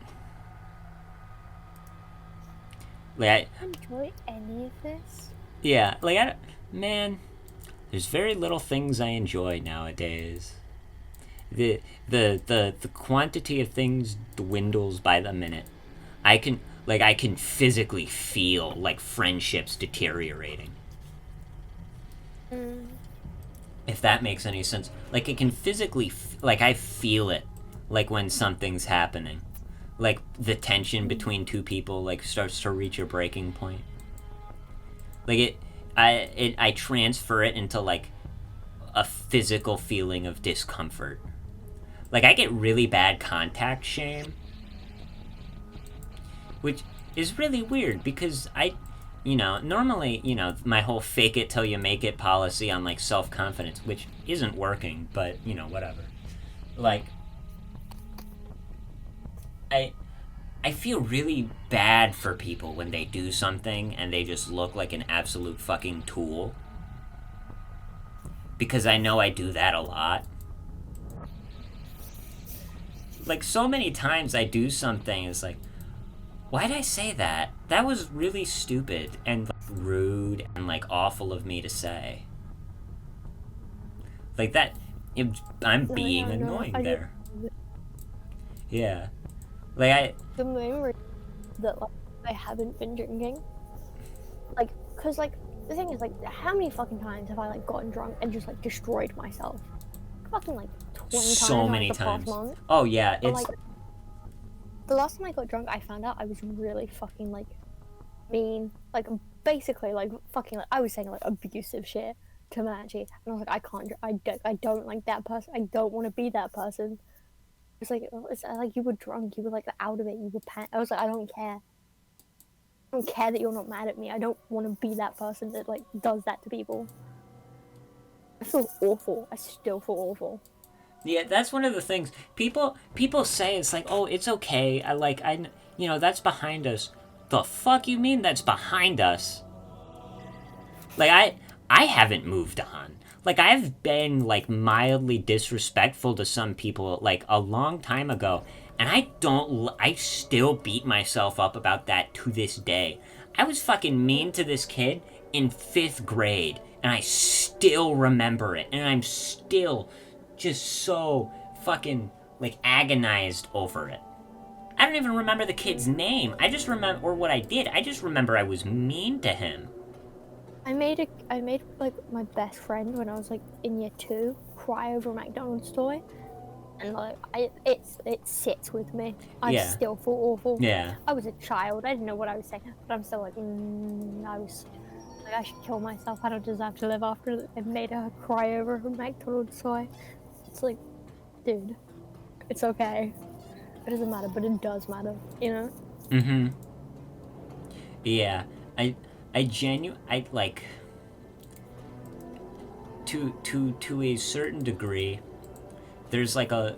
Like, I don't enjoy any of this. Yeah, like, man, there's very little things I enjoy nowadays. The quantity of things dwindles by the minute. I can physically feel like friendships deteriorating. If that makes any sense. Like, it can physically like, I feel it, like, when something's happening. Like, the tension between two people, like, starts to reach a breaking point. Like, I transfer it into, like, a physical feeling of discomfort. Like, I get really bad contact shame, which is really weird because normally, my whole fake it till you make it policy on, like, self-confidence, which isn't working, but, whatever. Like, I feel really bad for people when they do something and they just look like an absolute fucking tool. Because I know I do that a lot. Like, so many times I do something, it's like, why'd I say that? That was really stupid and, like, rude and, like, awful of me to say. Like, that, I'm being annoying there. Yeah. Like, the main reason that, like, I haven't been drinking, like, cause, like, the thing is, like, how many fucking times have I, like, gotten drunk and just, like, destroyed myself? Fucking, like, 20 times. So many times. Oh yeah, but, like, the last time I got drunk, I found out I was really fucking, like, mean, like, basically, like, fucking, like, I was saying, like, abusive shit to Manchi, and I was like, I don't like that person. I don't want to be that person. It's like you were drunk, you were, like, out of it, you were I was like, I don't care. I don't care that you're not mad at me. I don't want to be that person that, like, does that to people. I feel awful. I still feel awful. Yeah, that's one of the things. People say it's like, oh, it's okay. That's behind us. The fuck you mean that's behind us? Like, I haven't moved on. Like, I've been, like, mildly disrespectful to some people, like, a long time ago, and I still beat myself up about that to this day. I was fucking mean to this kid in 5th grade, and I still remember it, and I'm still just so fucking, like, agonized over it. I don't even remember the kid's name. I just remember, or what I did. I just remember I was mean to him. I made like my best friend when I was, like, in year 2 cry over a McDonald's toy, and, like, it sits with me. I still feel awful. Yeah. I was a child. I didn't know what I was saying, but I'm still like, I was like, I should kill myself. I don't deserve to live after I made her cry over a McDonald's toy. It's like, dude, it's okay. It doesn't matter, but it does matter, you know? Mm-hmm. Yeah. I like, to a certain degree, there's like a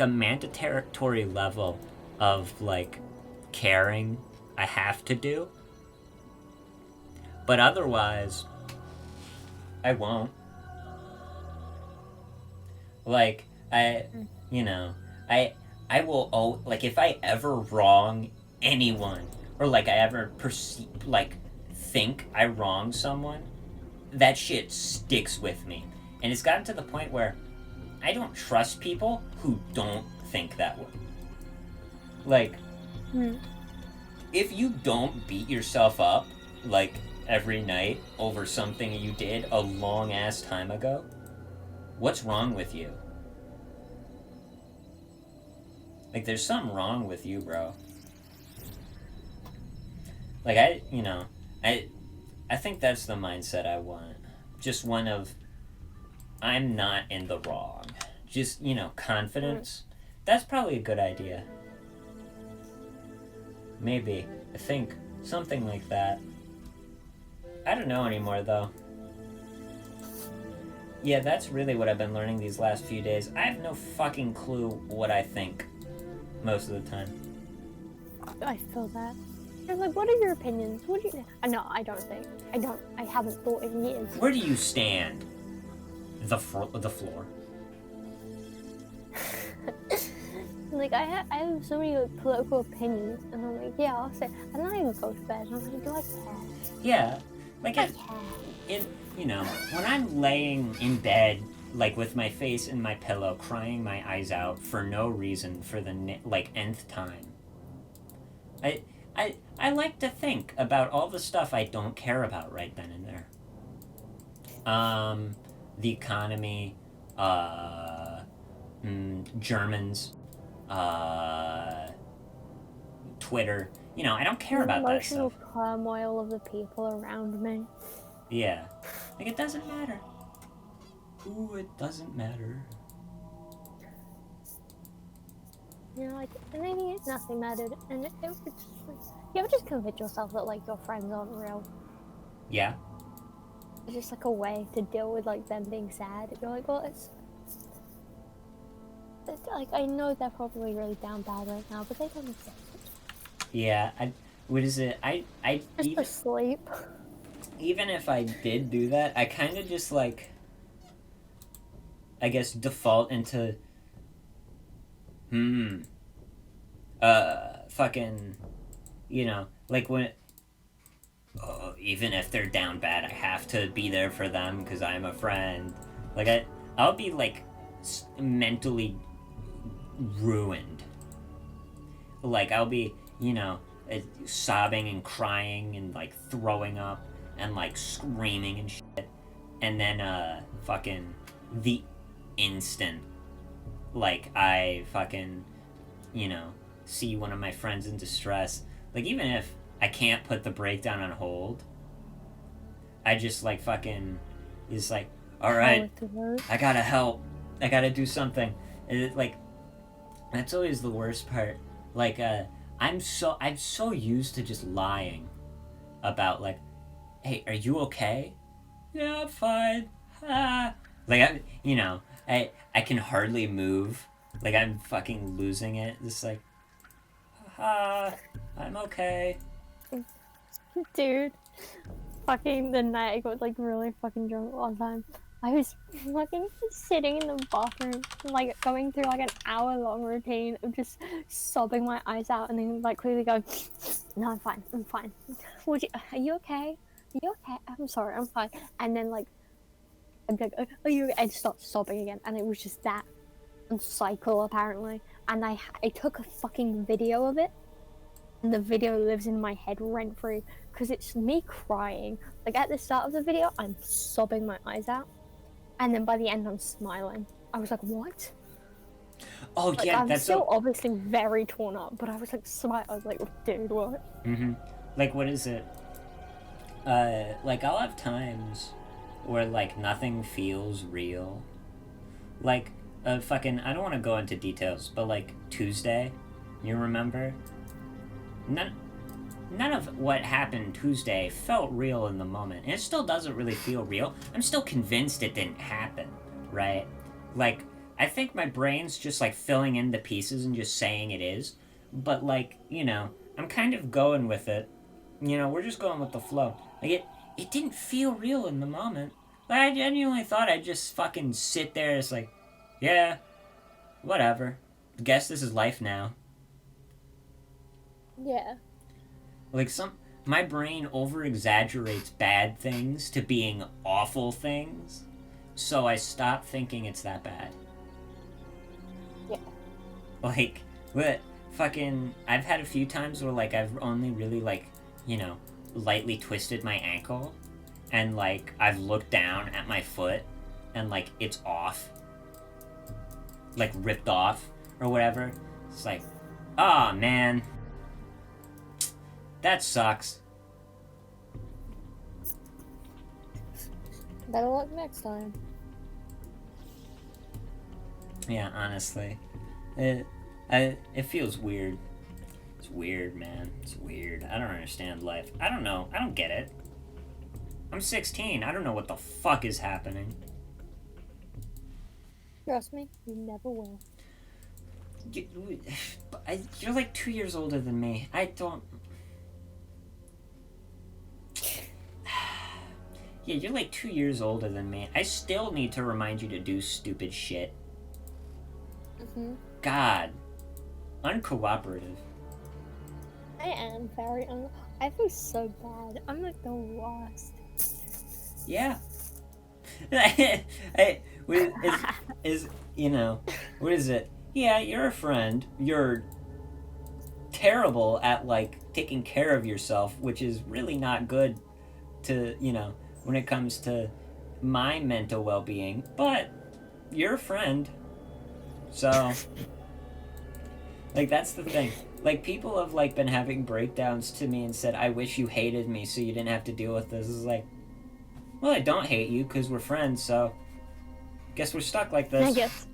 mandatory level of, like, caring I have to do, but otherwise I won't. Like, I will, like, if I ever wrong anyone, or, like, I ever think I wronged someone, that shit sticks with me. And it's gotten to the point where I don't trust people who don't think that way. Like, if you don't beat yourself up, like, every night over something you did a long-ass time ago, what's wrong with you? Like, there's something wrong with you, bro. Like, I think that's the mindset I want. Just one of, I'm not in the wrong. Just, confidence. That's probably a good idea. Maybe. I think something like that. I don't know anymore, though. Yeah, that's really what I've been learning these last few days. I have no fucking clue what I think most of the time. I feel that. I'm like, what are your opinions? What do you... No, I don't think. I haven't thought in years. Where do you stand? The floor. Like, I have so many like, political opinions, and I'm like, yeah, I'll say... And then I even go to bed, and I'm like, do I care? Yeah. Like, when I'm laying in bed, like, with my face in my pillow, crying my eyes out for no reason for the, nth time, I like to think about all the stuff I don't care about right then and there. The economy, Germans, Twitter. I don't care about that stuff. Emotional turmoil of the people around me. Yeah. Like, it doesn't matter. Ooh, it doesn't matter. Like, and maybe nothing mattered, and it was just like, you ever just convince yourself that, like, your friends aren't real? Yeah. It's just, like, a way to deal with, like, them being sad. You're like, well, it's like, I know they're probably really down bad right now, but they don't exist. Yeah, what is it? Just for sleep. Even if I did do that, I kind of just, like, I guess default into, fucking, like when, even if they're down bad, I have to be there for them because I'm a friend. Like, I'll be, like, mentally ruined. Like, I'll be, sobbing and crying and, like, throwing up and, like, screaming and shit. And then, fucking, the instant, like, I fucking, see one of my friends in distress, like, even if I can't put the breakdown on hold, I just, like, fucking, is like, alright, I gotta help. I gotta do something. And like, that's always the worst part. Like, I'm so used to just lying about, like, hey, are you okay? Yeah, I'm fine. Like, I can hardly move. Like, I'm fucking losing it. Just like, I'm okay. Dude, fucking the night I got, like, really fucking drunk all the time. I was fucking sitting in the bathroom, like, going through, like, an hour-long routine of just sobbing my eyes out and then, like, clearly going, no, I'm fine. Are you okay? Are you okay? I'm sorry, I'm fine. And then, like, I'd be like, are you okay? And stop sobbing again. And it was just that cycle, apparently. And I took a fucking video of it. And the video lives in my head rent-free. Because it's me crying. Like, at the start of the video, I'm sobbing my eyes out. And then by the end, I'm smiling. I was like, what? Oh, like, yeah, I'm still obviously very torn up. But I was like, I was like, dude, what? Mm-hmm. Like, what is it? Like, I'll have times where, like, nothing feels real. Like, fucking, I don't want to go into details, but, like, Tuesday, you remember? None of what happened Tuesday felt real in the moment. And it still doesn't really feel real. I'm still convinced it didn't happen, right? Like, I think my brain's just, like, filling in the pieces and just saying it is. But, like, I'm kind of going with it. We're just going with the flow. Like, it didn't feel real in the moment. Like, I genuinely thought I'd just fucking sit there. It's like, yeah, whatever. Guess this is life now. Yeah. Like, my brain over-exaggerates bad things to being awful things, so I stop thinking it's that bad. Yeah. Like, fucking, I've had a few times where, like, I've only really, like, lightly twisted my ankle, and, like, I've looked down at my foot, and, like, it's off. Like, ripped off, or whatever. It's like, oh man, that sucks. Better luck next time. Yeah, honestly, it feels weird. It's weird, man. It's weird. I don't understand life. I don't know. I don't get it. I'm 16. I don't know what the fuck is happening. Trust me, you never will. You're like 2 years older than me. I don't... Yeah, you're like 2 years older than me. I still need to remind you to do stupid shit. Mm-hmm. God. Uncooperative. I am very I feel so bad. I'm like the worst. Yeah. Is you know, what is it? Yeah, you're a friend. You're terrible at, like, taking care of yourself, which is really not good to, you know, when it comes to my mental well-being. But you're a friend. So, like, that's the thing. Like, people have, like, been having breakdowns to me and said, I wish you hated me so you didn't have to deal with this. It's like, well, I don't hate you because we're friends, so guess we're stuck like this.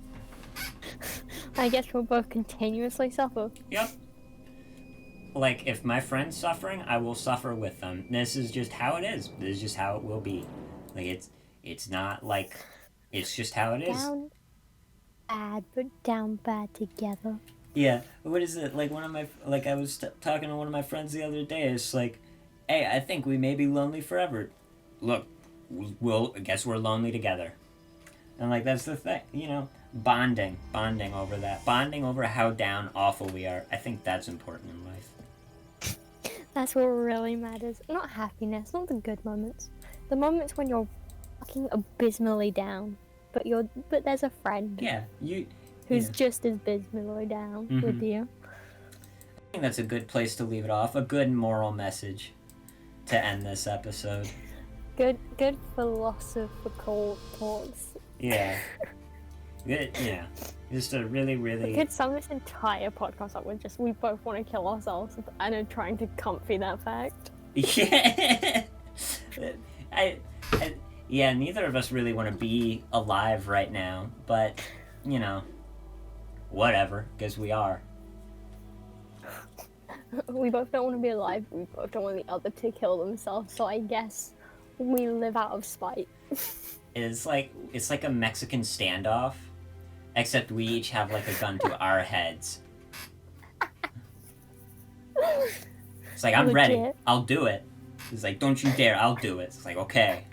I guess we'll both continuously suffer. Yep. Like, if my friend's suffering, I will suffer with them. This is just how it is. This is just how it will be. Like, it's not like, it's just how it is. Down bad, but down bad together. Yeah. What is it? Like, I was talking to one of my friends the other day. It's like, hey, I think we may be lonely forever. Look, I guess we're lonely together. And, like, that's the thing, you know, bonding over that. Bonding over how down awful we are. I think that's important in life. That's what really matters. Not happiness, not the good moments. The moments when you're fucking abysmally down, but there's a friend. Yeah, who's just as abysmally down with you. I think that's a good place to leave it off. A good moral message to end this episode. Good philosophical talks. Yeah. Good, yeah. Just a really, really... We could sum this entire podcast up with just we both want to kill ourselves and are trying to comfy that fact. Yeah. Yeah, neither of us really want to be alive right now, but, you know, whatever, because we are. We both don't want to be alive, we both don't want the other to kill themselves, so I guess we live out of spite. It's like a Mexican standoff, except we each have, like, a gun to our heads. It's like, I'm ready. I'll do it. It's like, don't you dare. I'll do it. It's like, okay.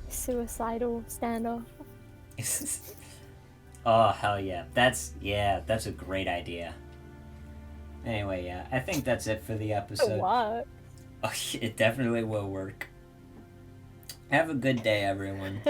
Suicidal standoff. Oh, hell yeah. That's a great idea. Anyway, yeah. I think that's it for the episode. What? Oh, it definitely will work. Have a good day, everyone.